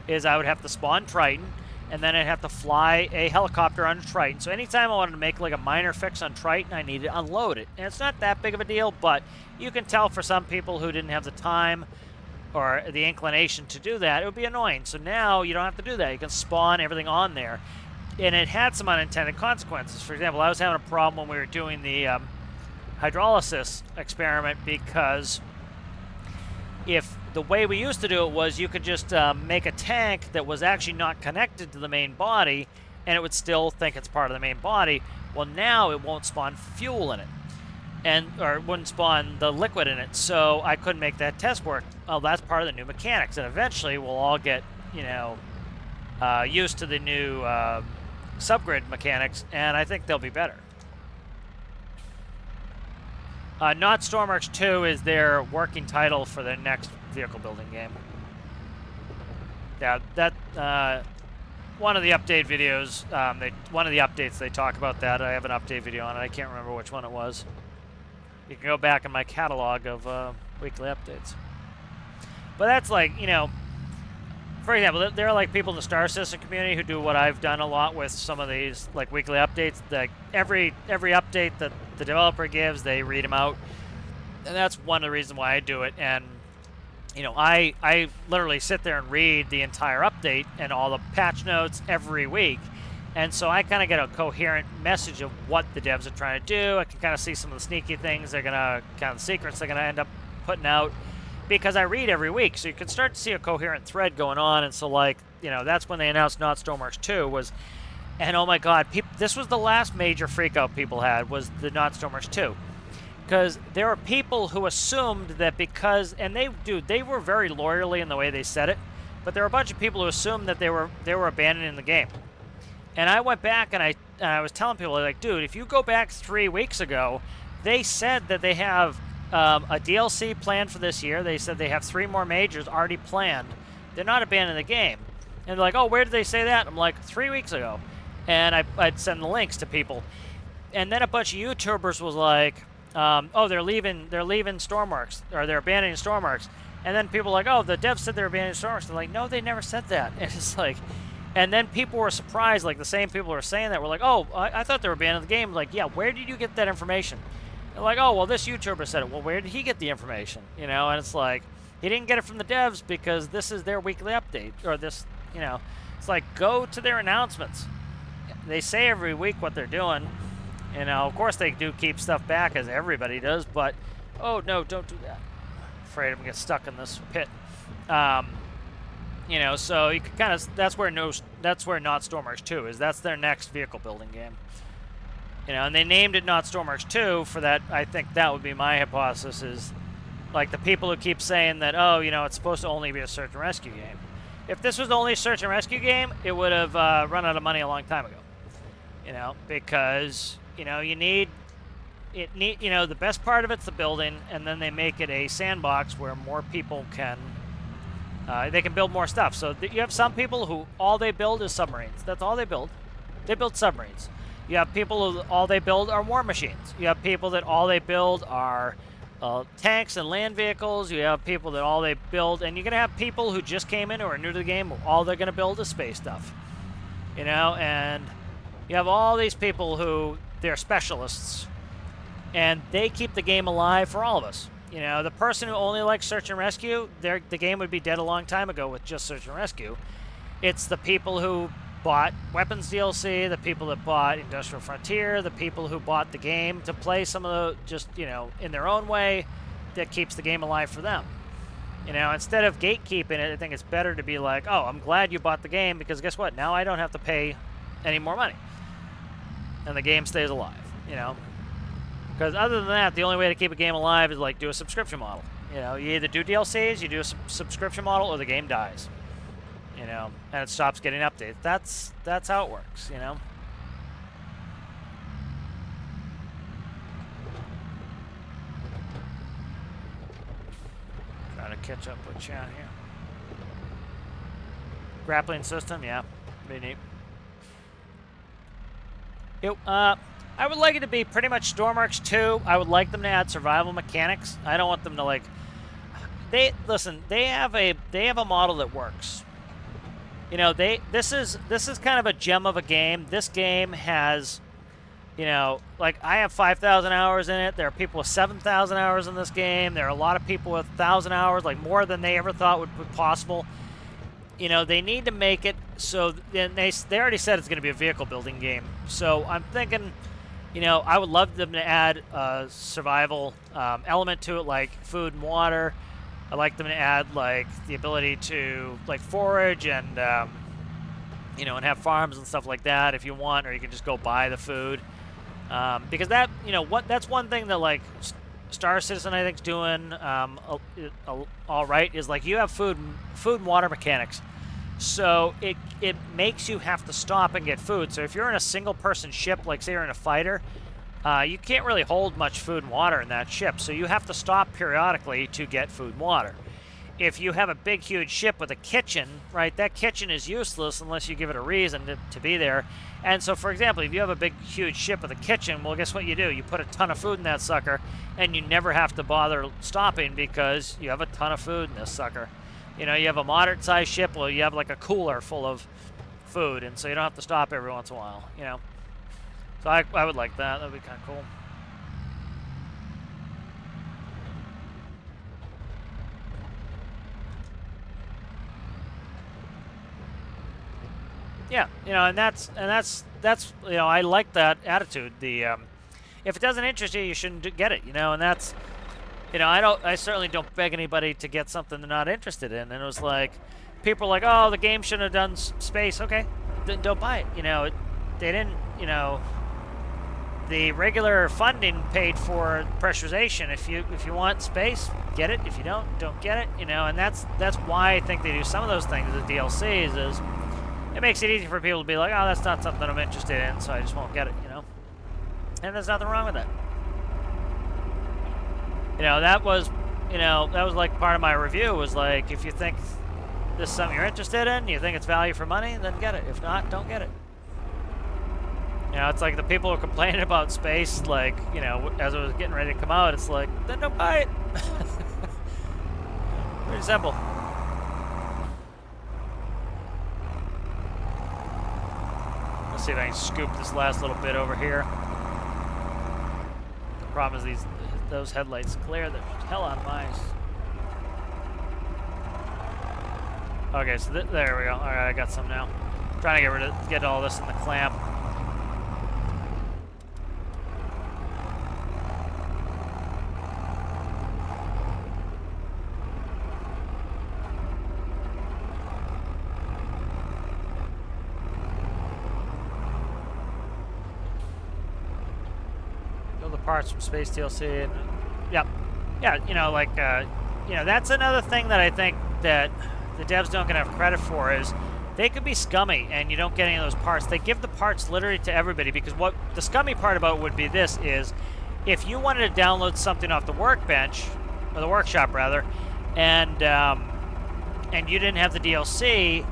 A: is I would have to spawn Triton, and then I'd have to fly a helicopter onto Triton. So anytime I wanted to make like a minor fix on Triton, I needed to unload it. And it's not that big of a deal, but you can tell for some people who didn't have the time or the inclination to do that, it would be annoying. So now you don't have to do that. You can spawn everything on there. And it had some unintended consequences. For example, I was having a problem when we were doing the hydrolysis experiment, because if the way we used to do it was you could just make a tank that was actually not connected to the main body, and it would still think it's part of the main body. Well, now it won't spawn fuel in it, or it wouldn't spawn the liquid in it, so I couldn't make that test work. Well, that's part of the new mechanics, and eventually we'll all get, you know, used to the new subgrid mechanics, and I think they'll be better. Not Stormworks 2 is their working title for their next vehicle building game. Yeah, that one of the update videos, one of the updates they talk about that. I have an update video on it. I can't remember which one it was. You can go back in my catalog of weekly updates. But that's like, you know, for example, there are like people in the Star System community who do what I've done a lot with some of these like weekly updates. Like every update that the developer gives, they read them out, and that's one of the reasons why I do it. And you know, I literally sit there and read the entire update and all the patch notes every week, and so I kind of get a coherent message of what the devs are trying to do. I can kind of see some of the sneaky things they're gonna, kind of the secrets they're gonna end up putting out, because I read every week, so you can start to see a coherent thread going on. And so, like, you know, that's when they announced Not Stormworks 2 was, and oh my God, this was the last major freakout people had, was the Not Stormworks 2. Because there are people who assumed that because, and they were very lawyerly in the way they said it, but there were a bunch of people who assumed that they were abandoning the game. And I went back and I was telling people, like, dude, if you go back 3 weeks ago, they said that they have a DLC planned for this year. They said they have 3 more majors already planned. They're not abandoning the game. And they're like, oh, where did they say that? I'm like, 3 weeks ago. And I'd send the links to people. And then a bunch of YouTubers was like, oh, they're leaving Stormworks, or they're abandoning Stormworks. And then people were like, oh, the devs said they're abandoning Stormworks. They're like, no, they never said that. And it's like, and then people were surprised, like the same people who were saying that were like, oh, I thought they were abandoning the game. Like, yeah, where did you get that information? They're like, oh, well, this YouTuber said it. Well, where did he get the information? You know, and it's like, he didn't get it from the devs because this is their weekly update, or this, you know, it's like, go to their announcements. They say every week what they're doing. You know, of course they do keep stuff back, as everybody does, but, oh, no, don't do that. I'm afraid I'm going to get stuck in this pit. You know, so you can kind of, that's where Not Stormworks 2 is. That's their next vehicle building game. You know, and they named it Not Stormworks 2 for that. I think that would be my hypothesis, is like the people who keep saying that, oh, you know, it's supposed to only be a search and rescue game. If this was the only search and rescue game, it would have run out of money a long time ago. You know, because, you know, you know, the best part of it's the building, and then they make it a sandbox where more people can, they can build more stuff. So you have some people who all they build is submarines. That's all they build. They build submarines. You have people who all they build are war machines. You have people that all they build are tanks and land vehicles. You have people that all they build, and you're going to have people who just came in who are new to the game, all they're going to build is space stuff. You know, and you have all these people who, they're specialists, and they keep the game alive for all of us. You know, the person who only likes search and rescue, the game would be dead a long time ago with just search and rescue. It's the people who bought Weapons DLC, the people that bought Industrial Frontier, the people who bought the game to play some of the, just, you know, in their own way, that keeps the game alive for them. You know, instead of gatekeeping it, I think it's better to be like, oh, I'm glad you bought the game, because guess what? Now I don't have to pay any more money. And the game stays alive, you know? Because other than that, the only way to keep a game alive is, like, do a subscription model. You know, you either do DLCs, you do a subscription model, or the game dies. You know, and it stops getting updates. That's how it works, you know? Trying to catch up with chat here. Grappling system, yeah. Pretty neat. I would like it to be pretty much Stormworks 2. I would like them to add survival mechanics. I don't want them to, like, they have a model that works. You know, this is kind of a gem of a game. This game has, you know, like, I have 5,000 hours in it. There are people with 7,000 hours in this game. There are a lot of people with 1,000 hours, like more than they ever thought would be possible. You know, they need to make it so, and they already said it's going to be a vehicle building game. So I'm thinking, You know, I would love them to add a survival element to it, like food and water. I like them to add like the ability to like forage and you know, and have farms and stuff like that if you want, or you can just go buy the food. Because that, you know, that's one thing that like Star Citizen I think's doing all right is like you have food and water mechanics. So it makes you have to stop and get food. So if you're in a single person ship, like say you're in a fighter, you can't really hold much food and water in that ship. So you have to stop periodically to get food and water. If you have a big, huge ship with a kitchen, right, that kitchen is useless unless you give it a reason to be there. And so, for example, if you have a big, huge ship with a kitchen, well, guess what you do? You put a ton of food in that sucker, and you never have to bother stopping because you have a ton of food in this sucker. You know, you have a moderate-sized ship, well, you have like a cooler full of food, and so you don't have to stop every once in a while, you know. So I would like that. That would be kind of cool. Yeah, you know, and that's you know, I like that attitude. The if it doesn't interest you, you shouldn't get it. You know, and that's, you know, I certainly don't beg anybody to get something they're not interested in. And it was like, people are like, oh, the game shouldn't have done space. Okay, then don't buy it. You know, they didn't. You know, the regular funding paid for pressurization. If you want space, get it. If you don't get it. You know, and that's why I think they do some of those things as DLCs is. It makes it easy for people to be like, oh, that's not something I'm interested in, so I just won't get it, you know? And there's nothing wrong with that. You know, that was like part of my review was like, if you think this is something you're interested in, you think it's value for money, then get it. If not, don't get it. You know, it's like the people who are complaining about space, like, you know, as it was getting ready to come out, it's like, then don't buy it. Pretty simple. See if I can scoop this last little bit over here. The problem is those headlights glare the hell out of my eyes. Okay, so there we go. All right, I got some now. I'm trying to get all this in the clamp. Parts from Space DLC, and yeah, you know, like you know, that's another thing that I think that the devs don't get enough credit for is they could be scummy and you don't get any of those parts. They give the parts literally to everybody because what the scummy part about it would be this is if you wanted to download something off the workbench or the workshop rather, and you didn't have the DLC.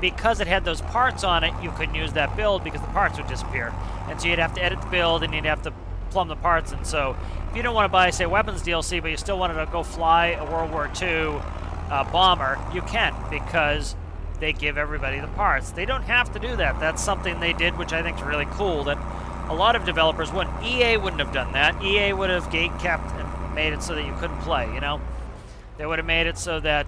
A: Because it had those parts on it, you couldn't use that build because the parts would disappear, and so you'd have to edit the build and you'd have to plumb the parts. And so if you don't want to buy, say, weapons DLC, but you still wanted to go fly a World War II bomber, you can, because they give everybody the parts. They don't have to do that. That's something they did, which I think is really cool, that a lot of developers wouldn't. EA wouldn't have done that. EA would have gate-kept and made it so that you couldn't play, you know? They would have made it so that,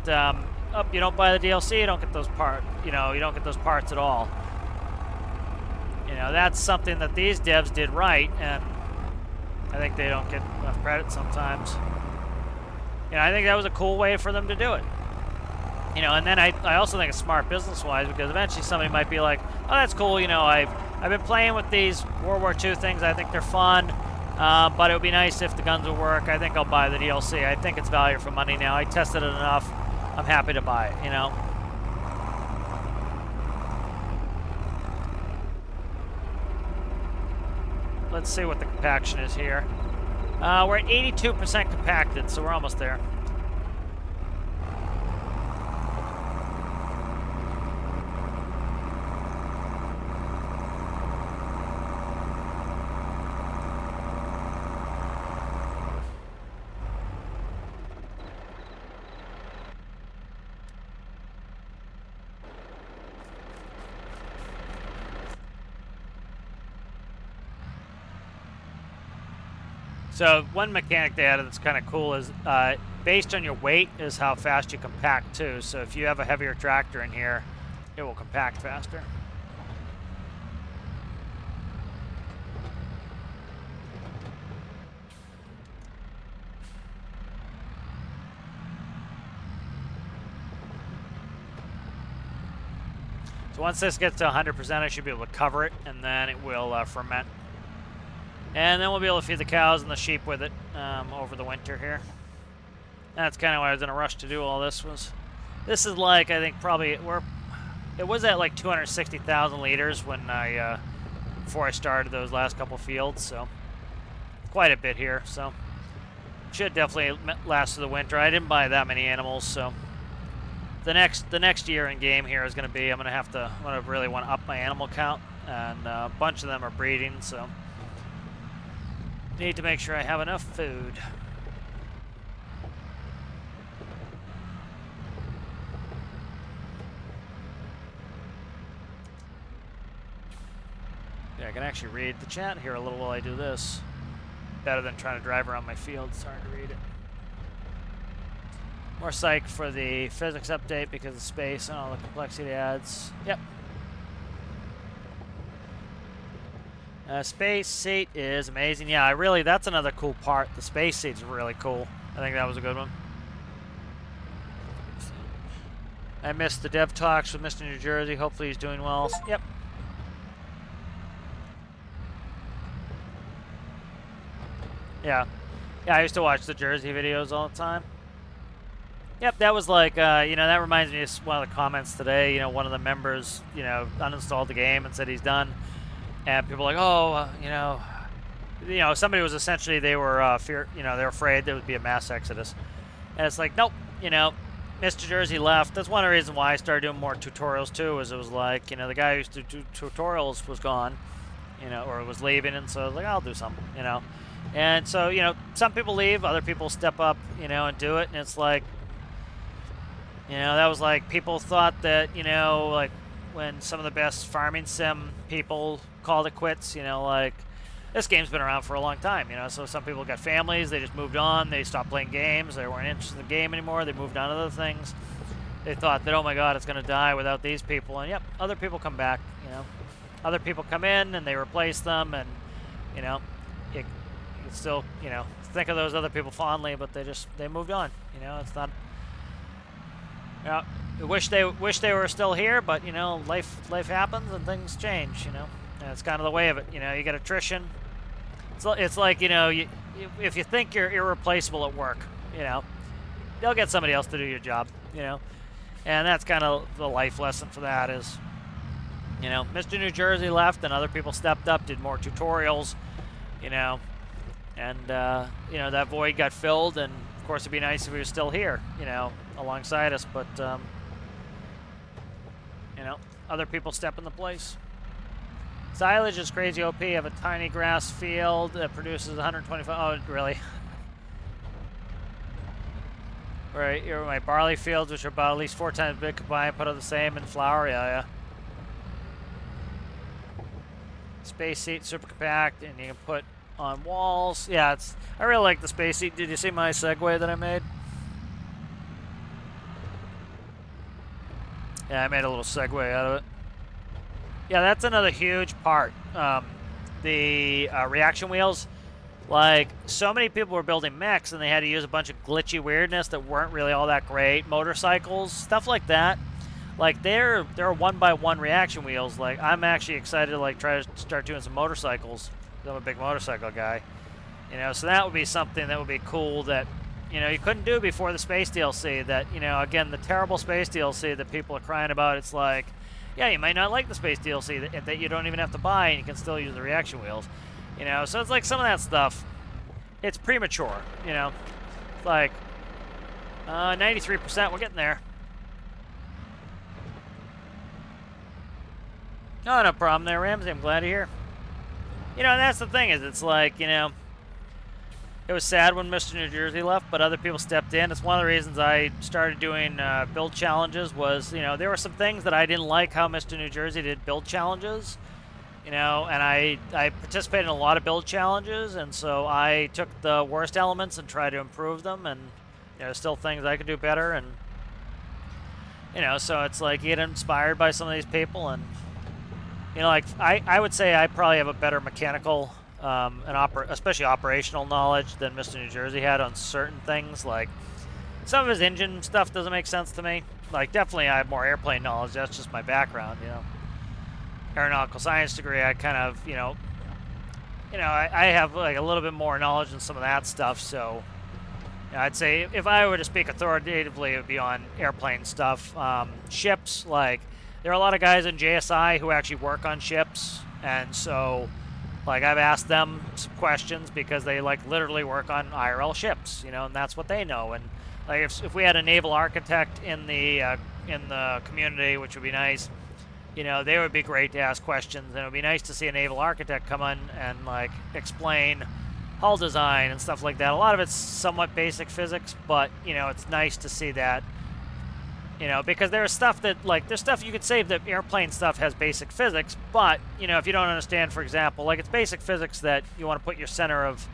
A: you don't buy the DLC, you don't get those parts, you know, you don't get those parts at all. You know, that's something that these devs did right, and I think they don't get enough credit sometimes. You know, I think that was a cool way for them to do it. You know, and then I also think it's smart business-wise because eventually somebody might be like, oh, that's cool, you know, I've been playing with these World War II things, I think they're fun, but it would be nice if the guns would work. I think I'll buy the DLC. I think it's value for money now. I tested it enough. I'm happy to buy it, you know. Let's see what the compaction is here. We're at 82% compacted, so we're almost there. So one mechanic they added that's kind of cool is based on your weight is how fast you compact too. So if you have a heavier tractor in here, it will compact faster. So once this gets to 100%, I should be able to cover it, and then it will ferment. And then we'll be able to feed the cows and the sheep with it over the winter here. That's kind of why I was in a rush to do all this. This is like, I think probably, it was at like 260,000 liters when before I started those last couple fields, so quite a bit here, so should definitely last through the winter. I didn't buy that many animals, so the next year in game here is going to be, I'm going to really want to up my animal count, and a bunch of them are breeding, so need to make sure I have enough food. Yeah, I can actually read the chat here a little while I do this. Better than trying to drive around my field. It's hard to read it. More psyched for the physics update because of space and all the complexity it adds. Yep. Space seat is amazing. Yeah, that's another cool part. The space seat's really cool. I think that was a good one. I missed the dev talks with Mr. New Jersey. Hopefully he's doing well. Yep. Yeah. Yeah, I used to watch the Jersey videos all the time. Yep, that was like, that reminds me of one of the comments today. One of the members, uninstalled the game and said he's done. And people were like, somebody was essentially, they were they were afraid there would be a mass exodus. And it's like, nope, Mr. Jersey left. That's one of the reasons why I started doing more tutorials too, is it was like, the guy who used to do tutorials was gone, or was leaving, and so I was like, I'll do something, And so, some people leave, other people step up, and do it, and it's like, that was like, people thought that, like, when some of the best farming sim people called it quits, like, this game's been around for a long time, so some people got families, they just moved on, they stopped playing games, they weren't interested in the game anymore, they moved on to other things. They thought that, oh my god, it's going to die without these people, and yep, other people come back, Other people come in, and they replace them, and, you still, think of those other people fondly, but they moved on, it's not, I wish they were still here, but, life happens and things change, and it's kind of the way of it, you get attrition. It's like, if you think you're irreplaceable at work, they'll get somebody else to do your job, and that's kind of the life lesson for that is, Mr. New Jersey left and other people stepped up, did more tutorials, and, that void got filled, and of course it'd be nice if he was still here, alongside us, but, other people step in the place. Silage is crazy OP. I have a tiny grass field that produces 125, oh, really? Right, here are my barley fields, which are about at least 4 times big combined, put on the same in flour, yeah. Space seat, super compact, and you can put on walls. Yeah, I really like the space seat. Did you see my segue that I made? Yeah, I made a little segue out of it. Yeah, that's another huge part. The reaction wheels. Like, so many people were building mechs and they had to use a bunch of glitchy weirdness that weren't really all that great. Motorcycles, stuff like that. Like, they're 1x1 reaction wheels. Like, I'm actually excited to, like, try to start doing some motorcycles. I'm a big motorcycle guy. So that would be something that would be cool that, you couldn't do before the space DLC. That, again, the terrible space DLC that people are crying about, it's like, yeah, you might not like the space DLC that you don't even have to buy and you can still use the reaction wheels. So it's like some of that stuff, it's premature, It's like, 93%, we're getting there. No problem there, Ramsey, I'm glad to hear. And that's the thing is, it's like, it was sad when Mr. New Jersey left, but other people stepped in. It's one of the reasons I started doing build challenges was, there were some things that I didn't like how Mr. New Jersey did build challenges, and I participated in a lot of build challenges, and so I took the worst elements and tried to improve them, and there's still things I could do better, and, so it's like you get inspired by some of these people, and, like, I would say I probably have a better mechanical and especially operational knowledge than Mr. New Jersey had on certain things. Like, Some of his engine stuff doesn't make sense to me. Like, definitely I have more airplane knowledge. That's just my background, you know. Aeronautical science degree, I kind of, I have like a little bit more knowledge in some of that stuff. So, I'd say if I were to speak authoritatively, it would be on airplane stuff. Ships, like, there are a lot of guys in JSI who actually work on ships, and so, like, I've asked them some questions because they, like, literally work on IRL ships, you know, and that's what they know. And like, if we had a naval architect in the community, which would be nice, you know, they would be great to ask questions, and it would be nice to see a naval architect come in and, like, explain hull design and stuff like that. A lot of it's somewhat basic physics, but, you know, it's nice to see that, you know, because there's stuff that, like, there's stuff you could say that airplane stuff has basic physics, but, you know, if you don't understand, for example, like, it's basic physics that you want to put your center of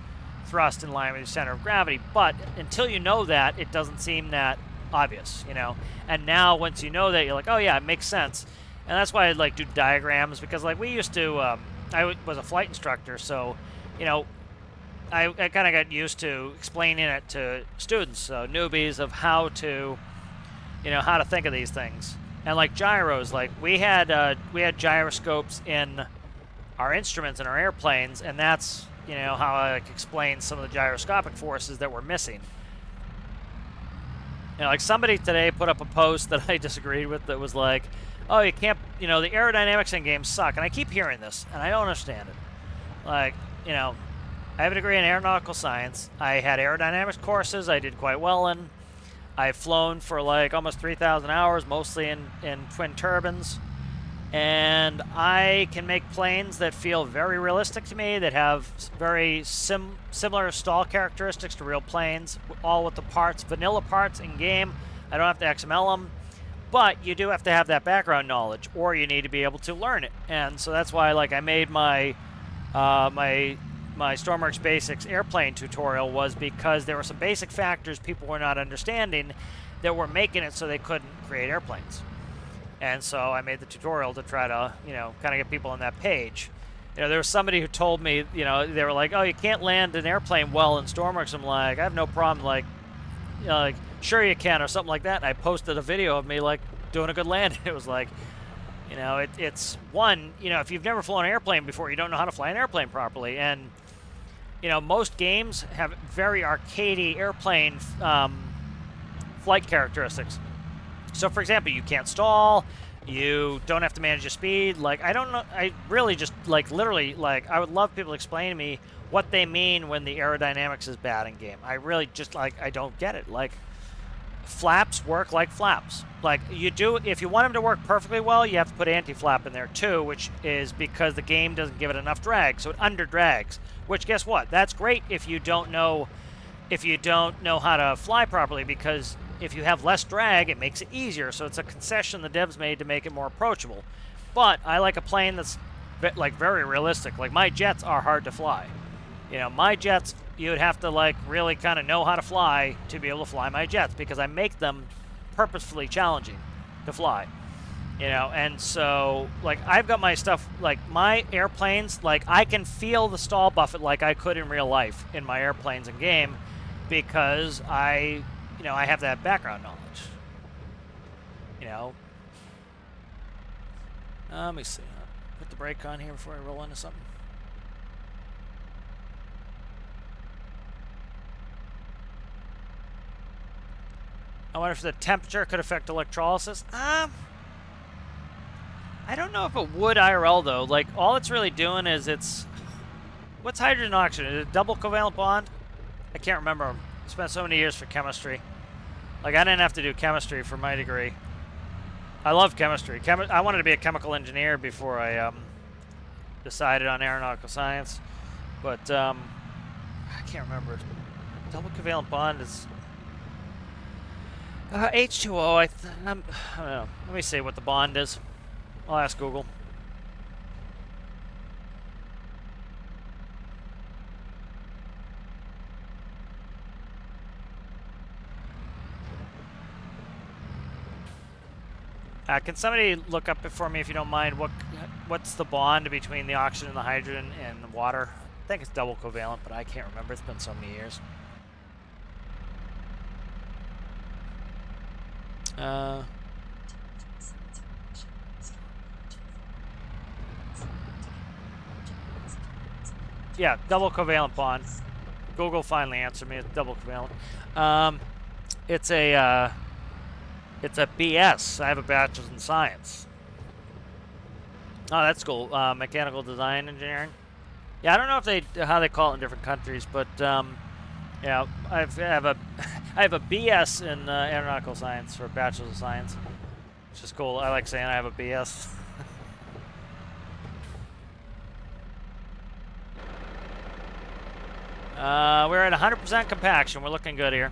A: thrust in line with your center of gravity, but until you know that, it doesn't seem that obvious, you know. And now, once you know that, you're like, oh yeah, it makes sense. And that's why I like do diagrams, because like we used to, I was a flight instructor, so, you know, I kind of got used to explaining it to students, so newbies, of how to, you know, how to think of these things. And like gyros, like we had gyroscopes in our instruments in our airplanes, and that's, you know, how I like explain some of the gyroscopic forces that we're missing. You know, like somebody today put up a post that I disagreed with that was like, oh, you can't, you know, the aerodynamics in games suck. And I keep hearing this, and I don't understand it. Like, you know, I have a degree in aeronautical science. I had aerodynamics courses I did quite well in. I've flown for like almost 3,000 hours, mostly in twin turbines. And I can make planes that feel very realistic to me, that have very similar stall characteristics to real planes, all with the parts, vanilla parts in game. I don't have to XML them. But you do have to have that background knowledge, or you need to be able to learn it. And so that's why, like, I made my my Stormworks Basics airplane tutorial, was because there were some basic factors people were not understanding that were making it so they couldn't create airplanes. And so I made the tutorial to try to, you know, kind of get people on that page. You know, there was somebody who told me, you know, they were like, oh, you can't land an airplane well in Stormworks. I'm like, I have no problem, like, you know, like, sure you can, or something like that. And I posted a video of me, like, doing a good landing. It was like, you know, it's one, you know, if you've never flown an airplane before, you don't know how to fly an airplane properly. And, you know, most games have very arcadey airplane flight characteristics. So, for example, you can't stall, you don't have to manage your speed. Like, I don't know, I really just, like, literally, like, I would love people to explain to me what they mean when the aerodynamics is bad in game. I really just, like, I don't get it. Like, flaps work like flaps. Like, you do, if you want them to work perfectly well, you have to put anti-flap in there too, which is because the game doesn't give it enough drag, so it under-drags. Which, guess what? That's great if you don't know how to fly properly, because if you have less drag, it makes it easier. So it's a concession the devs made to make it more approachable. But I like a plane that's, like, very realistic. Like, my jets are hard to fly. You know, my jets, you would have to, like, really kind of know how to fly to be able to fly my jets, because I make them purposefully challenging to fly. You know, and so, like, I've got my stuff, like, my airplanes, like, I can feel the stall buffet like I could in real life in my airplanes in game, because I have that background knowledge. You know. Let me see. Put the brake on here before I roll into something. I wonder if the temperature could affect electrolysis. I don't know if it would IRL, though. Like, all it's really doing is what's hydrogen oxygen? Is it a double covalent bond? I can't remember. I spent so many years for chemistry. Like, I didn't have to do chemistry for my degree. I love chemistry. I wanted to be a chemical engineer before I decided on aeronautical science. But I can't remember. Double covalent bond is H2O. I don't know. Let me see what the bond is. I'll ask Google. Can somebody look up it for me, if you don't mind? What's the bond between the oxygen and the hydrogen and the water? I think it's double covalent, but I can't remember. It's been so many years. Yeah, double covalent bond. Google finally answered me. It's double covalent. It's a BS. I have a bachelor's in science. Oh, that's cool. Mechanical design engineering. Yeah, I don't know if how they call it in different countries, but yeah, I have a BS in aeronautical science, or bachelor's of science, which is cool. I like saying I have a BS. We're at 100% compaction. We're looking good here.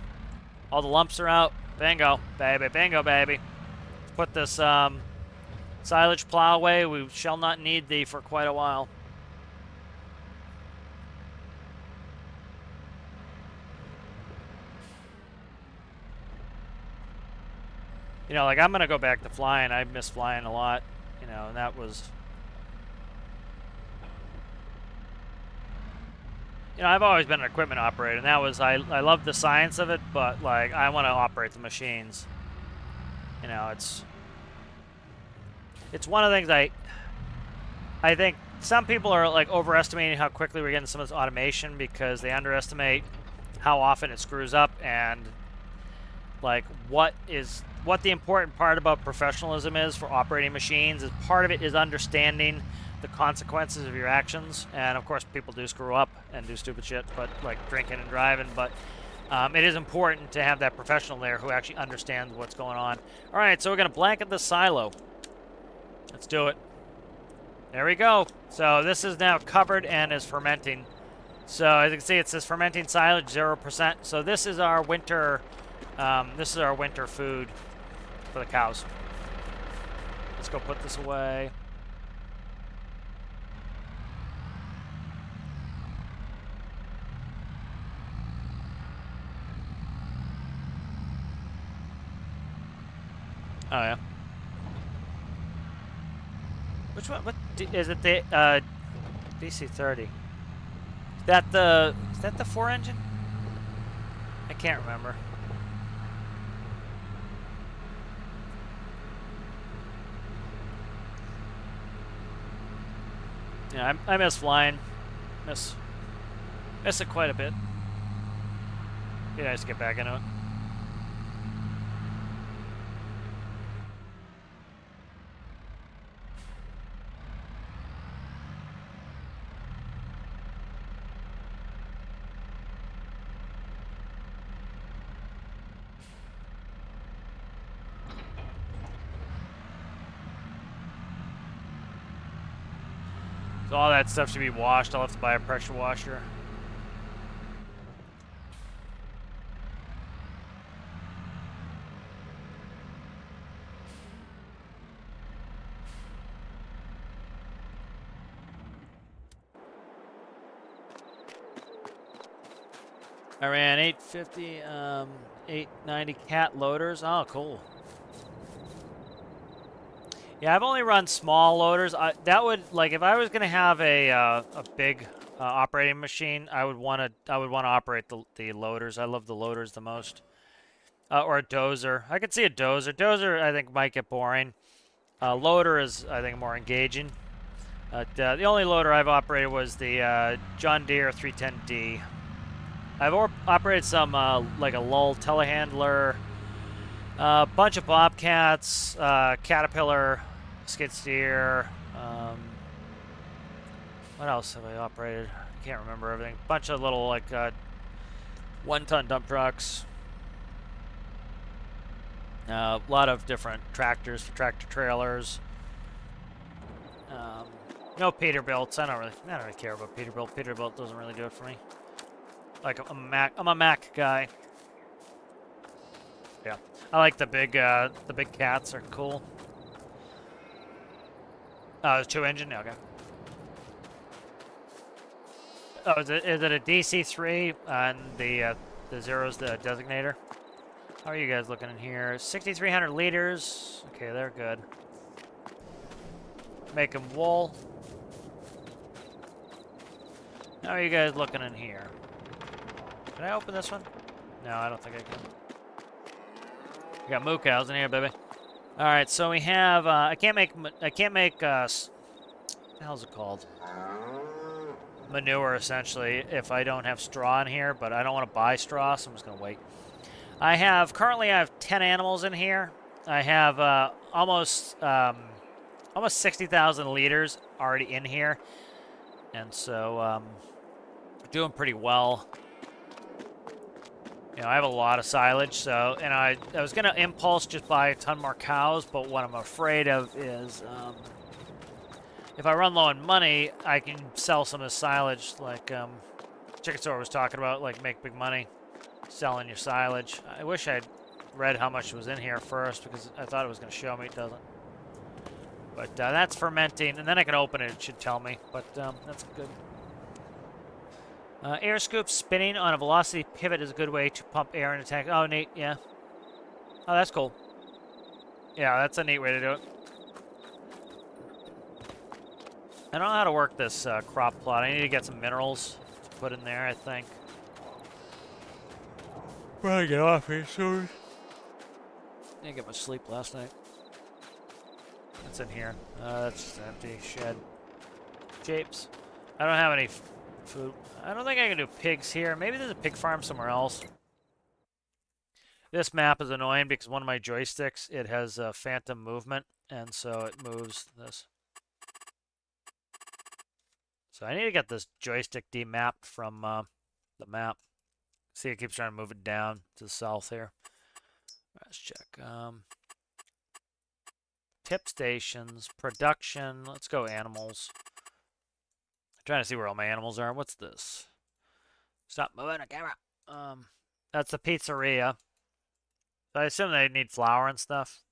A: All the lumps are out. Bingo, baby. Bingo, baby. Let's put this silage plow away. We shall not need thee for quite a while. You know, like, I'm going to go back to flying. I miss flying a lot, you know, and that was... You know, I've always been an equipment operator, and that was... I love the science of it, but, like, I want to operate the machines. You know, it's one of the things I think some people are, like, overestimating how quickly we're getting some of this automation because they underestimate how often it screws up and, like, what the important part about professionalism is for operating machines is part of it is understanding the consequences of your actions. And of course people do screw up and do stupid shit, but like drinking and driving, but it is important to have that professional there who actually understands what's going on. All right, so we're going to blanket the silo. Let's do it. There we go. So this is now covered and is fermenting. So as you can see, it says fermenting silage 0%. So this is our winter food for the cows. Let's go put this away. Oh yeah. Which one? What is it? The DC-30. Is that the 4 engine? I can't remember. Yeah, I miss flying. Miss it quite a bit. Be nice to get back into it. So all that stuff should be washed. I'll have to buy a pressure washer. I ran 850, 890 cat loaders. Oh, cool. Yeah, I've only run small loaders. That would, like, if I was gonna have a big operating machine, I would want to operate the loaders. I love the loaders the most. Or a dozer. I could see a dozer. Dozer, I think, might get boring. Loader is, I think, more engaging. The only loader I've operated was the John Deere 310D. I've operated some like a Lull telehandler. A bunch of Bobcats, Caterpillar, skid steer. What else have I operated? I can't remember everything. Bunch of little like 1-ton dump trucks. A lot of different tractors for tractor trailers. No Peterbilts. I don't really care about Peterbilt. Peterbilt doesn't really do it for me. Like I'm a Mac guy. Yeah, I like the big cats are cool. Oh, it's 2-engine. Okay. Oh, is it a DC-3 and the zero's the designator? How are you guys looking in here? 6,300 liters. Okay, they're good. Making wool. How are you guys looking in here? Can I open this one? No, I don't think I can. We got moo cows in here, baby. All right, so we have. I can't make. What the hell's it called? Manure, essentially, if I don't have straw in here, but I don't want to buy straw, so I'm just gonna wait. Currently I have 10 animals in here. I have almost 60,000 liters already in here, and so doing pretty well. You know, I have a lot of silage, so, and I was gonna impulse just buy a ton more cows, but what I'm afraid of is if I run low on money, I can sell some of the silage, like Chicken Store was talking about, like make big money selling your silage. I wish I'd read how much was in here first, because I thought it was going to show me. It doesn't. But that's fermenting, and then I can open it. It should tell me, but that's good. Air scoop spinning on a velocity pivot is a good way to pump air in a tank. Oh, neat, yeah. Oh, that's cool. Yeah, that's a neat way to do it. I don't know how to work this crop plot. I need to get some minerals to put in there, I think. Probably get off here soon. Didn't get much sleep last night. What's in here? That's just an empty shed. Japes. I don't have any food. I don't think I can do pigs here. Maybe there's a pig farm somewhere else. This map is annoying because one of my joysticks, it has phantom movement, and so it moves this. So I need to get this joystick demapped from the map. See, it keeps trying to move it down to the south here. Let's check. Tip stations, production. Let's go animals. I'm trying to see where all my animals are. What's this? Stop moving the camera. That's the pizzeria. So I assume they need flour and stuff.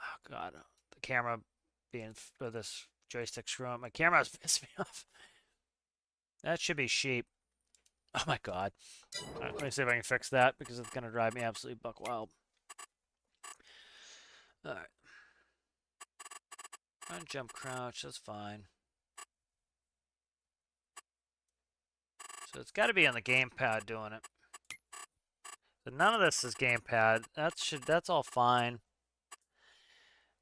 A: Oh god, the camera being with this joystick screwing up. My camera's pissed me off. That should be sheep. Oh my god. All right, let me see if I can fix that because it's gonna drive me absolutely buck wild. All right. Run, jump, crouch. That's fine. So it's got to be on the gamepad doing it. So none of this is gamepad. That's all fine.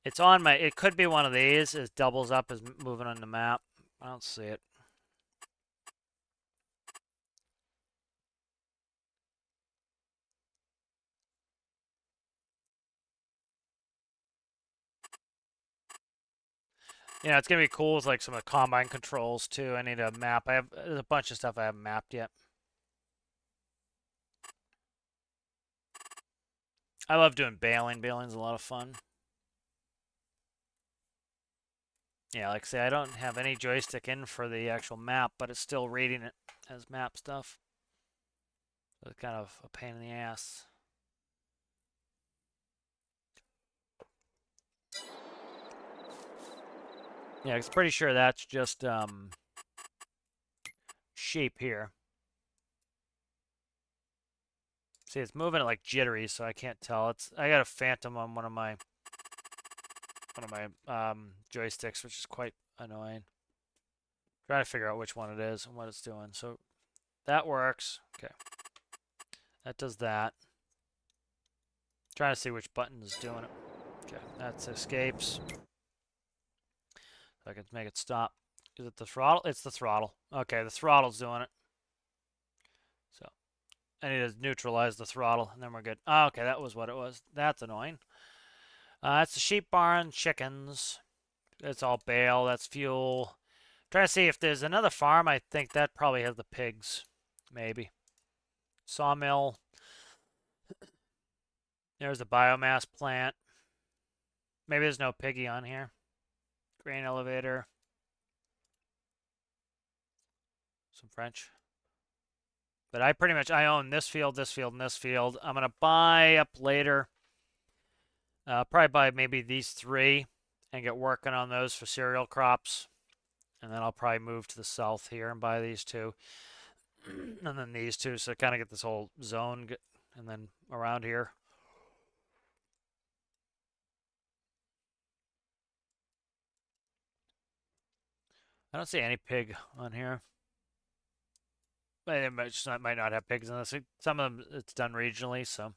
A: It's on my. It could be one of these. It doubles up as moving on the map. I don't see it. Yeah, it's gonna be cool with like some of the combine controls too. I need a map. There's a bunch of stuff I haven't mapped yet. I love doing baling. Baling's a lot of fun. Yeah, like I say, I don't have any joystick in for the actual map, but it's still reading it as map stuff. So it's kind of a pain in the ass. Yeah, I'm pretty sure that's just sheep here. See, it's moving it like jittery, so I can't tell. I got a phantom on one of my joysticks, which is quite annoying. Trying to figure out which one it is and what it's doing. So that works. Okay. That does that. Trying to see which button is doing it. Okay, that's escapes. So I can make it stop. Is it the throttle? It's the throttle. Okay, the throttle's doing it. So I need to neutralize the throttle, and then we're good. Oh, okay, that was what it was. That's annoying. That's the sheep barn, chickens. It's all bale. That's fuel. Trying to see if there's another farm. I think that probably has the pigs. Maybe. Sawmill. There's a biomass plant. Maybe there's no piggy on here. Grain elevator. Some French. But I own this field, this field, and this field. I'm going to buy up later. Probably buy maybe these 3 and get working on those for cereal crops. And then I'll probably move to the south here and buy these 2. And then these 2, so kind of get this whole zone and then around here. I don't see any pig on here. It might not have pigs in this. Some of them it's done regionally, so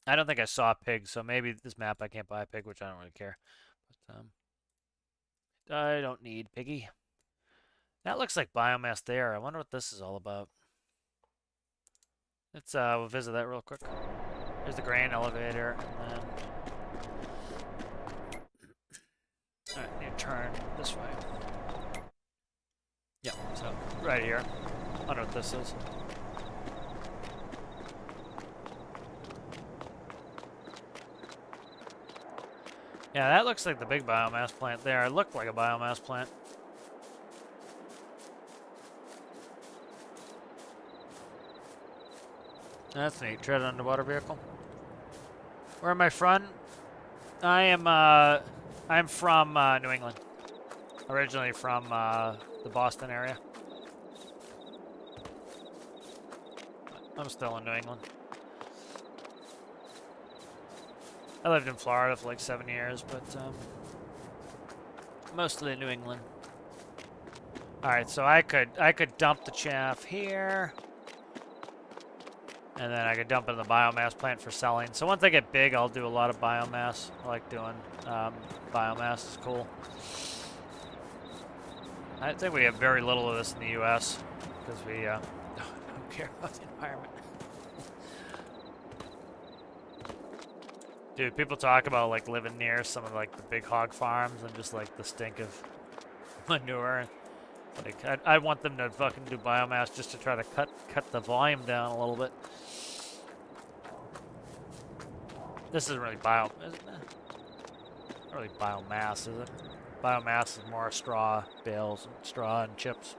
A: I don't think I saw a pig, so maybe this map I can't buy a pig, which I don't really care. But I don't need piggy. That looks like biomass there. I wonder what this is all about. Let's we'll visit that real quick. There's the grain elevator, and then alright, need to turn this way. Yep, so right here. I wonder what this is. Yeah, that looks like the big biomass plant there. It looked like a biomass plant. That's neat. Tread underwater vehicle. Where am I from? I'm from New England. Originally from the Boston area. I'm still in New England. I lived in Florida for like 7 years, but mostly New England. All right, so I could dump the chaff here, and then I could dump it in the biomass plant for selling. So once I get big, I'll do a lot of biomass. I like doing biomass. It's cool. I think we have very little of this in the U.S. because we don't care about the environment. Dude, people talk about like living near some of like the big hog farms and just like the stink of manure. Like I want them to fucking do biomass just to try to cut the volume down a little bit. This isn't really not really biomass, is it? Biomass is more straw bales, straw and chips.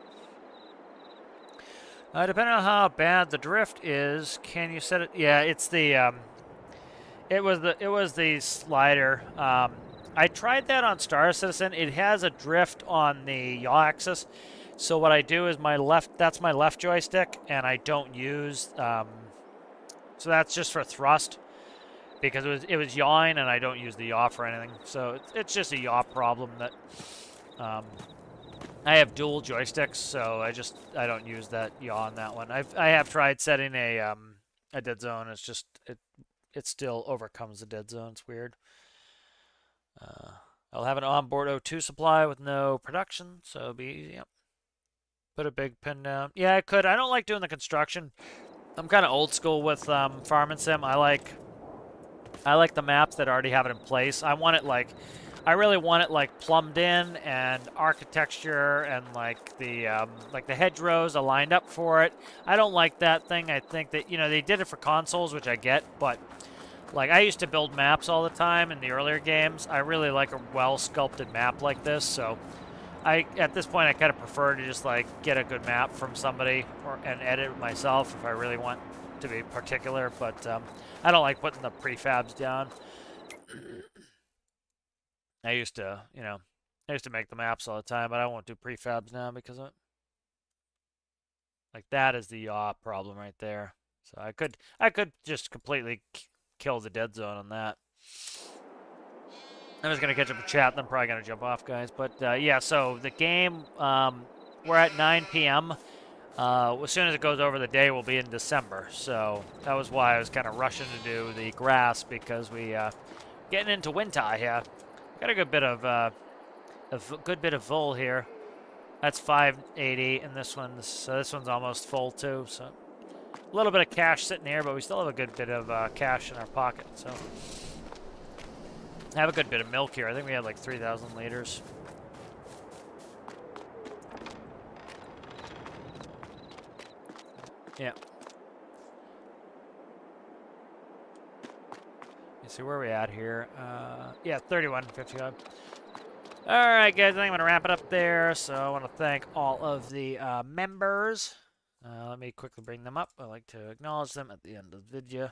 A: Depending on how bad the drift is, can you set it? Yeah, it's the it was the slider. I tried that on Star Citizen. It has a drift on the yaw axis. So what I do is that's my left joystick, and I don't use. So that's just for thrust, because it was yawing, and I don't use the yaw for anything. So it's just a yaw problem that. I have dual joysticks, so I don't use that yaw on that one. I have tried setting a dead zone. It's just it still overcomes the dead zone. It's weird. I'll have an onboard O2 supply with no production, so it'll be easy. Yep. Put a big pin down. Yeah, I could. I don't like doing the construction. I'm kind of old school with Farm and Sim. I like the maps that already have it in place. I really want it like plumbed in and architecture and like the hedgerows are lined up for it. I don't like that thing. I think that they did it for consoles, which I get, but like I used to build maps all the time in the earlier games. I really like a well sculpted map like this, so at this point I kind of prefer to just like get a good map from somebody and edit it myself if I really want to be particular. But I don't like putting the prefabs down. I used to make the maps all the time, but I won't do prefabs now because of it. Like that is the yaw problem right there. So I could just completely kill the dead zone on that. I'm just gonna catch up with chat, then I'm probably gonna jump off, guys. But yeah, so the game, we're at 9 p.m. As soon as it goes over the day, we'll be in December. So that was why I was kind of rushing to do the grass, because we getting into winter here. Got a good bit of wool here. That's 580, and this one's almost full too. So a little bit of cash sitting here, but we still have a good bit of cash in our pocket. So have a good bit of milk here. I think we had like 3,000 liters. Yeah. Let's see where we at here. Yeah, 31.55. All right, guys. I think I'm gonna wrap it up there. So I want to thank all of the members. Let me quickly bring them up. I like to acknowledge them at the end of the video.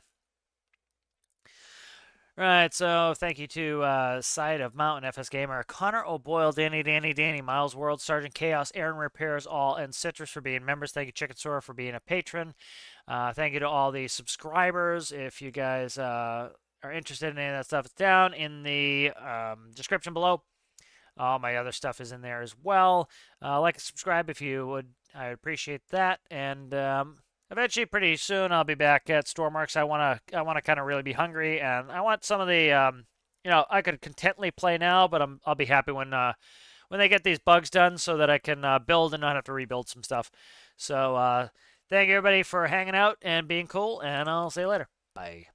A: Right, so thank you to Side of Mountain, FS Gamer, Connor O'Boyle, Danny, Miles World, Sergeant Chaos, Aaron Repairs All, and Citrus for being members. Thank you, Chicken Sora, for being a patron. Thank you to all the subscribers. If you guys are interested in any of that stuff, it's down in the description below. All my other stuff is in there as well. Like and subscribe if you would. I would appreciate that. And eventually, pretty soon, I'll be back at Stormworks. I wanna kind of really be hungry, and I want some of the, I could contently play now, but I'll be happy when they get these bugs done, so that I can build and not have to rebuild some stuff. So, thank you everybody for hanging out and being cool, and I'll see you later. Bye.